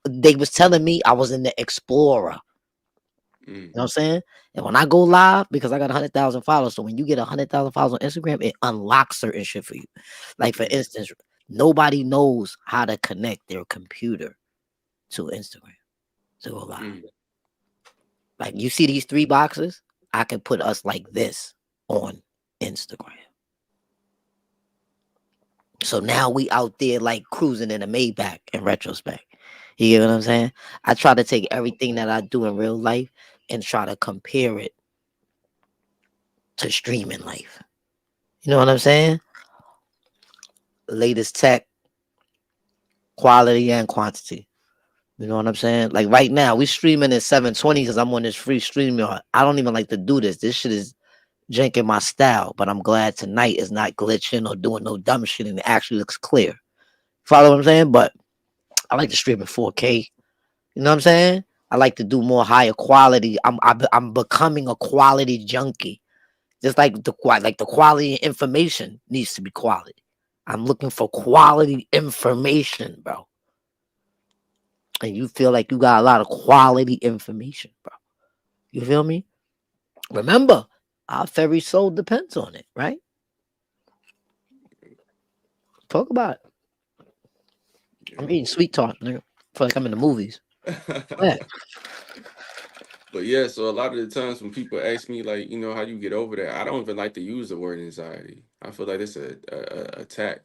They was telling me I was in the Explorer. You know what I'm saying? And when I go live, because I got 100,000 followers, so when you get 100,000 followers on Instagram, it unlocks certain shit for you. Like for instance, nobody knows how to connect their computer to Instagram to go live. Like you see these three boxes, I can put us like this on Instagram. So now we out there like cruising in a Maybach in retrospect. You get what I'm saying? I try to take everything that I do in real life and try to compare it to streaming life. You know what I'm saying? Latest tech, quality and quantity. You know what I'm saying? Like right now, we streaming at 720 because I'm on this free stream. I don't even like to do this. This shit is janking my style, but I'm glad tonight is not glitching or doing no dumb shit and it actually looks clear. Follow what I'm saying? But I like to stream in 4K. You know what I'm saying? I like to do more higher quality. I'm becoming a quality junkie. Just like the quality information needs to be quality. I'm looking for quality information, bro. And you feel like you got a lot of quality information, bro. You feel me? Remember, our very soul depends on it, right? Talk about it. I'm eating sweet tarts, nigga. Feel like I'm in the movies. Yeah. But yeah, so a lot of the times when people ask me like, how you get over that, I don't even like to use the word anxiety. I feel like it's a attack.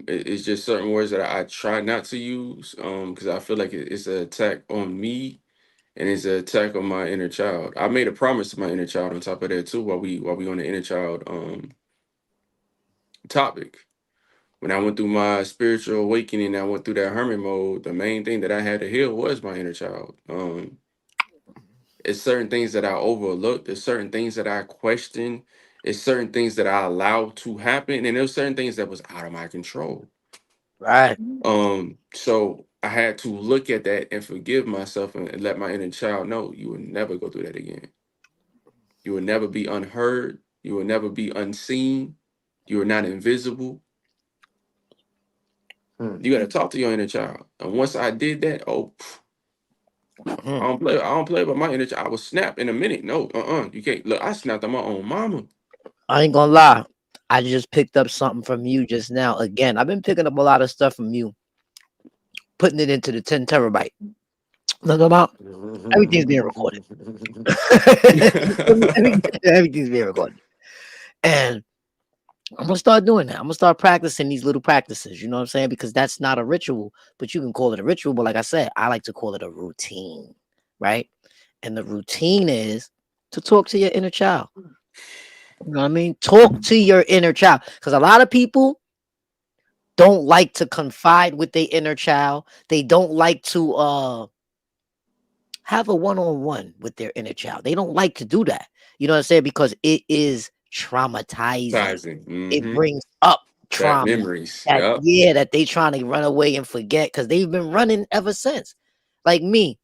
It's just certain words that I try not to use, because I feel like it's an attack on me and it's an attack on my inner child. I made a promise to my inner child on top of that too, while we on the inner child topic. When I went through my spiritual awakening, I went through that hermit mode. The main thing that I had to heal was my inner child. It's certain things that I overlooked. There's certain things that I questioned. It's certain things that I allowed to happen, and there's certain things that was out of my control. Right. So I had to look at that and forgive myself and let my inner child know you will never go through that again. You will never be unheard. You will never be unseen. You are not invisible. You got to talk to your inner child. And once I did that, I don't play. I don't play about my inner child. I will snap in a minute. No, you can't. Look, I snapped at my own mama. I ain't gonna lie. I just picked up something from you just now. Again, I've been picking up a lot of stuff from you, putting it into the 10 terabyte. Look about everything's being recorded. Everything's being recorded. And I'm gonna start doing that. I'm gonna start practicing these little practices. You know what I'm saying? Because that's not a ritual, but you can call it a ritual. But like I said, I like to call it a routine, right? And the routine is to talk to your inner child. You know what I mean? Talk to your inner child. Because a lot of people don't like to confide with their inner child. They don't like to have a one-on-one with their inner child. They don't like to do that. You know what I'm saying? Because it is traumatizing. It Mm-hmm. brings up Bad trauma memories. that Yep. yeah, that they trying to run away and forget because they've been running ever since. Like me,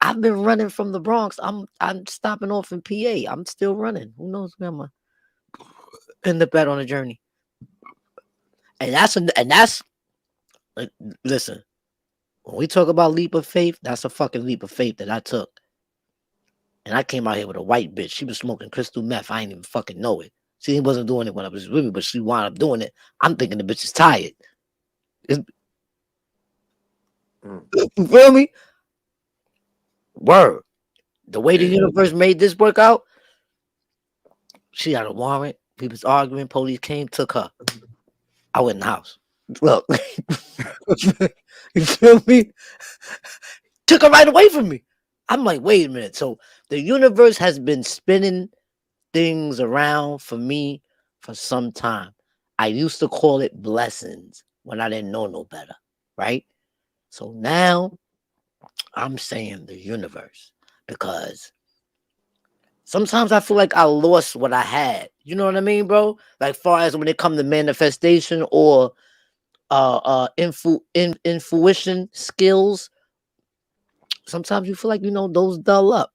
I've been running from the Bronx. I'm stopping off in PA. I'm still running. Who knows where I'm end up at on a journey. And that's uh, listen. When we talk about leap of faith, that's a fucking leap of faith that I took. And I came out here with a white bitch. She was smoking crystal meth. I ain't even fucking know it. She wasn't doing it when I was with me, but she wound up doing it. I'm thinking the bitch is tired. You feel me? Word. The way the universe made this work out, she had a warrant. People's arguing. Police came, took her. I went in the house. Look, you feel me? Took her right away from me. I'm like, wait a minute. So the universe has been spinning things around for me for some time. I used to call it blessings when I didn't know no better, right? So now I'm saying the universe because sometimes I feel like I lost what I had. You know what I mean, bro? Like far as when it comes to manifestation or intuition skills, sometimes you feel like those dull up,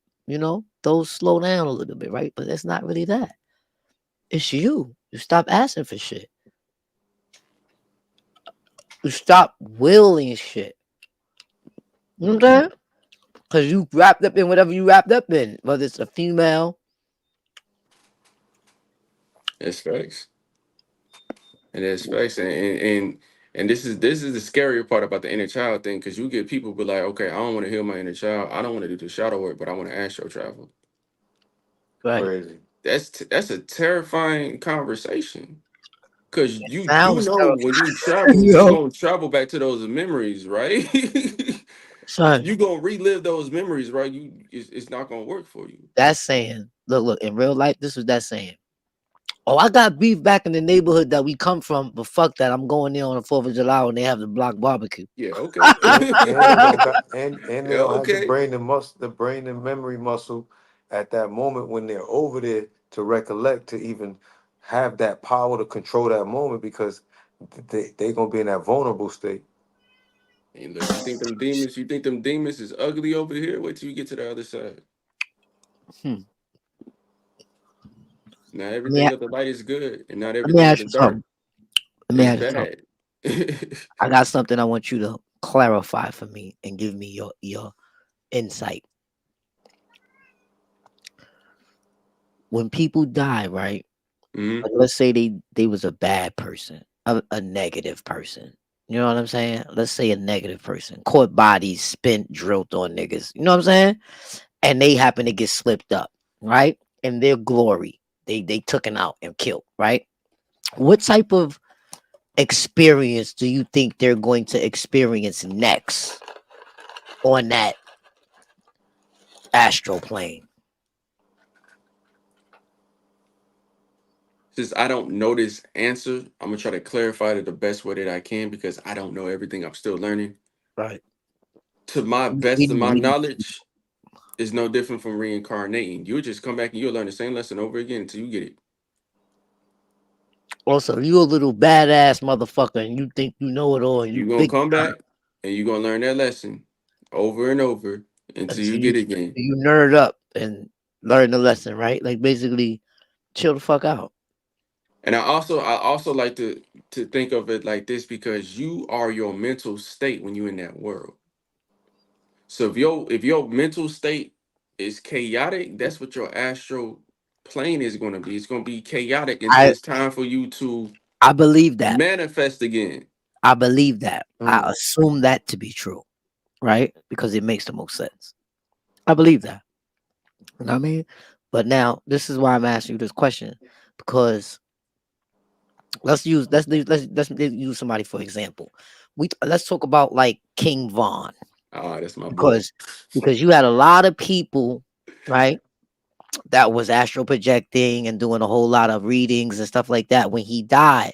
those slow down a little bit, right? But it's not really that. It's you stop asking for shit. You stop willing shit. You know what I'm saying? Because you wrapped up in whatever you wrapped up in, whether it's a female. It's facts. And it's facts. And this is the scarier part about the inner child thing, because you get people be like, okay, I don't want to heal my inner child. I don't want to do the shadow work, but I want to astro travel. Right. Crazy. That's a terrifying conversation. Cause you Sounds know when you terrible. travel, you Yo, gonna travel back to those memories, right? son, You gonna relive those memories, right? It's not gonna work for you. that's saying, look, in real life, this was that saying. Oh, I got beef back in the neighborhood that we come from, but fuck that. I'm going there on the 4th of July when they have the block barbecue. Yeah, okay. And they don't got and they Yeah, don't have the okay. brain and muscle, the brain and memory muscle at that moment when they're over there to recollect, to even have that power to control that moment, because they gonna be in that vulnerable state. And look, you think them demons is ugly over here? Wait till you get to the other side. Hmm. Now Let me, everything of the light is good, and not let me everything of ask the you dark something. Let me is ask you something. bad. I got something I want you to clarify for me and give me your insight. When people die, right? Hmm. Like, let's say they was a bad person, a negative person. You know what I'm saying? Let's say a negative person caught bodies spent drilled on niggas. You know what I'm saying? And they happen to get slipped up, right? In their glory, they took it out and killed, right? What type of experience do you think they're going to experience next on that astral plane? Since I don't know this answer, I'm gonna try to clarify it the best way that I can, because I don't know everything. I'm still learning. Right. To my best of my We- knowledge, is no different from reincarnating. You'll just come back and you'll learn the same lesson over again until you get it. Also, you a little badass motherfucker, and you think you know it all, and you You're gonna big come time back and you're gonna learn that lesson over and over until you until you get it again. you nerd up and learn the lesson, right? Like basically, chill the fuck out. And I also like to think of it like this, because you are your mental state when you're in that world. So if your mental state is chaotic, that's what your astral plane is gonna be. It's gonna be chaotic until I it's time for you to I believe that. manifest again. I believe that. I Mm. assume that to be true, right? Because it makes the most sense. I believe that. You know what I mean? But now this is why I'm asking you this question, because let's use somebody for example. Let's talk about like King Von, Ah, that's my boy. because you had a lot of people, right, that was astral projecting and doing a whole lot of readings and stuff like that when he died.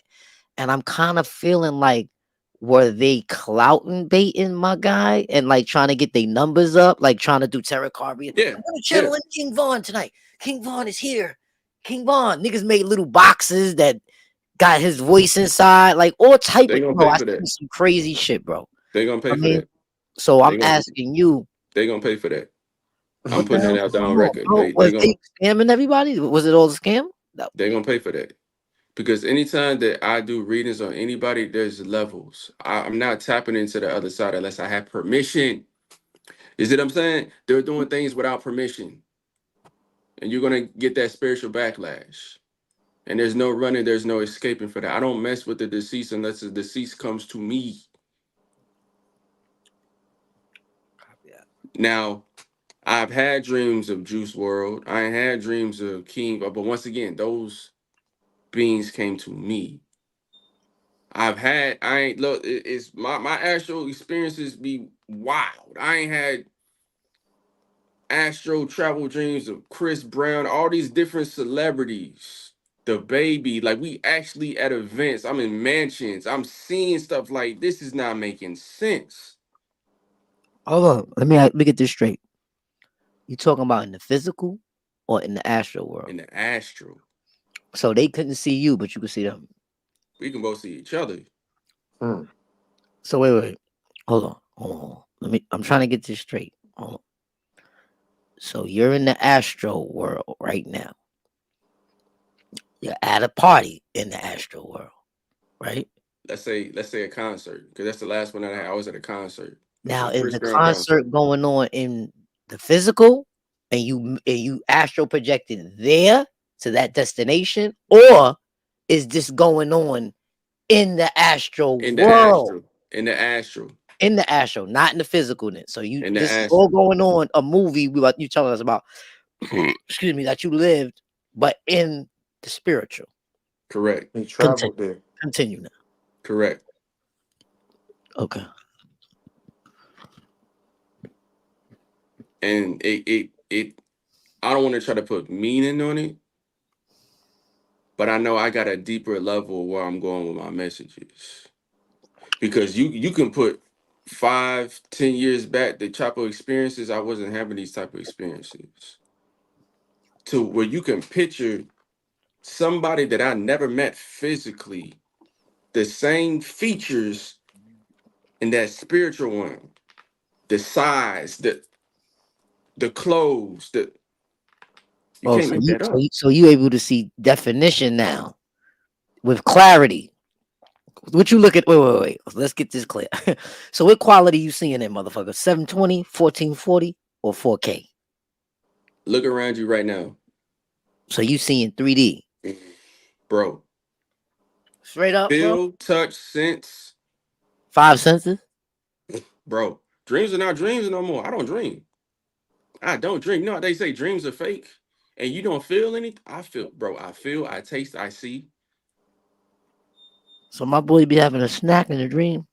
And I'm kind of feeling like, were they clouting baiting my guy and like trying to get their numbers up, like trying to do tarot card reading? Yeah, I'm gonna yeah. channel in King Von tonight. King Von is here. King Von. Niggas made little boxes that got his voice inside, like all type They of gonna bro. pay I for that. seen some crazy shit, bro. They gonna pay I for mean, that. so I'm They gonna asking you, they gonna pay for that. I'm what the putting hell it out was there going on on, record. bro? They they Was gonna they scamming everybody? Was it all a scam? No. they gonna pay for that. Because anytime that I do readings on anybody, there's levels. I'm not tapping into the other side unless I have permission. Is it I'm saying? They're doing things without permission. And you're gonna get that spiritual backlash. And there's no running, there's no escaping for that. I don't mess with the deceased unless the deceased comes to me. Now, I've had dreams of Juice World. I ain't had dreams of King, but once again, those beings came to me. I ain't look. It's my astral experiences be wild. I ain't had astro travel dreams of Chris Brown, all these different celebrities. The baby, like we actually at events. I'm in mansions. I'm seeing stuff like this is not making sense. Hold on. Let me get this straight. You talking about in the physical or in the astral world? In the astral, So they couldn't see you, but you could see them. we can both see each other. Hmm. So wait. Hold on. Hold on. I'm trying to get this straight. Hold on. So you're in the astral world right now. You're at a party in the astral world, right? Let's say a concert because that's the last one that I had. I was at a concert, Now a is Chris the Brown concert. concert going on in the physical and you astral projected there to that destination, or is this going on in the astral In the world? astral, in the astral, In the astral, not in the physical. Then, so you in the this is all astral. going on a movie. You telling us about, excuse me, that you lived, but in the spiritual. Correct. He Continue. traveled there. Continue now. Correct. Okay. And it. I don't want to try to put meaning on it, but I know I got a deeper level where I'm going with my messages. Because you can put 5, 10 years back the type of experiences I wasn't having these type of experiences to where you can picture somebody that I never met physically, the same features in that spiritual one, the size, the clothes, that you Oh, can't so make you that so up. you, so you able to see definition now with clarity. What you look at? Wait. Let's get this clear. So, what quality you seeing that motherfucker? 720, 1440, or 4K? Look around you right now, So you seeing 3D? bro. Straight up, bro. Feel, touch, sense, Five senses. bro. Dreams are not dreams no more. I don't dream. I don't dream. You know how they say dreams are fake, and you don't feel anything. I feel, bro. I feel. I taste. I see, So my boy be having a snack in a dream.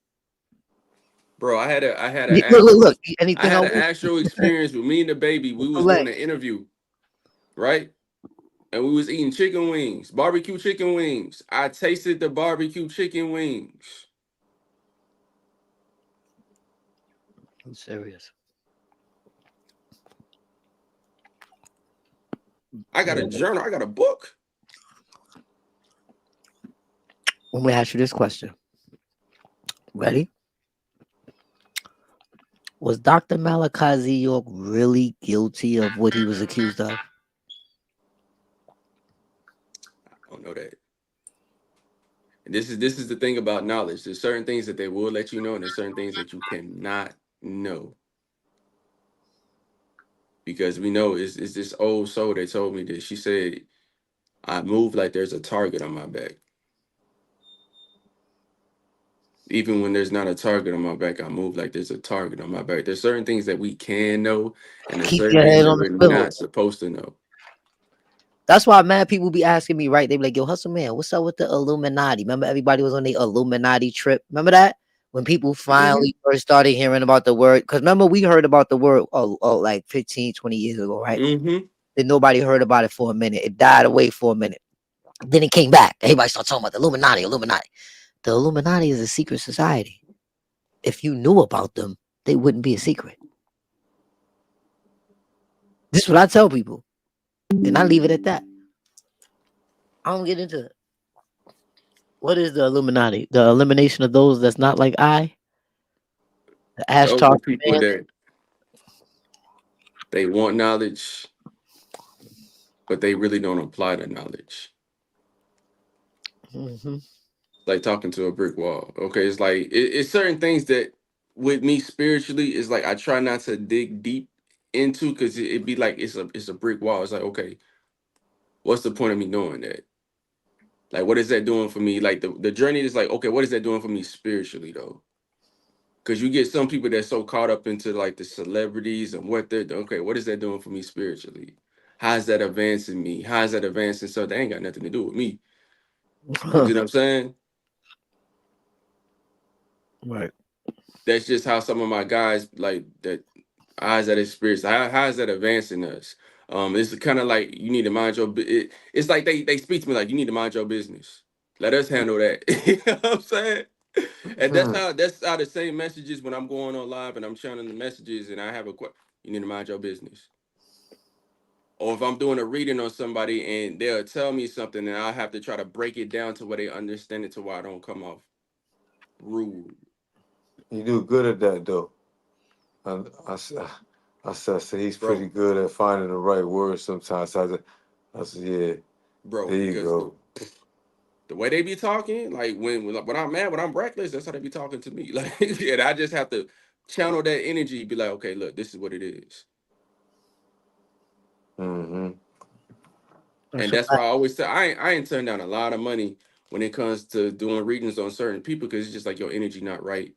bro. I had an Yeah, look. actual. I Anything I had an want. actual experience with me and the baby. We was Filet. doing an interview, right? And we was eating chicken wings, barbecue chicken wings. I tasted the barbecue chicken wings. I'm serious. I got a Yeah. journal. I got a book. Let me ask you this question. Ready? Was Dr. Malachi York really guilty of what he was accused of? I don't know that. And this is the thing about knowledge. There's certain things that they will let you know, and there's certain things that you cannot know. Because we know it's this old soul that told me this. She said, I move like there's a target on my back. Even when there's not a target on my back, I move like there's a target on my back. There's certain things that we can know, and there's Keep certain your things head that on the we're swivel. not supposed to know. That's why mad people be asking me, right? They be like, yo, Hustle Man, what's up with the Illuminati? Remember everybody was on the Illuminati trip? Remember that? When people Hmm. finally first started hearing about the word, because remember we heard about the word like 15, 20 years ago, right? Hmm. Then nobody heard about it for a minute. It died away for a minute. Then it came back. Everybody started talking about the Illuminati, Illuminati. The Illuminati is a secret society. If you knew about them, they wouldn't be a secret. This is what I tell people. And I leave it at that. I don't get into it. What is the Illuminati? The elimination of those that's not like I? The Those Ashtar are people command? that they want knowledge, but they really don't apply the knowledge. Hmm. Like talking to a brick wall. Okay, it's like it's certain things that with me spiritually is like I try not to dig deep into because it'd be like it's a brick wall. It's like okay, what's the point of me knowing that? Like, what is that doing for me? Like the journey is like okay, what is that doing for me spiritually though? Because you get some people that's so caught up into like the celebrities and what they're okay, what is that doing for me spiritually? How's that advancing me? How's that advancing? So they ain't got nothing to do with me. You see what I'm saying? Right. That's just how some of my guys like that. How's that experience? How is that advancing us? It's kind of like you need to mind your. It's like they speak to me like you need to mind your business. Let us handle that. You know what I'm saying? And Hmm. that's how the same messages when I'm going on live and I'm channeling the messages and I have a question. You need to mind your business. Or if I'm doing a reading on somebody and they'll tell me something and I have to try to break it down to where they understand it to where I don't come off rude. You do good at that though. I, s- I said he's pretty Bro, good at finding the right words sometimes. I said, yeah, bro, there you because go. the way they be talking, like when I'm mad, when I'm reckless, that's how they be talking to me. Like, and I just have to channel that energy, be like, okay, look, this is what it is. Mm-hmm. That's And a that's why fact. I always say I ain't turned down a lot of money when it comes to doing readings on certain people because it's just like your energy not right.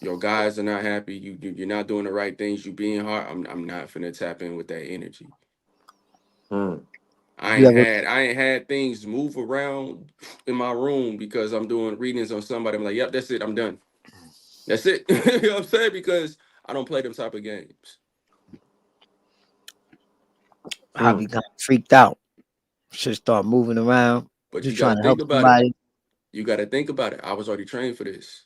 Your guys are not happy. You're not doing the right things. You being hard. I'm not finna tap in with that energy. Mm. You ever I ain't had things move around in my room because I'm doing readings on somebody. I'm like, yep, that's it. I'm done. That's it. You know what I'm saying? Because I don't play them type of games. have Mm. you got freaked out? Should start moving around. But You're you got to trying to think help about it. somebody. You got to think about it. I was already trained for this.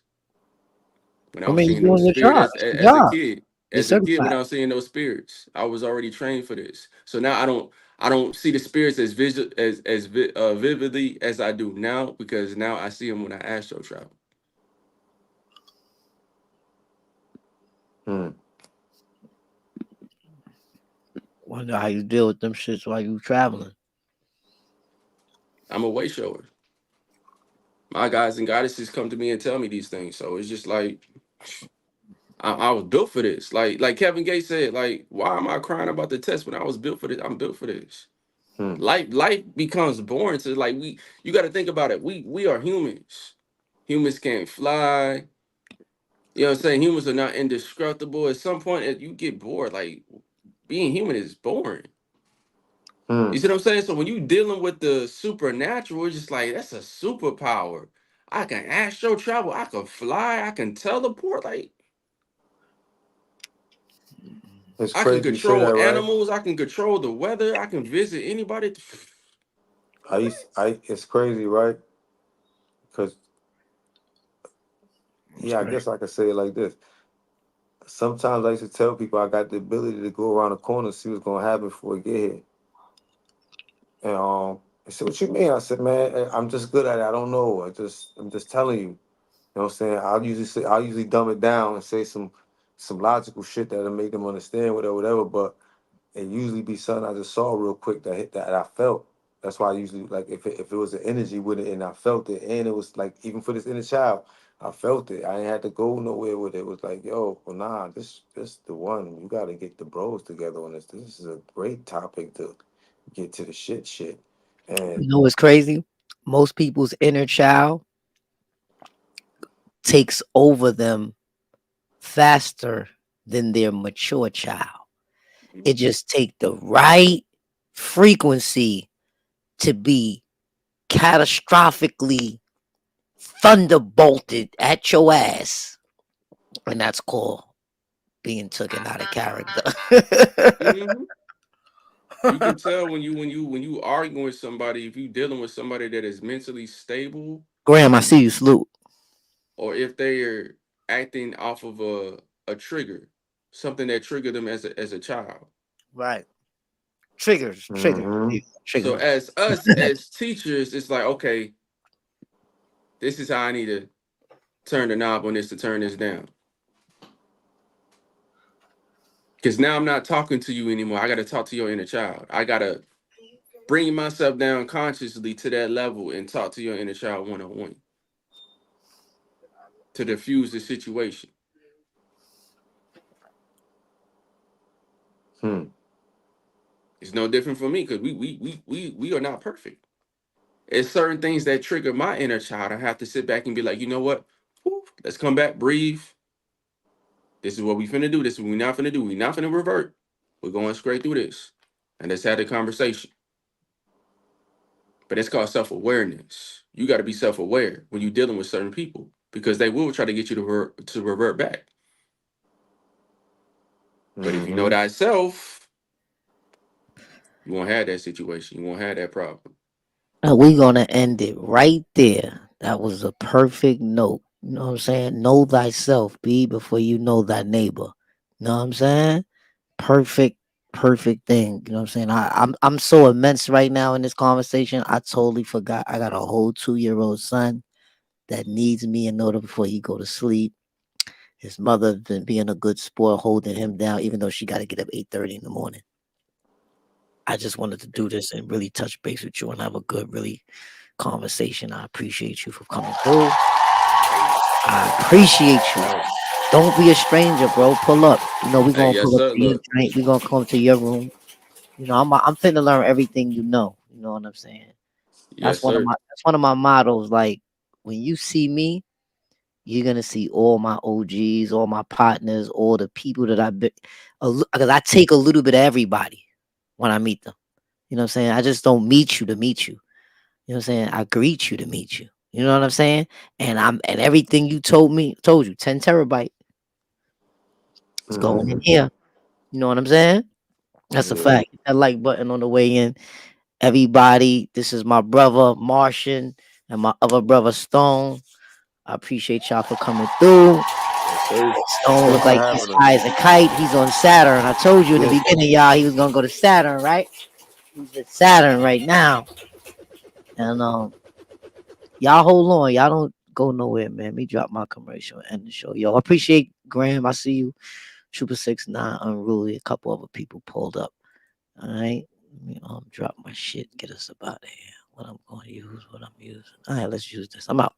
When I I was mean, seeing you're those doing your spirits job. as, It's as your as a job. kid, You're when certified. I was seeing those spirits, I was already trained for this. So now I don't see the spirits as visual vividly as I do now because now I see them when I astro travel. Mm. Wonder how you deal with them shits while you traveling. I'm a way shower. My guys and goddesses come to me and tell me these things. So it's just like I was built for this. Like Kevin Gates said, like, why am I crying about the test when I was built for this? I'm built for this. Mm. Life becomes boring to like you got to think about it. We are humans. Humans can't fly. You know what I'm saying? Humans are not indestructible. At some point, you get bored. Like being human is boring. You Mm. see what I'm saying? So when you dealing with the supernatural, it's just like that's a superpower. I can astro travel. I can fly. I can teleport. Like It's I can crazy you say control that, right? animals. I can control the weather. I can visit anybody. It's crazy, right? Because That's yeah, I great. guess I could say it like this. Sometimes I used to tell people I got the ability to go around the corner and see what's gonna happen before I get here. And I said, "What you mean?" I said, "Man, I'm just good at it. I don't know. I'm just telling you." You know what I'm saying? I'll usually dumb it down and say some logical shit that'll make them understand whatever. But it usually be something I just saw real quick that hit that I felt. That's why I usually like if it was an energy with it and I felt it and it was like even for this inner child, I felt it. I ain't had to go nowhere with it. It was like, yo, well nah, this the one. You gotta get the bros together on this. This is a great topic to get to the shit. And You know what's crazy? Most people's inner child takes over them faster than their mature child. It Mhm. just take the right frequency to be catastrophically thunderbolted at your ass. And that's called being taken out of character. Mhm. You can tell when you arguing with somebody if you dealing with somebody that is mentally stable Graham, I see you. Salute. or if they are acting off of a trigger, something that triggered them as a child. Right. Triggers. Triggers. mm-hmm. So Triggers. as us as teachers, it's like okay, this is how I need to turn the knob on this to turn this down. Because now I'm not talking to you anymore. I got to talk to your inner child. I got to bring myself down consciously to that level and talk to your inner child one on one to diffuse the situation. Hmm. It's no different for me because we are not perfect. It's certain things that trigger my inner child. I have to sit back and be like, you know what? Whew, let's come back, breathe. This is what we finna do. This is what we not finna do. We not finna revert. We're going straight through this. And let's have the conversation. But it's called self-awareness. You got to be self-aware when you're dealing with certain people because they will try to get you to revert back. But if you know thyself, you won't have that situation. You won't have that problem. We're gonna end it right there. That was a perfect note. You know what I'm saying? Know thyself, be before you know thy neighbor. You know what I'm saying? Perfect, perfect thing. You know what I'm saying? I'm so immense right now in this conversation. I totally forgot I got a whole 2-year-old son that needs me in order before he go to sleep. His mother been being a good sport, holding him down, even though she got to get up 8:30 in the morning. I just wanted to do this and really touch base with you and have a good, really conversation. I appreciate you for coming through. I appreciate you. Don't be a stranger, bro. Pull up. You know, we're Hey, gonna yes, pull up sir. to your Look, joint. We're gonna come to your room. You know, I'm finna learn everything you know. You know what I'm saying? yes, sir. That's one of my mottos. Like when you see me, you're gonna see all my OGs, all my partners, all the people that I've been. Because I take a little bit of everybody when I meet them. You know what I'm saying? I just don't meet you to meet you. You know what I'm saying? I greet you to meet you. You know what I'm saying? And everything you told you, 10 terabyte. It's going in here. You know what I'm saying? That's a Yeah. fact. Hit that like button on the way in. Everybody, this is my brother Martian and my other brother Stone. I appreciate y'all for coming through. Yes, sir. Stone Thanks look for like he's having high us. as a kite. He's on Saturn. I told you in the Yeah. beginning, y'all, he was gonna go to Saturn, right? He's at Saturn right now. And y'all hold on. Y'all don't go nowhere, man. Let me drop my commercial and end the show. Yo, I appreciate Graham. I see you. Trooper 69, Unruly. A couple other people pulled up. All right. Let me drop my shit. Get us up out of here. What I'm going to use, what I'm using. All right, let's use this. I'm out.